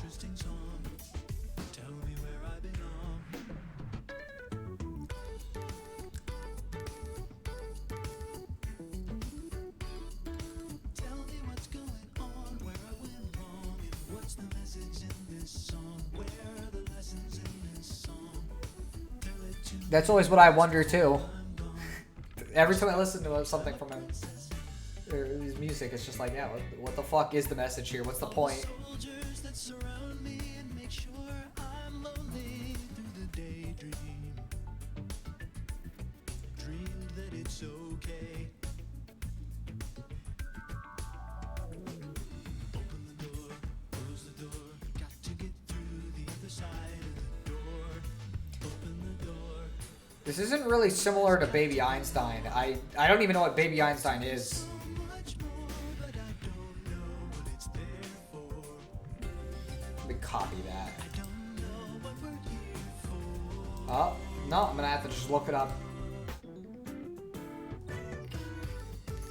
That's always what I wonder too. Every time I listen to something from him, or his music, it's just like, yeah, what the fuck is the message here? What's the point? This isn't really similar to Baby Einstein. I don't even know what Baby Einstein is. Let me copy that. Oh, no, I'm gonna have to just look it up.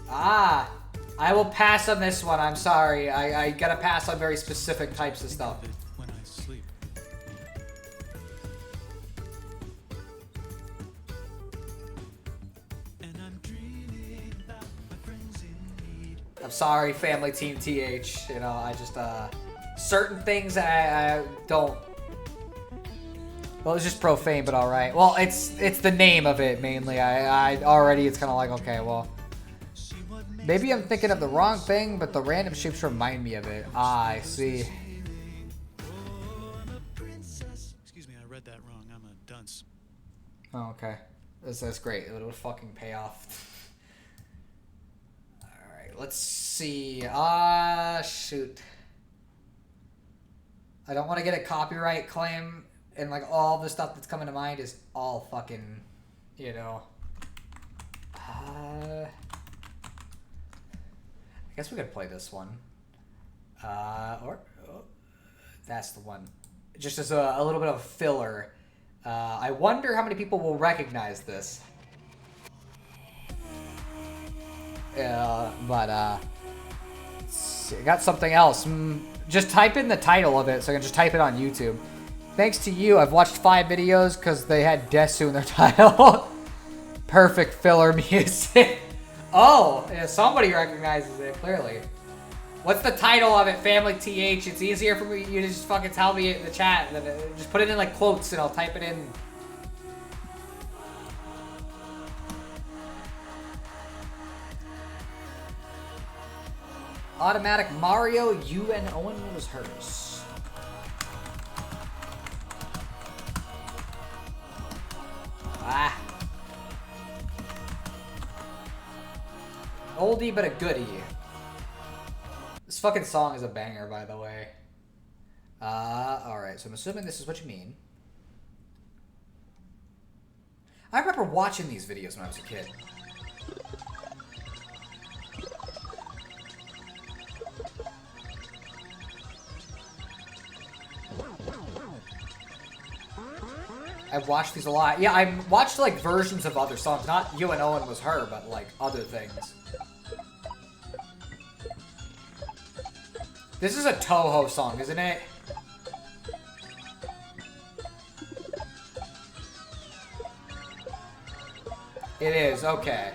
Ah, I will pass on this one. I'm sorry. I gotta pass on very specific types of stuff. I'm sorry, Family Team TH. You know, I just, certain things I don't. Well, it's just profane, but alright. Well, it's the name of it, mainly. I already, it's kind of like, okay, well. Maybe I'm thinking of the wrong thing, but the random shapes remind me of it. Ah, I see. Excuse me, I read that wrong. I'm a dunce. Oh, okay. That's great. It'll fucking pay off. Let's see. Shoot. I don't want to get a copyright claim, and like all the stuff that's coming to mind is all fucking, you know. I guess we could play this one. That's the one. Just as a little bit of filler. I wonder how many people will recognize this. I got something else. Just type in the title of it so I can just type it on YouTube. Thanks to you, I've watched 5 videos because they had Desu in their title. Perfect filler music. Oh, yeah, somebody recognizes it, clearly. What's the title of it, Family TH? It's easier for me, you to just fucking tell me in the chat. Than just put it in like quotes and I'll type it in. Automatic Mario, you and Owen was hers. Ah. Oldie but a goodie. This fucking song is a banger, by the way. Alright, so I'm assuming this is what you mean. I remember watching these videos when I was a kid. I've watched these a lot. Yeah, I watched like versions of other songs. Not You and Owen was her, but like other things. This is a Toho song, isn't it? It is, okay.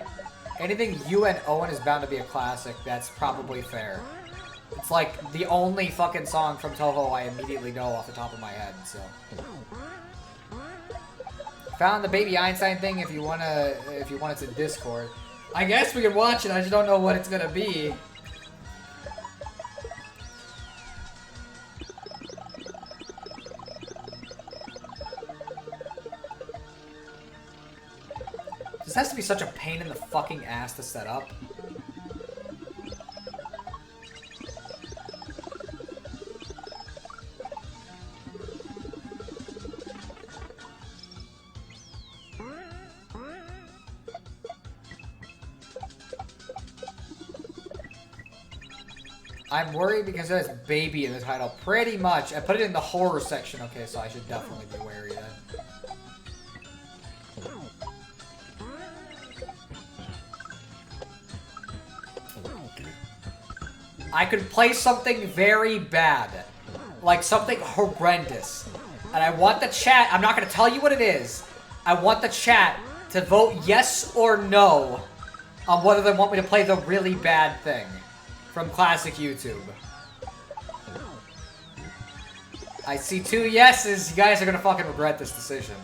Anything You and Owen is bound to be a classic. That's probably fair. It's like the only fucking song from Toho I immediately know off the top of my head, so. Found the Baby Einstein thing if you want it to Discord. I guess we can watch it, I just don't know what it's gonna be. This has to be such a pain in the fucking ass to set up. I'm worried because there's baby in the title. Pretty much. I put it in the horror section. Okay, so I should definitely be wary then. I could play something very bad. Like something horrendous. And I want the chat, I'm not going to tell you what it is. I want the chat to vote yes or no on whether they want me to play the really bad thing from classic YouTube. I see 2 yeses. You guys are going to fucking regret this decision.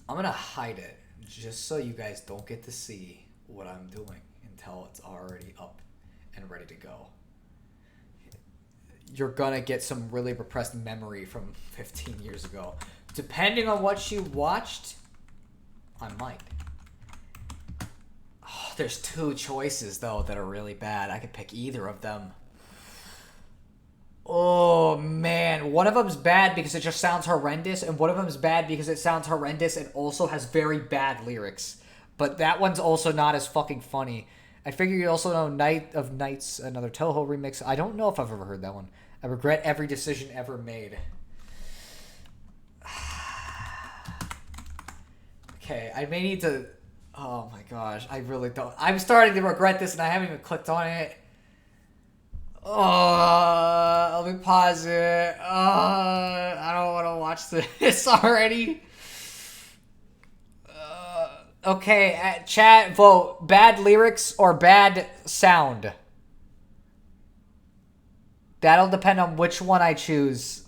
I'm gonna hide it just so you guys don't get to see what I'm doing until it's already up and ready to go. You're gonna get some really repressed memory from 15 years ago. Depending on what you watched, I might. Oh, there's 2 choices though that are really bad. I could pick either of them. Oh, man. One of them's bad because it just sounds horrendous, and one of them's bad because it sounds horrendous and also has very bad lyrics. But that one's also not as fucking funny. I figure you also know Night of Nights, another Toho remix. I don't know if I've ever heard that one. I regret every decision ever made. Okay, I may need to... Oh my gosh, I really don't... I'm starting to regret this and I haven't even clicked on it. Oh, let me pause it. I don't want to watch this already. Okay, chat, vote. Bad lyrics or bad sound? That'll depend on which one I choose.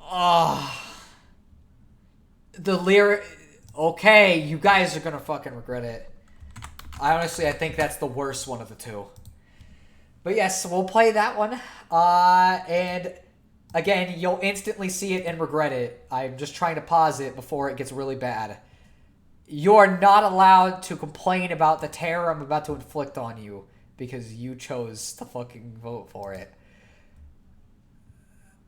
Oh. The lyric... Okay, you guys are gonna fucking regret it. I think that's the worst one of the 2. But yes, we'll play that one. And again, you'll instantly see it and regret it. I'm just trying to pause it before it gets really bad. You're not allowed to complain about the terror I'm about to inflict on you because you chose to fucking vote for it.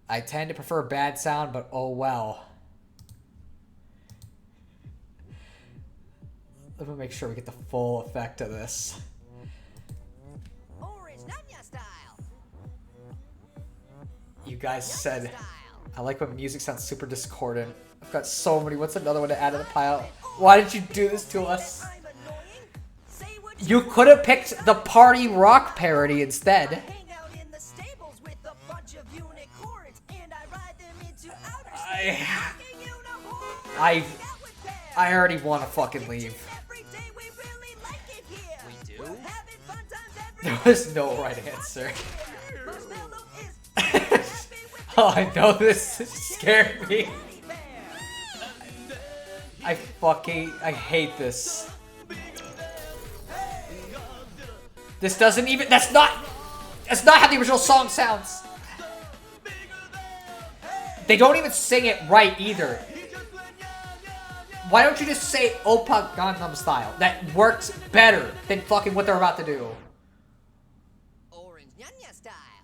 I tend to prefer bad sound, but oh well. Let me make sure we get the full effect of this. You guys said, I like when music sounds super discordant. I've got so many. What's another one to add to the pile? Why did you do this to us? You could have picked the party rock parody instead. I already want to fucking leave. There was no right answer. Oh, I know this scared me. I hate this. This doesn't even, that's not how the original song sounds. They don't even sing it right either. Why don't you just say Oppa Gangnam Style? That works better than fucking what they're about to do.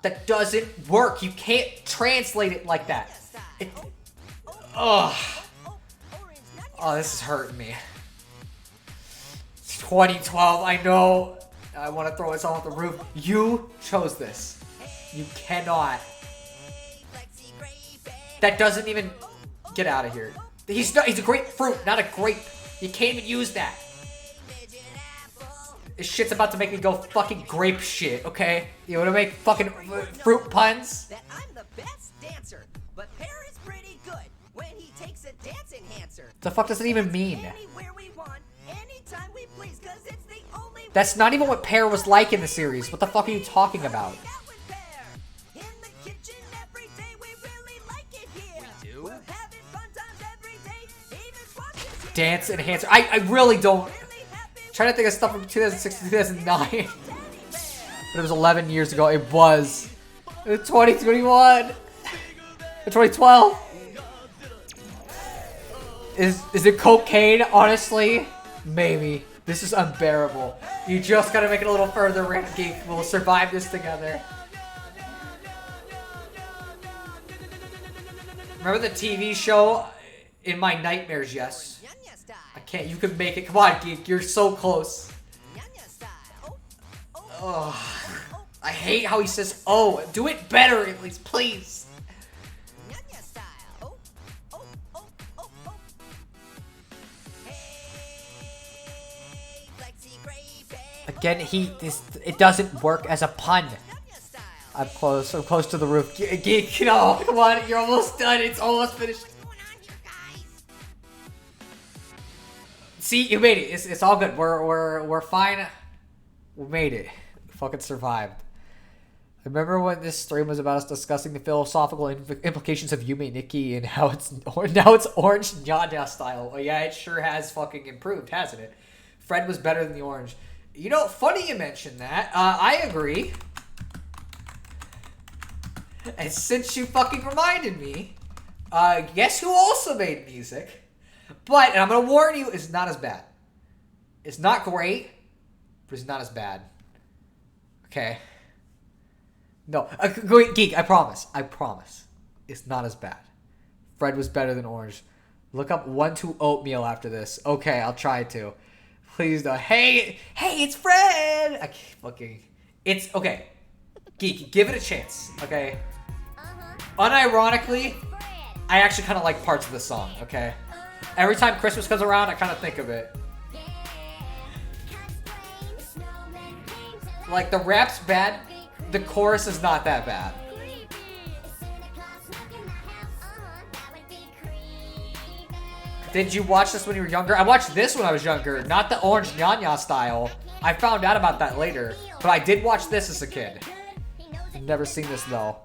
That doesn't work. You can't translate it like that. Ugh. Oh, this is hurting me. It's 2012. I know. I want to throw us all off the roof. You chose this. You cannot. That doesn't even... Get out of here. He's a grapefruit, not a grape. You can't even use that. This shit's about to make me go fucking grape shit, okay? You wanna make fucking fruit puns? That I'm the best dancer, but Pear is pretty good when he takes a dance enhancer. The fuck does it even mean? Anywhere we want, anytime we please, 'cause it's the only That's not even what Pear was like in the series. What the fuck are you talking about? Dance enhancer. I really don't... Trying to think of stuff from 2006 to 2009. But it was 11 years ago. It was 2021. 2012. Is it cocaine? Honestly, maybe. This is unbearable. You just gotta make it a little further, Rant Geek. We'll survive this together. Remember the TV show? In my nightmares, yes. I can't. You can make it. Come on, Geek. You're so close. Ugh. I hate how he says, "Oh, do it better, at least, please." Again, it doesn't work as a pun. I'm close. I'm close to the roof. Geek, no, come on. You're almost done. It's almost finished. See, you made it. It's all good. We're fine. We made it. We fucking survived. I remember when this stream was about us discussing the philosophical implications of Yume Nikki and how it's now it's orange Nyanya style. Oh yeah, it sure has fucking improved, hasn't it? Fred was better than the orange. You know, funny you mentioned that. I agree. And since you fucking reminded me, guess who also made music? But, and I'm gonna warn you, it's not as bad. It's not great, but it's not as bad. Okay. No, Geek, I promise. I promise. It's not as bad. Fred was better than Orange. Look up 1-2 Oatmeal after this. Okay, I'll try to. Please don't. Hey, it's Fred! I can't fucking... It's, okay. Geek, give it a chance, okay? Unironically, I actually kind of like parts of the song, okay? Every time Christmas comes around, I kind of think of it. Like, the rap's bad, the chorus is not that bad. Did you watch this when you were younger? I watched this when I was younger, not the orange Nyanya style. I found out about that later, but I did watch this as a kid. I've never seen this, though.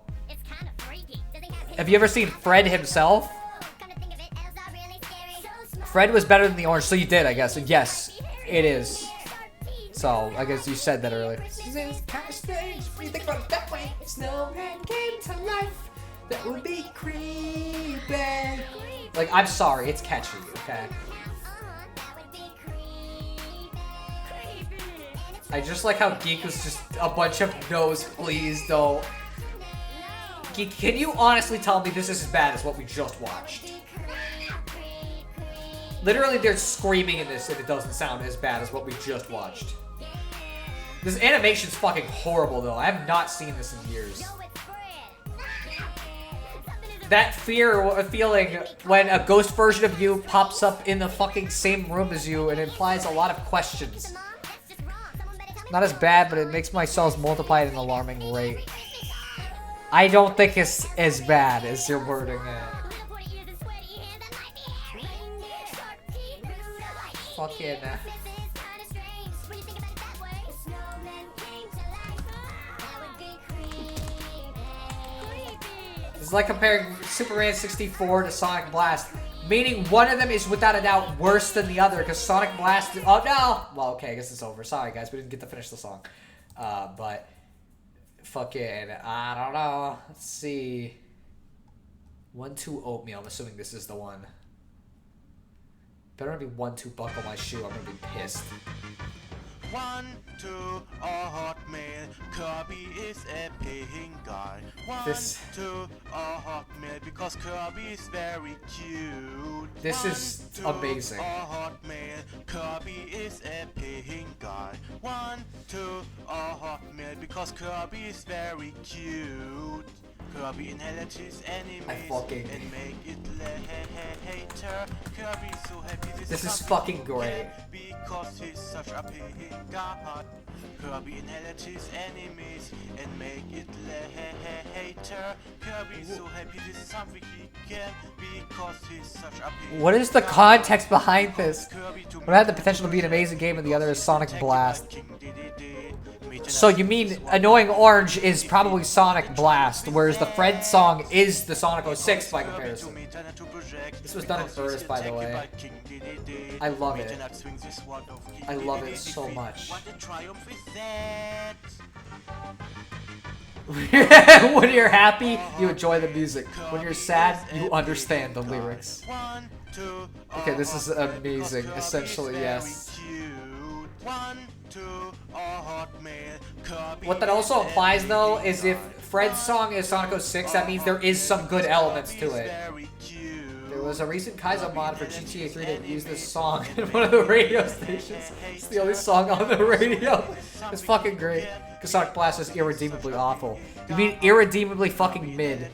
Have you ever seen Fred himself? Fred was better than the orange, so you did, I guess. And yes, it is. So, I guess you said that earlier. It's kind of strange when you think about it that way. Snowman came to life. That would be creepy. Like, I'm sorry, it's catchy, okay? I just like how Geek was just a bunch of no's, please don't. Geek, can you honestly tell me this is as bad as what we just watched? Literally, they're screaming in this and it doesn't sound as bad as what we just watched. This animation's fucking horrible, though. I have not seen this in years. That feeling when a ghost version of you pops up in the fucking same room as you and implies a lot of questions. Not as bad, but it makes my cells multiply at an alarming rate. I don't think it's as bad as you're wording it. Fucking... It's like comparing Superman 64 to Sonic Blast, meaning one of them is without a doubt worse than the other, because Sonic Blast... Oh, no! Well, okay, I guess it's over. Sorry, guys, we didn't get to finish the song. But... Fucking... I don't know. Let's see... 1-2 Oatmeal. I'm assuming this is the one. Better not be 1-2 Buckle My Shoe. I'm gonna be pissed. 1-2 Hotmail. Kirby is a paying guy. 1-2 Hotmail because Kirby is very cute. This is amazing. Hotmail. Kirby is a paying guy. 1-2 Hotmail because Kirby is very cute. Kirby inherits his enemies and make it later. Kirby is so happy this is fucking great. Because he's such a paying god. Kirby inherits his enemies and make it later. Kirby is so happy this is something he can because he's such a paying. What is the context behind this? One had the potential to be an amazing game and the other is Sonic Blast. So you mean Annoying Orange is probably Sonic Blast, whereas the Fred song is the Sonic 06 by comparison. This was done in earnest, by the way. I love it. I love it so much. What a triumph is that? When you're happy, you enjoy the music. When you're sad, you understand the lyrics. Okay, this is amazing. Essentially, yes. What that also implies, though, is if Fred's song is Sonic 06, that means there is some good elements to it. There was a recent Kaizo mod for GTA 3 that used this song in one of the radio stations. It's the only song on the radio. It's fucking great. Because Sonic Blast is irredeemably awful. You mean irredeemably fucking mid.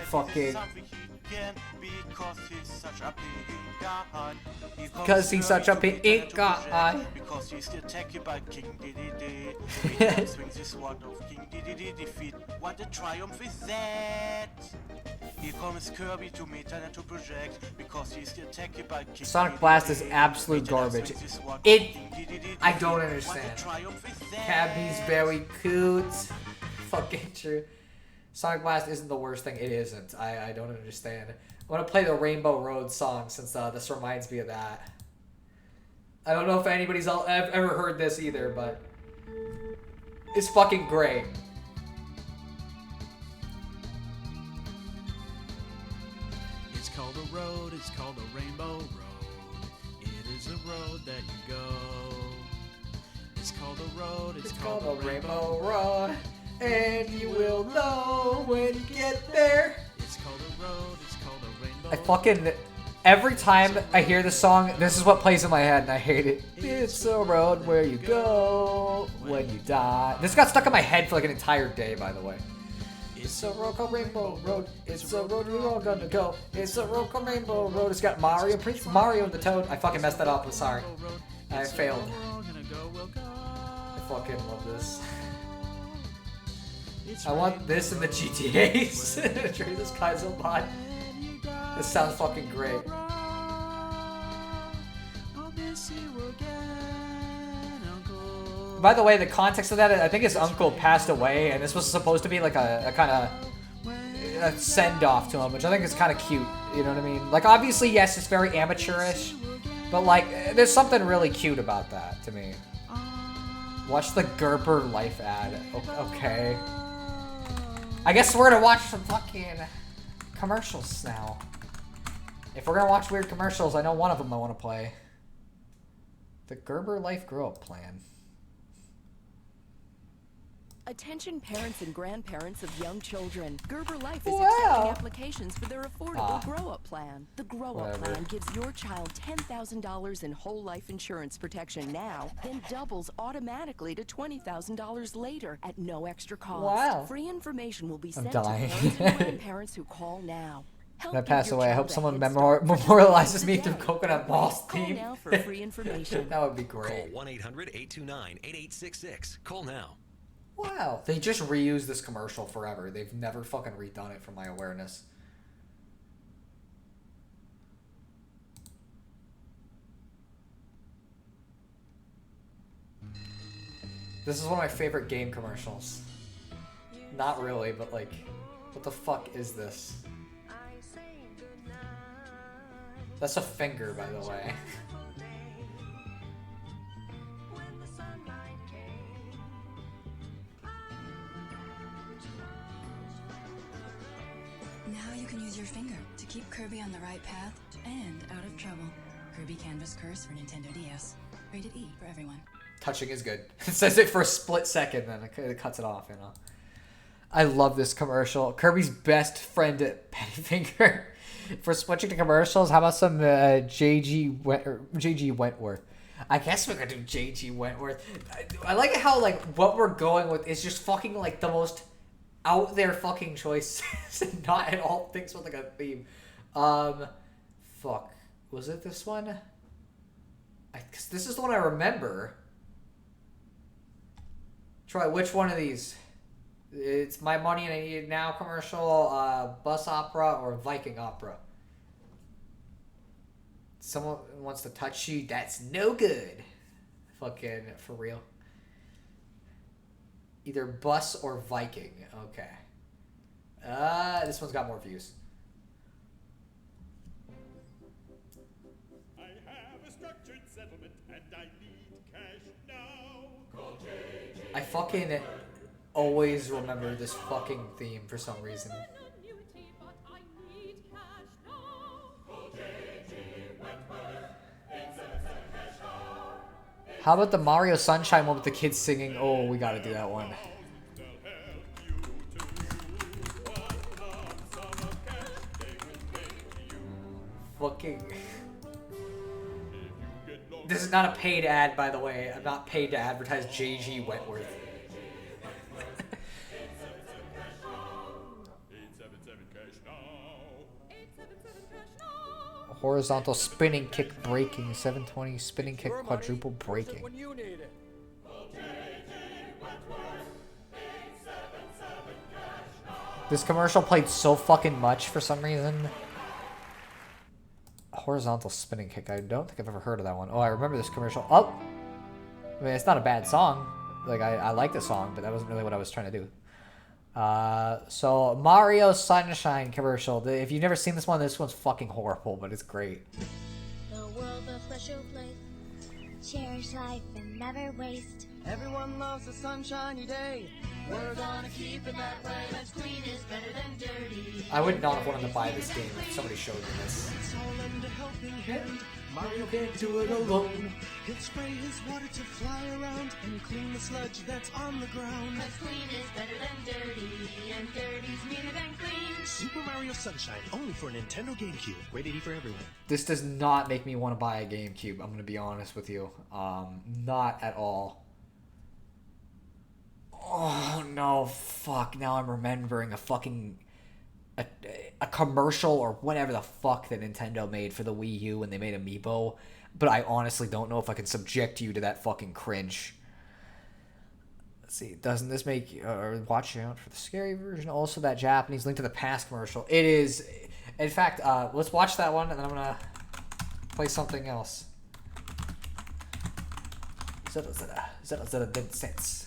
Fucking... Because he's such a big guy. Because he's attacked by King Dedede. Swings his sword of King Dedede defeat. What a triumph is that? Here comes Kirby to meet and to project. Because he's attacked by King Sonic Blast is absolute garbage. I don't understand. Cabby's very cute. Fucking true. Sonic Blast isn't the worst thing. It isn't. I don't understand. I want to play the Rainbow Road song since this reminds me of that. I don't know if anybody's ever heard this either, but it's fucking great. It's called a road, it's called a rainbow road. It is a road that you go. It's called a road, it's called a rainbow road. And you will know when you get there. It's called a road, it's called a rainbow. I fucking... Every time I hear this song, this is what plays in my head, and I hate it. It's a road where you go when you die. This got stuck in my head for like an entire day, by the way. It's a road called Rainbow Road. It's a road we're all gonna go. It's a road called Rainbow Road. It's got Mario, Prince Mario and the Toad. I fucking messed that up. I'm sorry. I failed. I fucking love this. I want this in the GTAs. Trade this Kaizo mod. This sounds fucking great. By the way, the context of that, I think his uncle passed away, and this was supposed to be like a kind of send-off to him, which I think is kind of cute. You know what I mean? Like, obviously, yes, it's very amateurish, but like, there's something really cute about that to me. Watch the Gerber Life ad. Okay. I guess we're gonna watch some fucking commercials now. If we're gonna watch weird commercials, I know one of them I want to play. The Gerber Life Grow Up Plan. Attention parents and grandparents of young children. Gerber Life is accepting applications for their affordable grow-up plan. The grow-up plan gives your child $10,000 in whole life insurance protection now, then doubles automatically to $20,000 later at no extra cost. Wow. Free information will be sent to dying. parents and grandparents who call now. When I pass away, I hope someone memorializes me through Coconut Ball's theme. Call now for free information. That would be great. Call 1-800-829-8866. Call now. Wow. They just reuse this commercial forever. They've never fucking redone it from my awareness. This is one of my favorite game commercials. Not really, but like, what the fuck is this? That's a finger, by the way. Now you can use your finger to keep Kirby on the right path and out of trouble. Kirby Canvas Curse for Nintendo DS. Rated E for everyone. Touching is good. It says it for a split second, then it cuts it off, you know. I love this commercial. Kirby's best friend at Pettyfinger. For switching to commercials, how about some JG Wentworth? I guess we're gonna do JG Wentworth. I like how like what we're going with is just fucking like the most out there fucking choices and not at all things with like a theme. Fuck. Was it this one? Cause this is the one I remember. Troy, which one of these? It's My Money and I Need It Now commercial, Bus Opera, or Viking Opera. Someone wants to touch you, that's no good. Fucking, for real. Either Bus or Viking, okay. This one's got more views. I have a structured settlement and I need cash now. Call JJ. I fucking always remember this fucking theme for some reason. How about the Mario Sunshine one with the kids singing? Oh, we gotta do that one. Fucking. This is not a paid ad, by the way. I'm not paid to advertise JG Wentworth. Horizontal spinning kick breaking, 720 spinning kick quadruple breaking. This commercial played so fucking much for some reason. Horizontal spinning kick. I don't think I've ever heard of that one. Oh, I remember this commercial. Oh! I mean, it's not a bad song. Like, I like the song, but that wasn't really what I was trying to do. So, Mario Sunshine commercial. If you've never seen this one's fucking horrible, but it's great. The world a special place. Cherish life and never waste. Everyone loves a sunshiny day. We're gonna keep it that way. Let's clean is better than dirty. I would not have wanted to buy this game if somebody showed me this. It's all lend a helping hand. Mario can't do it alone. He'll spray his water to fly around and clean the sludge that's on the ground. Cause clean is better than dirty, and dirty's meaner than clean. Super Mario Sunshine, only for Nintendo GameCube. Rated E for everyone. This does not make me want to buy a GameCube. I'm gonna be honest with you. Not at all. Oh no, fuck! Now I'm remembering a commercial or whatever the fuck that Nintendo made for the Wii U when they made Amiibo, but I honestly don't know if I can subject you to that fucking cringe. Let's see, doesn't this make watch out for the scary version? Also, that Japanese Link to the Past commercial. It is, in fact, let's watch that one and then I'm gonna play something else. Zeta did sense.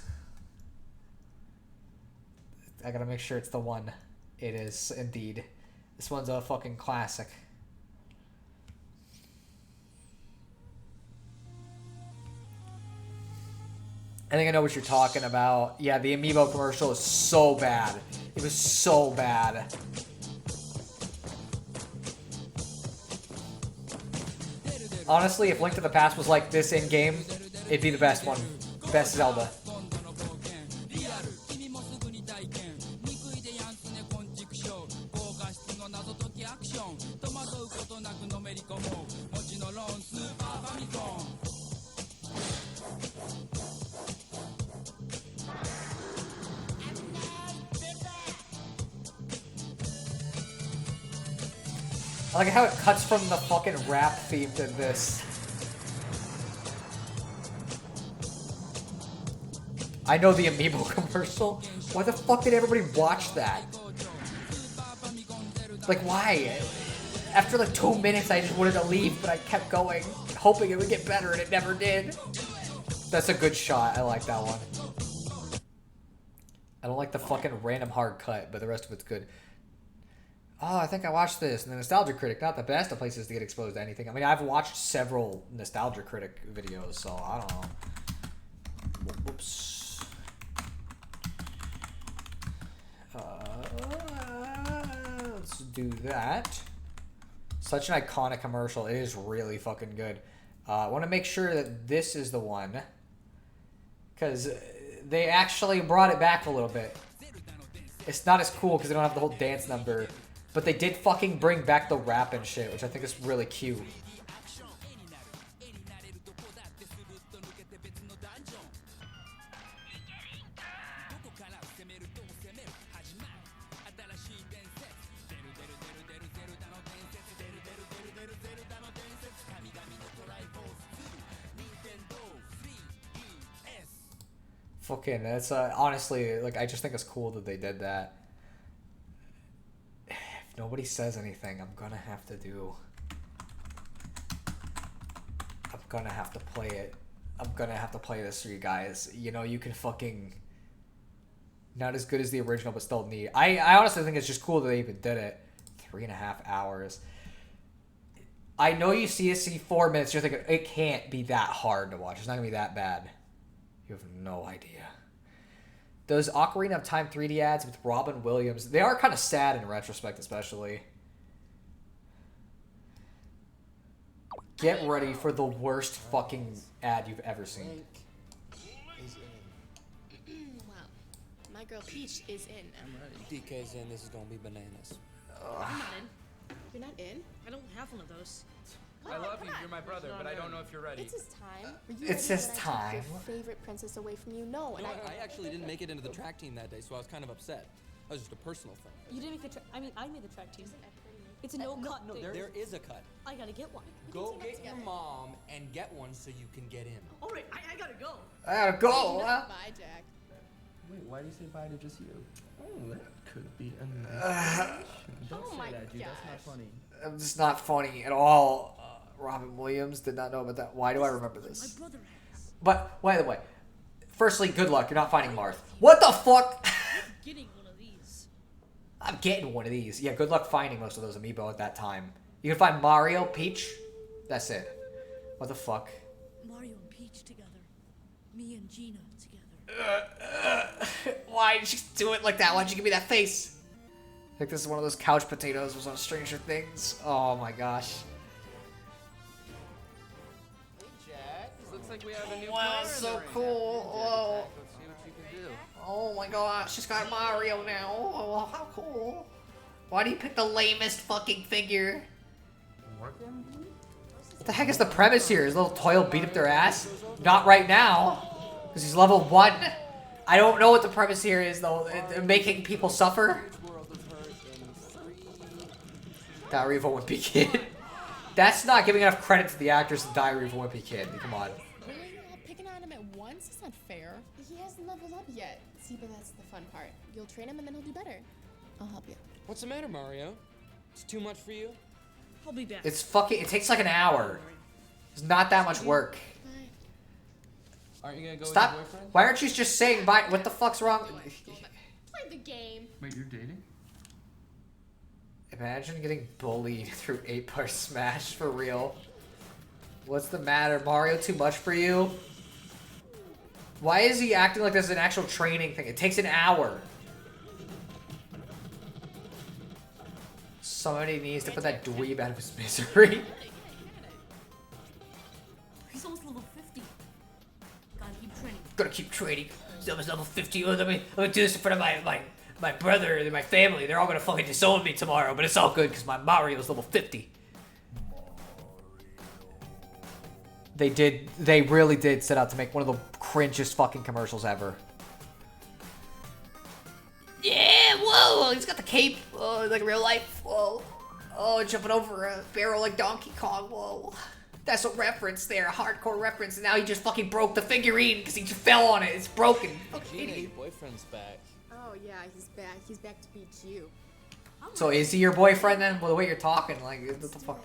I gotta make sure it's the one. It is indeed. This one's a fucking classic. I think I know what you're talking about. Yeah, the Amiibo commercial is so bad. It was so bad. Honestly, if Link to the Past was like this in-game, it'd be the best one. Best Zelda. I like how it cuts from the fucking rap theme to this. I know the Amiibo commercial. Why the fuck did everybody watch that? Like, why? After like 2 minutes, I just wanted to leave, but I kept going, hoping it would get better, and it never did. That's a good shot. I like that one. I don't like the fucking random hard cut, but the rest of it's good. Oh, I think I watched this. And the Nostalgia Critic, not the best of places to get exposed to anything. I mean, I've watched several Nostalgia Critic videos, so I don't know. Whoops. Let's do that. Such an iconic commercial. It is really fucking good. I want to make sure that this is the one. Because they actually brought it back a little bit. It's not as cool because they don't have the whole dance number. But they did fucking bring back the rap and shit, which I think is really cute. Fucking, that's honestly, like, I just think it's cool that they did that. If nobody says anything, I'm gonna have to play it. I'm gonna have to play this for you guys. You know, you can fucking Not as good as the original, but still neat. I honestly think it's just cool that they even did it. 3.5 hours. I know you see 4 minutes, you're thinking, it can't be that hard to watch. It's not going to be that bad. You have no idea. Those Ocarina of Time 3D ads with Robin Williams, they are kind of sad in retrospect, especially. Get ready for the worst fucking ad you've ever seen. Wow. My girl Peach is in. I'm ready. DK's in. This is gonna be bananas. I'm not in. You're not in? I don't have one of those. I love you. You're my brother, but I don't know if you're ready. It's his time. It's his time. Your favorite princess away from you? No, and I actually didn't make it into the track team that day, so I was kind of upset. That was just a personal thing. You didn't make the track. I mean, I made the track team. It's a no-cut thing. There is a cut. I gotta get one. Go get your mom and get one so you can get in. All right, I gotta go. I gotta go. Bye, Jack. Wait, why do you say bye to just you? Oh, that could be a nice Don't say that, dude. That's not funny. It's not funny at all. Robin Williams did not know about that. Why do I remember this? My brother has. But, by the way, firstly, good luck. You're not finding Marth. What the fuck? Getting one of these. I'm getting one of these. Yeah, good luck finding most of those amiibo at that time. You can find Mario, Peach. That's it. What the fuck? Mario and Peach together. Me and Gina together. Why did you do it like that? Why'd you give me that face? I think this is one of those couch potatoes was on Stranger Things. Oh my gosh. Hey, Jack. Looks like we have a new Wow, player so in the ring. cool. Whoa. Let's see what you can do. Oh my gosh, she's got Mario now. Oh, how cool. Why do you pick the lamest fucking figure? What the heck is the premise here? Is little Toil beat up their ass? Not right now. Because he's level 1. I don't know what the premise here is, though. They're making people suffer. Diary of a Wimpy Kid. That's not giving enough credit to the actress in Diary of a Wimpy Kid. Come on. Really? Picking on him at once? It's not fair. He hasn't leveled up yet. See, but that's the fun part. You'll train him and then he'll do better. I'll help you. What's the matter, Mario? It's too much for you? I'll be back. It's fucking... It takes like an hour. It's not that much work. Aren't you gonna go Stop. with your boyfriend? Why aren't you just saying bye? What the fuck's wrong? Play the game. Wait, you're dating? Imagine getting bullied through 8-part Smash for real. What's the matter? Mario too much for you? Why is he acting like this is an actual training thing? It takes an hour. Somebody needs to put that dweeb out of his misery. He's almost level 50. Gotta keep training. Gotta keep training. Someone's level 50. Oh, let me do this in front of my brother and my family. They're all gonna fucking disown me tomorrow, but it's all good because my Mario's level 50. They really did set out to make one of the cringest fucking commercials ever. Yeah, whoa, he's got the cape, like real life, whoa. Oh, jumping over a barrel like Donkey Kong, whoa. That's a reference there, a hardcore reference, and now he just fucking broke the figurine because he just fell on it, it's broken. Gina, your boyfriend's back. Oh, yeah, he's back. He's back to beat you. So is he your boyfriend then? Well, the way you're talking, like, what the fuck?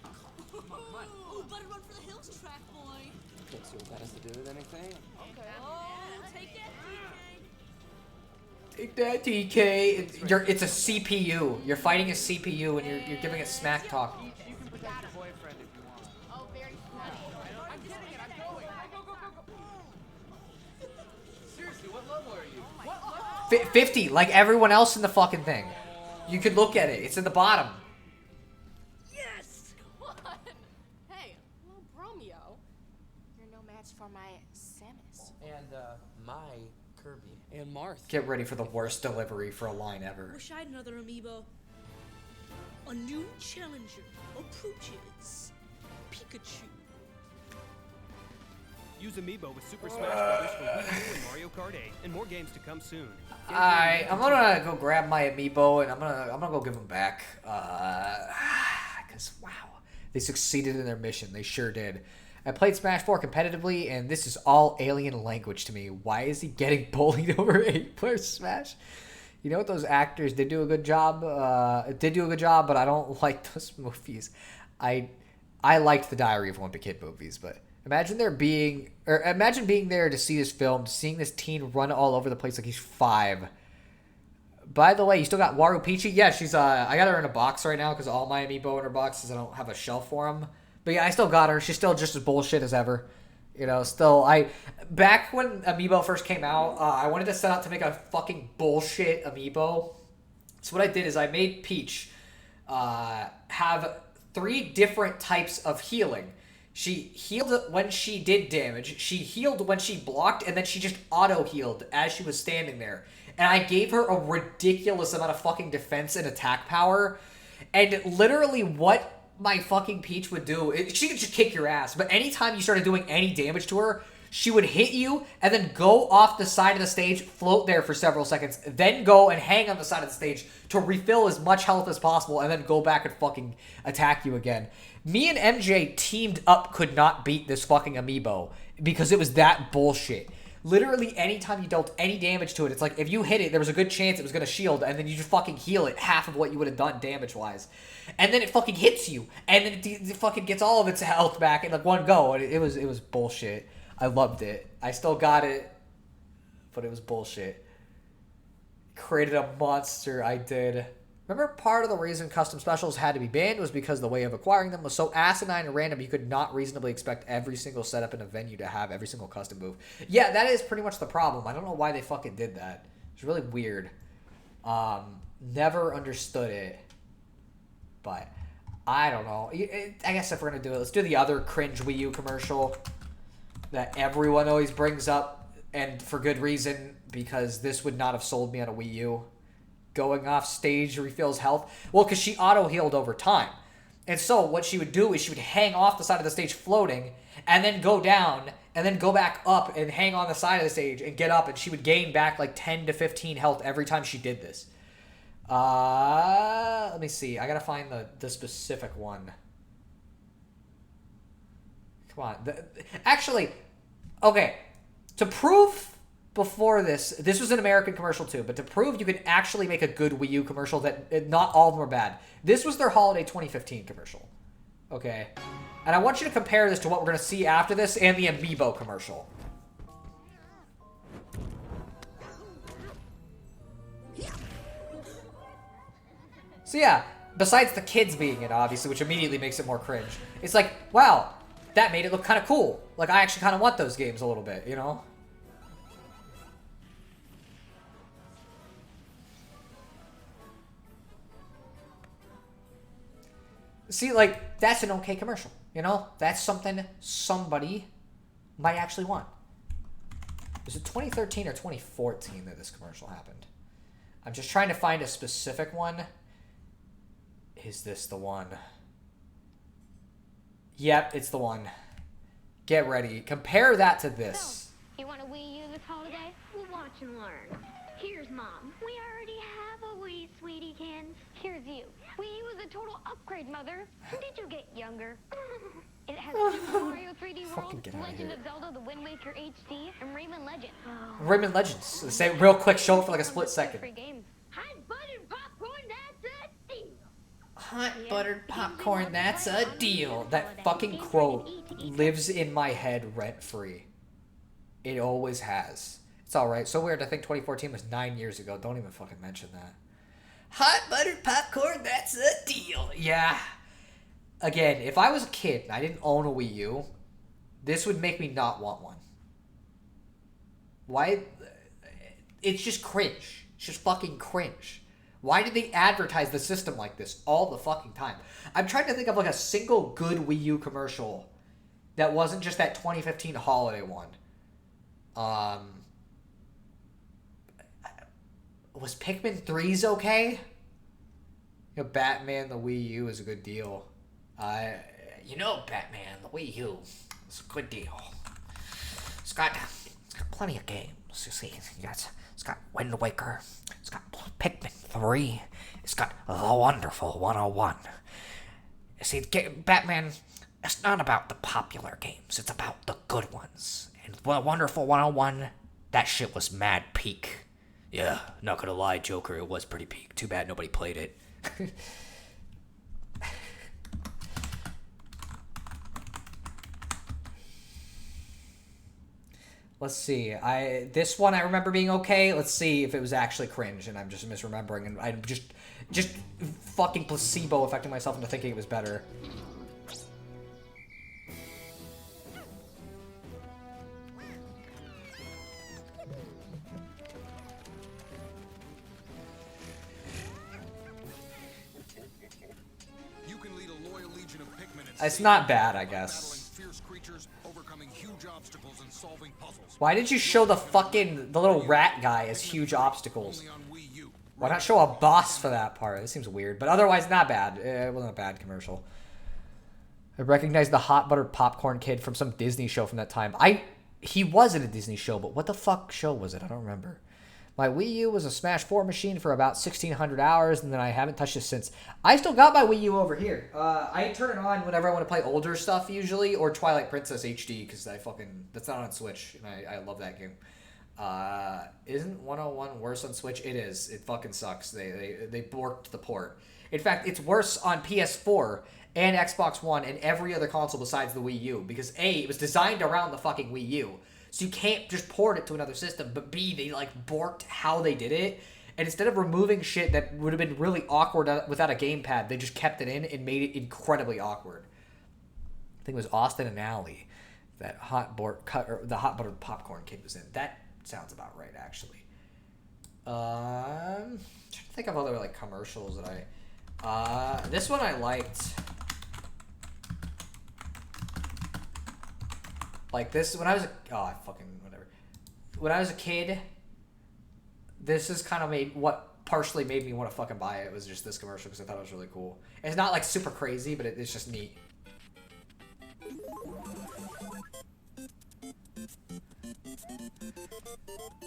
Oh, better run for the hills, track boy. Can't see what that has to do with anything. Okay. Oh, take that, Take that, TK. It's a CPU. You're fighting a CPU and you're giving it smack talk. You can protect your boyfriend if you want. Oh, very funny. I'm getting it. I'm going. Go. Seriously, what level are you? What? 50, like everyone else in the fucking thing. You could look at it. It's in the bottom. Yes! Come on! Hey, little Bromeo. You're no match for my Samus. And, my Kirby. And Marth. Get ready for the worst delivery for a line ever. Wish I had another amiibo. A new challenger approaches. Pikachu. Use Amiibo with Super Smash Bros. for Wii U and Mario Kart 8, and more games to come soon. Alright, I'm gonna go grab my amiibo and I'm gonna go give them back. Cause wow, they succeeded in their mission. They sure did. I played Smash 4 competitively, and this is all alien language to me. Why is he getting bullied over 8-player Smash? You know what? Those actors did do a good job. But I don't like those movies. I liked the Diary of a Wimpy Kid movies, but Imagine imagine being there to see this film, seeing this teen run all over the place like he's 5. By the way, you still got Waru Peachy? Yeah, she's I got her in a box right now because all my amiibo in her boxes, I don't have a shelf for them. But yeah, I still got her. She's still just as bullshit as ever. You know, back when amiibo first came out, I wanted to set out to make a fucking bullshit amiibo. So what I did is I made Peach have 3 different types of healing. She healed when she did damage, she healed when she blocked, and then she just auto-healed as she was standing there. And I gave her a ridiculous amount of fucking defense and attack power. And literally what my fucking Peach would do, she could just kick your ass, but anytime you started doing any damage to her, she would hit you and then go off the side of the stage, float there for several seconds, then go and hang on the side of the stage to refill as much health as possible, and then go back and fucking attack you again. Me and MJ teamed up could not beat this fucking amiibo because it was that bullshit. Literally, anytime you dealt any damage to it, it's like if you hit it, there was a good chance it was going to shield, and then you just fucking heal it half of what you would have done damage-wise. And then it fucking hits you, and then it fucking gets all of its health back in like one go. And it was bullshit. I loved it. I still got it, but it was bullshit. Created a monster, I did. Remember, part of the reason custom specials had to be banned was because the way of acquiring them was so asinine and random, you could not reasonably expect every single setup in a venue to have every single custom move. Yeah, that is pretty much the problem. I don't know why they fucking did that. It's really weird. Never understood it. But, I don't know. I guess if we're going to do it, let's do the other cringe Wii U commercial that everyone always brings up, and for good reason, because this would not have sold me on a Wii U. Going off stage refills health. Well, because she auto-healed over time. And so what she would do is she would hang off the side of the stage floating, and then go down, and then go back up and hang on the side of the stage and get up, and she would gain back like 10 to 15 health every time she did this. Let me see. I gotta find the specific one. Come on. Actually, okay. To prove before this was an American commercial too, but to prove you could actually make a good Wii U commercial that not all of them were bad. This was their holiday 2015 commercial. Okay. And I want you to compare this to what we're going to see after this and the Amiibo commercial. So yeah, besides the kids being it, obviously, which immediately makes it more cringe, it's like, wow, that made it look kind of cool. Like, I actually kind of want those games a little bit, you know? See, like, that's an okay commercial, you know? That's something somebody might actually want. Was it 2013 or 2014 that this commercial happened? I'm just trying to find a specific one. Is this the one? Yep, it's the one. Get ready. Compare that to this. So, you want a Wii U this holiday? We'll watch and learn. Here's Mom. We already have a Wii, Sweetiekins. Here's you. Wii U is a total upgrade, Mother. When did you get younger? It has Super Mario 3D World, Legend of Zelda, The Wind Waker HD, and Rayman Legends. Rayman Legends. Say real quick, show it for like a split second. Hot buttered popcorn, that's a deal. Hot buttered popcorn, that's a deal. That fucking quote lives in my head rent-free. It always has. It's alright. So weird, I think 2014 was 9 years ago. Don't even fucking mention that. Hot buttered popcorn, that's a deal. Yeah. Again, if I was a kid and I didn't own a Wii U, this would make me not want one. Why? It's just cringe. It's just fucking cringe. Why did they advertise the system like this all the fucking time? I'm trying to think of like a single good Wii U commercial that wasn't just that 2015 holiday one. Was Pikmin 3's okay? You know, Batman the Wii U is a good deal. You know, Batman the Wii U is a good deal. It's got plenty of games. You see, it's got Wind Waker. It's got Pikmin 3. It's got The Wonderful 101. You see, Batman, it's not about the popular games. It's about the good ones. And The Wonderful 101, that shit was mad peak. Yeah, not gonna lie, Joker, it was pretty peak. Too bad nobody played it. Let's see. This one I remember being okay. Let's see if it was actually cringe and I'm just misremembering and I'm just fucking placebo affecting myself into thinking it was better. You can lead a loyal legion of Pikmin and It's not bad, I guess. fierce creatures, overcoming huge obstacles and solving puzzles. Why did you show the little rat guy as huge obstacles? Why not show a boss for that part? It seems weird, but otherwise not bad. It wasn't a bad commercial. I recognized the hot buttered popcorn kid from some Disney show from that time. He was in a Disney show, but what the fuck show was it? I don't remember. My Wii U was a Smash 4 machine for about 1,600 hours, and then I haven't touched it since. I still got my Wii U over here. I turn it on whenever I want to play older stuff, usually, or Twilight Princess HD, because that's not on Switch, and I love that game. Isn't 101 worse on Switch? It is. It fucking sucks. They borked the port. In fact, it's worse on PS4 and Xbox One and every other console besides the Wii U, because A, it was designed around the fucking Wii U. So you can't just port it to another system, but B, they like borked how they did it. And instead of removing shit that would have been really awkward without a gamepad, they just kept it in and made it incredibly awkward. I think it was Austin and Alley that the hot buttered popcorn kid was in. That sounds about right, actually. I'm trying to think of other like commercials that this one I liked. Like this, when I was when I was a kid, this is kind of what partially made me want to fucking buy it. It was just this commercial because I thought it was really cool. It's not like super crazy, but it's just neat.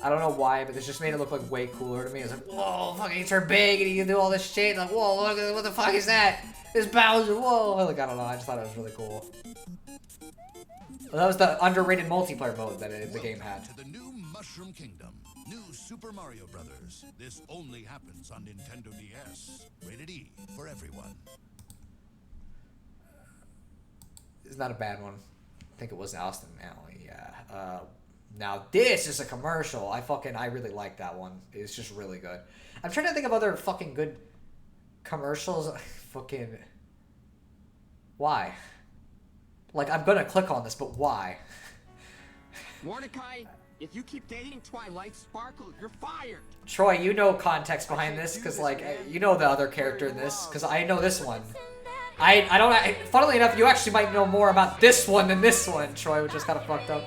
I don't know why, but this just made it look like way cooler to me. It's like, whoa, fucking he turned big and he can do all this shit. Like, whoa, what the fuck is that? This Bowser, whoa. Like, I don't know, I just thought it was really cool. Well, that was the underrated multiplayer mode that the game had. To the new Mushroom Kingdom, new Super Mario Brothers. This only happens on Nintendo DS. Rated E for everyone. It's not a bad one. I think it was Austin and Alley, yeah. Now this is a commercial. I really like that one. It's just really good. I'm trying to think of other fucking good commercials. Fucking why? Like, I'm gonna click on this, but why? Mordecai, if you keep dating Twilight Sparkle, you're fired. Troy, you know context behind this, because, like, you know the other character in this, because I know this one. I don't... Funnily enough, you actually might know more about this one than this one, Troy, which is kind of fucked up.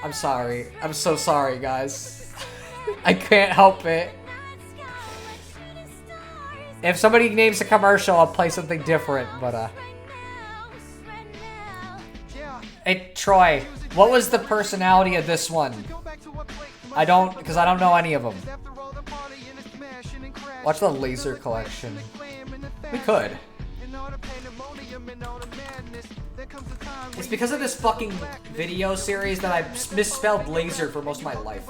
I'm sorry. I'm so sorry, guys. I can't help it. If somebody names a commercial, I'll play something different, but, Hey, Troy, what was the personality of this one? Because I don't know any of them. Watch the laser collection. We could. It's because of this fucking video series that I misspelled laser for most of my life.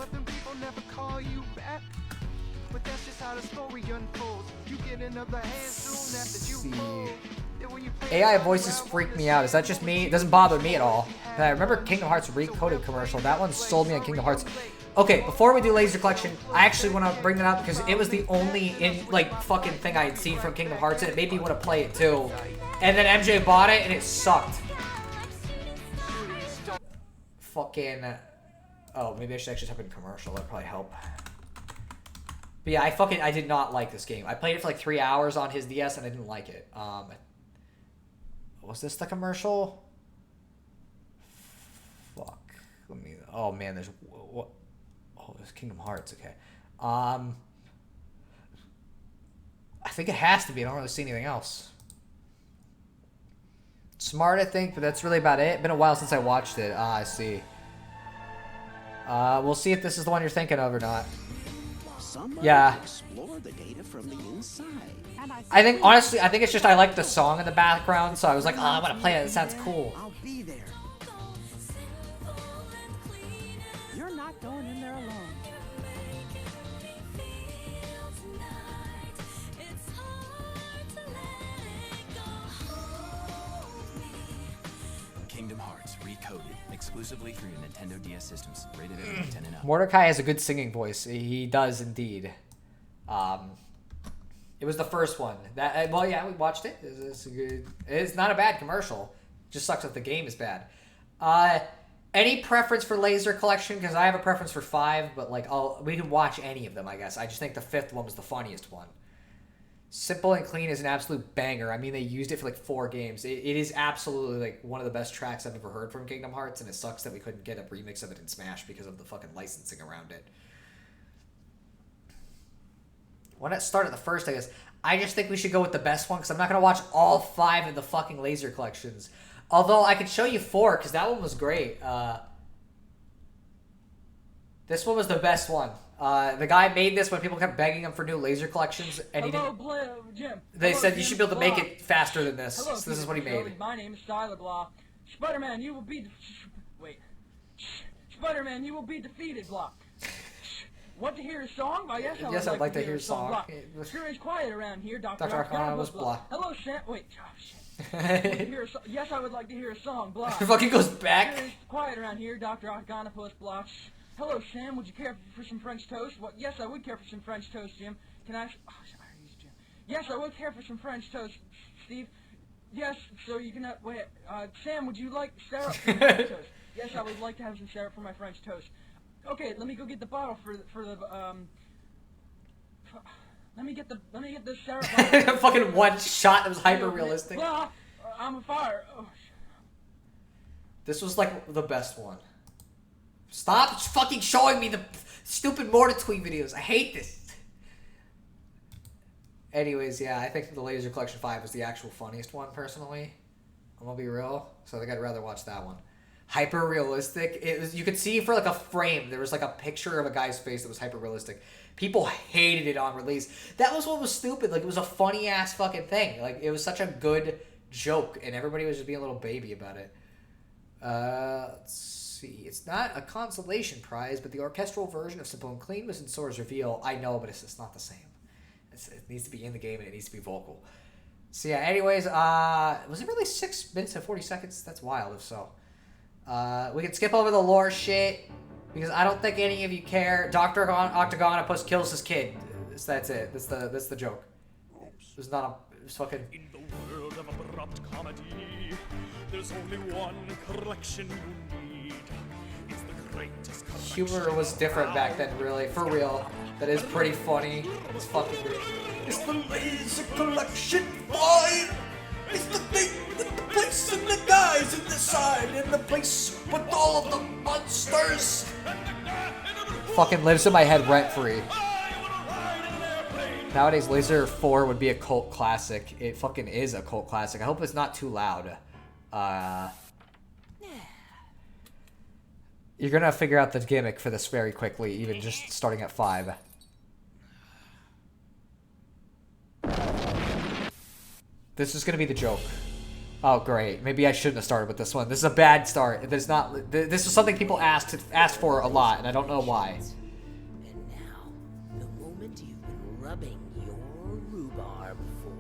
AI voices freak me out. Is that just me? It doesn't bother me at all. And I remember Kingdom Hearts Recoded commercial. That one sold me on Kingdom Hearts. Okay, before we do Laser Collection, I actually want to bring that up because it was the only fucking thing I had seen from Kingdom Hearts, and it made me want to play it too. And then MJ bought it, and it sucked. Fucking... Oh, maybe I should actually type in commercial. That'd probably help. But yeah, I did not like this game. I played it for like 3 hours on his DS, and I didn't like it. Was this the commercial? Fuck. Let me... Oh, man, there's... What? Oh, there's Kingdom Hearts. Okay. I think it has to be. I don't really see anything else. Smart, I think, but that's really about it. Been a while since I watched it. I see. We'll see if this is the one you're thinking of or not. Yeah. Explore the data from the inside. I think, honestly, I think it's just I like the song in the background, so I was like, oh, I want to play it. It sounds cool. I'll be there. You're not going in there alone. Kingdom Hearts Recoded, exclusively for your Nintendo DS systems. Rated M, 10 and up. Mordecai has a good singing voice. He does indeed. It was the first one. Well, yeah, we watched it. It's a good. It's not a bad commercial. Just sucks that the game is bad. Any preference for Laser Collection? Because I have a preference for 5, but like we can watch any of them, I guess. I just think the 5th one was the funniest one. Simple and Clean is an absolute banger. I mean, they used it for like 4 games. It is absolutely like one of the best tracks I've ever heard from Kingdom Hearts, and it sucks that we couldn't get a remix of it in Smash because of the fucking licensing around it. When it started the first, I guess, I just think we should go with the best one because I'm not going to watch all 5 of the fucking Laser Collections. Although I could show you 4 because that one was great. This one was the best one. The guy made this when people kept begging him for new Laser Collections, and he didn't. Jim. They Hello, said Jim. you should be able to make Blah. it faster than this. Hello, So this is what he Peter made. My name is Tyler Blah. Spider-Man, you will be... Wait. Spider-Man, you will be defeated, Blah. Want to hear a song? Why, yes, I'd like to hear a song. Blah. Sure is quiet around here, Dr. Octagonus, Blah. Hello, Sam... Wait. Oh, shit. Yes, I would like to hear a song, Blah. Fucking goes back. Sure is quiet around here, Dr. Octagonus, Blah. Hello, Sam. Would you care for some French toast? What? Yes, I would care for some French toast, Jim. Can I? Oh, sorry, Jim. Yes, I would care for some French toast, Steve. Yes, so you can. Wait, Sam, would you like syrup for my French toast? Yes, I would like to have some syrup for my French toast. Okay, let me go get the bottle for the Let me get the syrup. Fucking one shot that was hyper realistic. I'm a fire. Oh. This was like the best one. Stop fucking showing me the stupid Mortatweet videos. I hate this. Anyways, yeah, I think the Laser Collection 5 was the actual funniest one, personally. I'm gonna be real. So I think I'd rather watch that one. Hyper realistic. It was. You could see for like a frame, there was like a picture of a guy's face that was hyper realistic. People hated it on release. That was what was stupid. Like, it was a funny ass fucking thing. Like, it was such a good joke, and everybody was just being a little baby about it. Let's see. It's not a consolation prize, but the orchestral version of Simple and Clean was in Sora's reveal. I know, but it's just not the same. It needs to be in the game, and it needs to be vocal. So yeah, anyways, was it really 6 minutes and 40 seconds? That's wild, if so. We can skip over the lore shit, because I don't think any of you care. Dr. Octagonopus kills his kid. So that's it. That's the joke. It's not a... It's fucking... In the world of abrupt comedy, there's only one collection you need. It's the greatest collection. Humor was different back then, really. For real. That is pretty funny. It's fucking great. It's the Laser Collection 5! It's the thing with the place and the guys in the side and the place with all of the monsters! Fucking lives in my head rent-free. Nowadays, Laser 4 would be a cult classic. It fucking is a cult classic. I hope it's not too loud. You're gonna figure out the gimmick for this very quickly, even just starting at 5. This is gonna be the joke. Oh, great. Maybe I shouldn't have started with this one. This is a bad start. This is something people asked for a lot, and I don't know why. And now, the moment you've been rubbing your rhubarb for.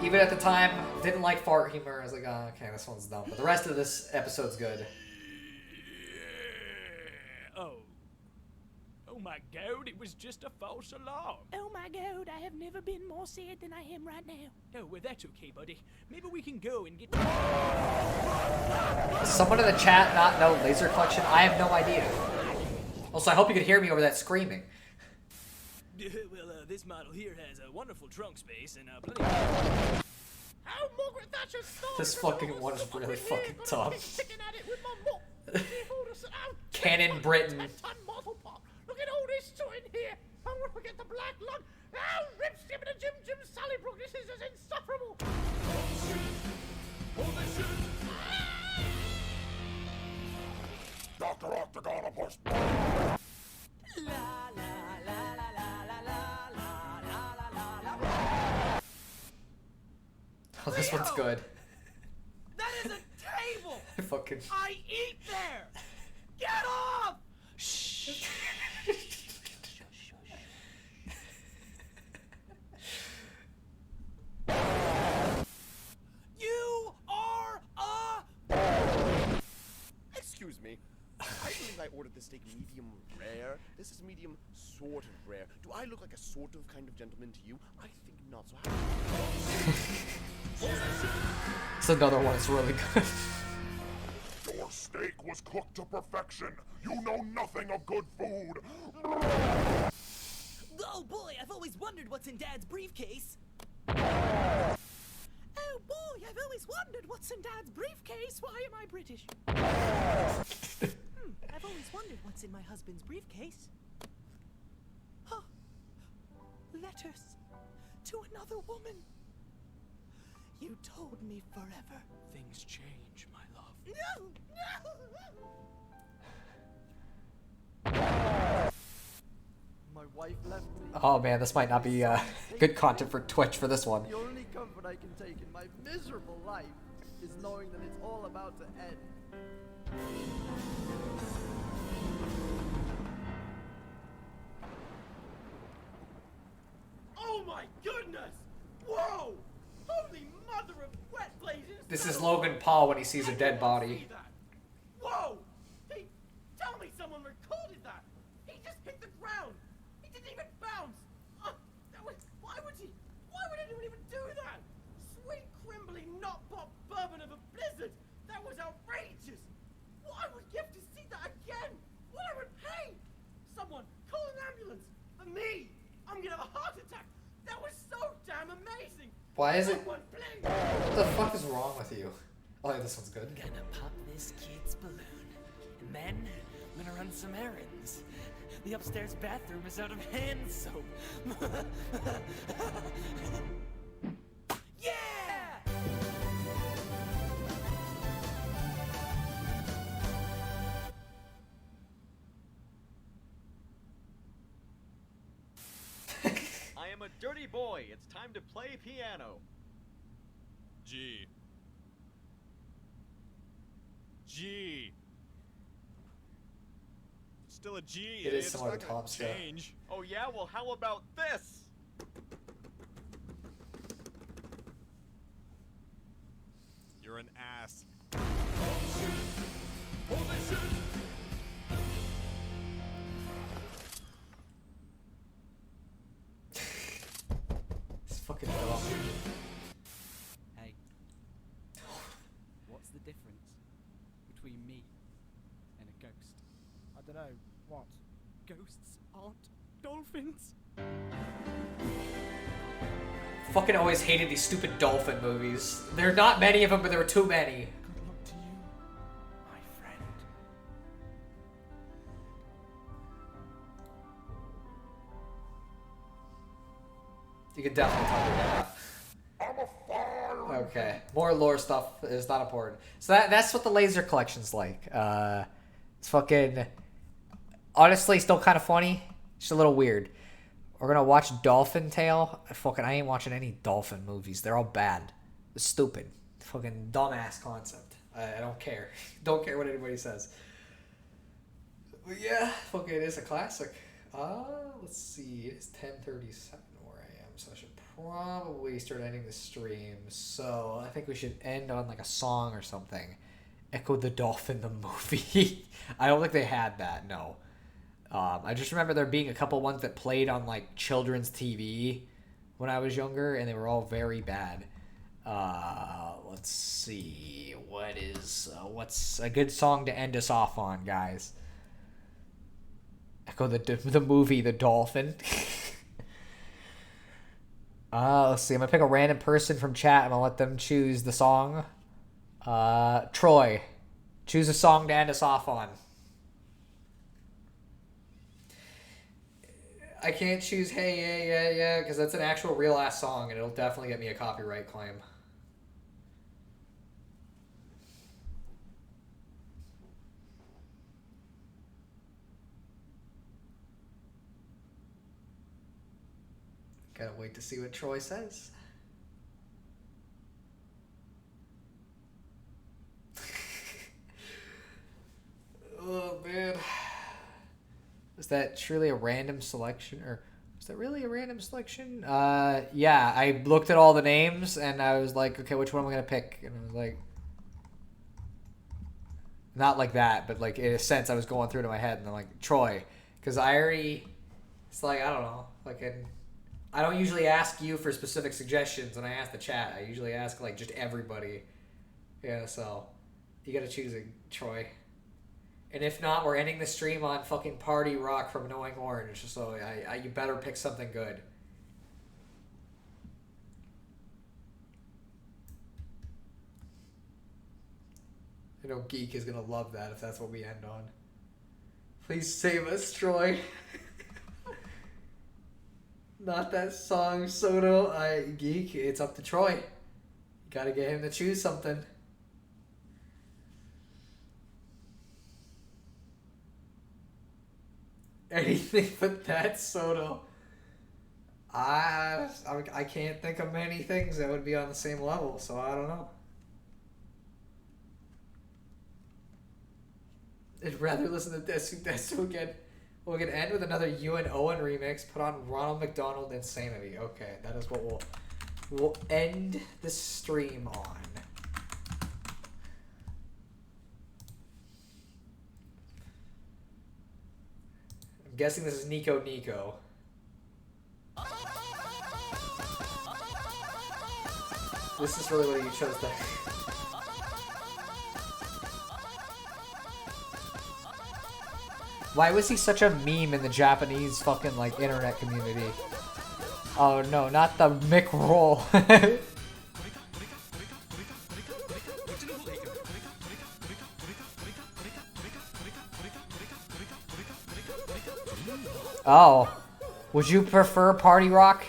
Even at the time, didn't like fart humor. I was like, oh, okay, this one's dumb. But the rest of this episode's good. Oh my god, it was just a false alarm. Oh my god, I have never been more sad than I am right now. Oh, well, that's okay, buddy. Maybe we can go and get... Does someone in the chat not know Laser Collection? I have no idea. Also, I hope you could hear me over that screaming. Well, this model here has a wonderful trunk space and plenty of... How Margaret Thatcher's story This fucking one is really fucking dumb. Canon Britain. Look at all this shit in here. I want to get the black lung. Oh, rip, skip, and Jim, Sally Brooke. This is insufferable. Dr. Octagonopus. Oh, this one's good. That is a table. Fucking. I eat there. Get off. I believe I ordered the steak medium rare. This is medium sort of rare. Do I look like a sort of kind of gentleman to you? I think not. So It's another one that's really good. Your steak was cooked to perfection. You know nothing of good food. Oh boy, I've always wondered what's in Dad's briefcase. Oh boy, I've always wondered what's in Dad's briefcase. Why am I British? I've always wondered what's in my husband's briefcase. Huh. Letters to another woman. You told me forever. Things change, my love. No! My wife left me. Oh man, this might not be good content for Twitch for this one. The only comfort I can take in my miserable life is knowing that it's all about to end. Oh my goodness! Whoa! Holy mother of wet blazes! This is Logan Paul when he sees a dead body. Whoa! Hey, tell me someone recorded that! He just hit the ground! He didn't even bounce! Why would anyone even do that? Sweet, crimbly, not-pop bourbon of a blizzard! That was outrageous! Why would you have to see that again? Hey! Someone, call an ambulance! For me! I'm gonna have a heart attack! That was so damn amazing! Why is it? Someone, please! What the fuck is wrong with you? Oh, this one's good. Gonna pop this kid's balloon. And then I'm gonna run some errands. The upstairs bathroom is out of hand soap. Yeah! I am a dirty boy. It's time to play piano. G. G. Still a G. It is It's similar not to gonna Tom's stuff. change. Oh yeah? Well, how about this? You're an ass. It's fucking dumb. Hey. What's the difference between me and a ghost? I don't know. What? Ghosts aren't dolphins. Fucking always hated these stupid dolphin movies. There are not many of them, but there were too many. Good luck to you, my friend. You can definitely tell me that. Okay, more lore stuff is not important. So that's what the laser collection's like. It's fucking honestly still kind of funny. Just a little weird. We're gonna watch Dolphin Tale. I ain't watching any dolphin movies. They're all bad. It's stupid. Fucking dumbass concept. I don't care. Don't care what anybody says. But yeah, fucking it is a classic. Let's see. It is 10:37 where I am, so I should probably start ending the stream. So I think we should end on like a song or something. Echo the Dolphin, the movie. I don't think they had that. No. I just remember there being a couple ones that played on like children's TV when I was younger, and they were all very bad. Let's see, what's a good song to end us off on, guys? Echo the movie, The Dolphin. Let's see. I'm gonna pick a random person from chat. I'm gonna let them choose the song. Troy, choose a song to end us off on. I can't choose Hey Yeah because that's an actual real ass song and it'll definitely get me a copyright claim. Gotta wait to see what Troy says. Oh man. Is that truly a random selection, or is that really a random selection? Yeah, I looked at all the names and I was like, okay, which one am I gonna pick? And I was like, and Not like that, but like in a sense I was going through it in my head and I'm like, Troy. Because I already... It's like, I don't know. Like, I don't usually ask you for specific suggestions when I ask the chat. I usually ask, like, just everybody. Yeah, so... You gotta choose it, Troy. And if not, we're ending the stream on fucking Party Rock from Annoying Orange. So you better pick something good. I know Geek is gonna love that if that's what we end on. Please save us, Troy. Not that song, Soto. Geek, it's up to Troy. You gotta get him to choose something. Anything but that, Soto. I can't think of many things that would be on the same level, so I don't know. I'd rather listen to Desu again. We can end with another You and Owen remix. Put on Ronald McDonald Insanity. Okay, that is what we'll end the stream on. I'm guessing this is Nico Nico. This is really what you chose to... Why was he such a meme in the Japanese fucking, like, internet community? Oh no, not the Mick roll. Oh. Would you prefer Party Rock?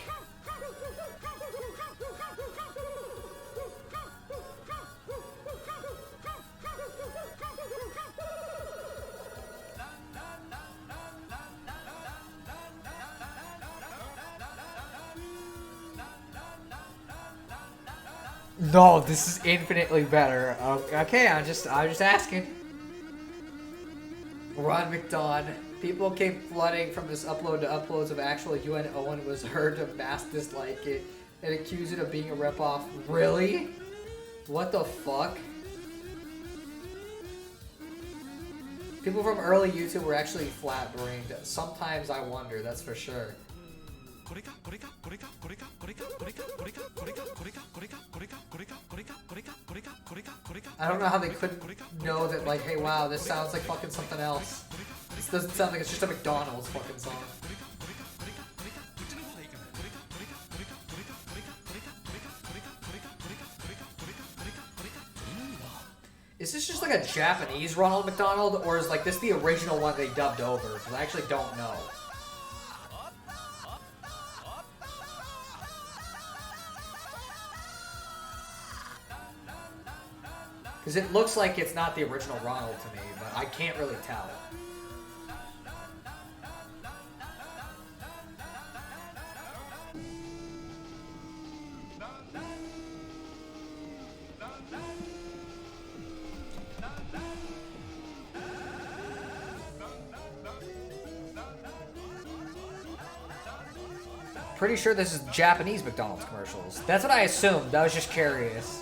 No, this is infinitely better. Okay, I'm just asking. Ron McDon. People came flooding from this upload to uploads of actual UN Owen was heard to mass dislike it and accuse it of being a ripoff. Really? What the fuck? People from early YouTube were actually flat-brained. Sometimes I wonder, that's for sure. I don't know how they couldn't know that, like, hey, wow, this sounds like fucking something else. This doesn't sound like it's just a McDonald's fucking song. Is this just like a Japanese Ronald McDonald, or is like this the original one they dubbed over? Because I actually don't know. Because it looks like it's not the original Ronald to me, but I can't really tell. Pretty sure this is Japanese McDonald's commercials. That's what I assumed. I was just curious.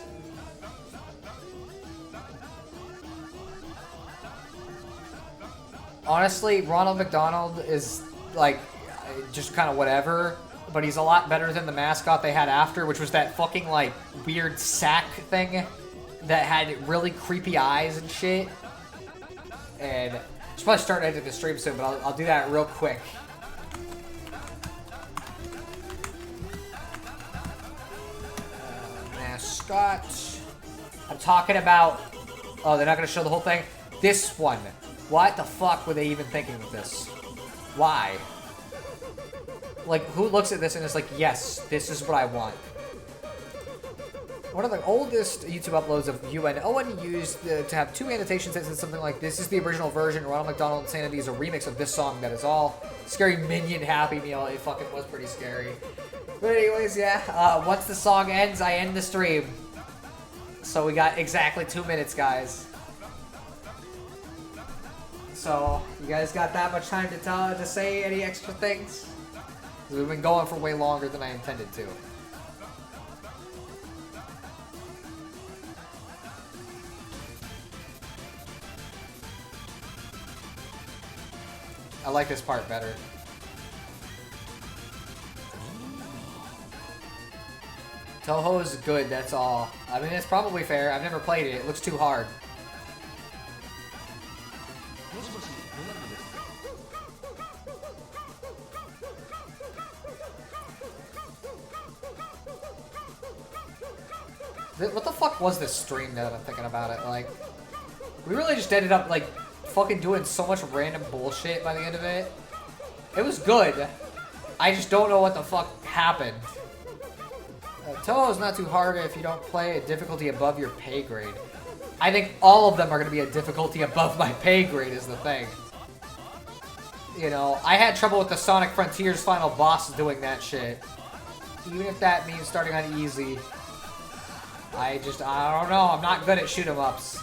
Honestly, Ronald McDonald is, like, just kind of whatever, but he's a lot better than the mascot they had after, which was that fucking, like, weird sack thing that had really creepy eyes and shit. And I should probably start ending the stream soon, but I'll do that real quick. Mascot. I'm talking about... Oh, they're not going to show the whole thing? This one. What the fuck were they even thinking with this? Why? Like, who looks at this and is like, yes, this is what I want? One of the oldest YouTube uploads of UN Owen used to have two annotations that said something like, this is the original version, Ronald McDonald Insanity is a remix of this song, that is all. Scary Minion Happy Meal, it fucking was pretty scary. But anyways, yeah, once the song ends, I end the stream. So we got exactly 2 minutes, guys. So, you guys got that much time to say any extra things? We've been going for way longer than I intended to. I like this part better. Toho is good, that's all. I mean, it's probably fair. I've never played it. It looks too hard. What the fuck was this stream now that I'm thinking about it? Like, we really just ended up, like, fucking doing so much random bullshit by the end of it. It was good. I just don't know what the fuck happened. Toho is not too hard if you don't play a difficulty above your pay grade. I think all of them are going to be a difficulty above my pay grade is the thing. You know, I had trouble with the Sonic Frontiers final boss doing that shit. Even if that means starting on easy. I don't know. I'm not good at shoot 'em ups.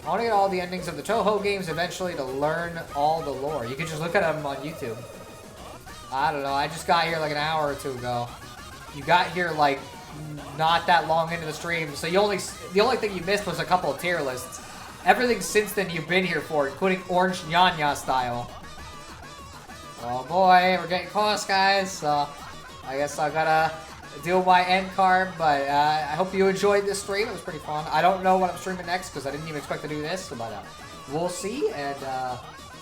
I want to get all the endings of the Toho games eventually to learn all the lore. You can just look at them on YouTube. I don't know. I just got here like an hour or two ago. You got here like not that long into the stream, so the only thing you missed was a couple of tier lists. Everything since then you've been here for, including Orange Nyanya style. Oh boy, we're getting close, guys. So I guess I gotta do my end card, but I hope you enjoyed this stream. It was pretty fun. I don't know what I'm streaming next because I didn't even expect to do this, but we'll see. And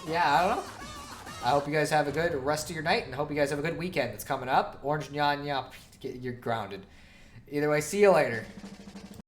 yeah, I don't know. I hope you guys have a good rest of your night, and hope you guys have a good weekend that's coming up. Orange Nyanya, you're grounded. Either way, see you later.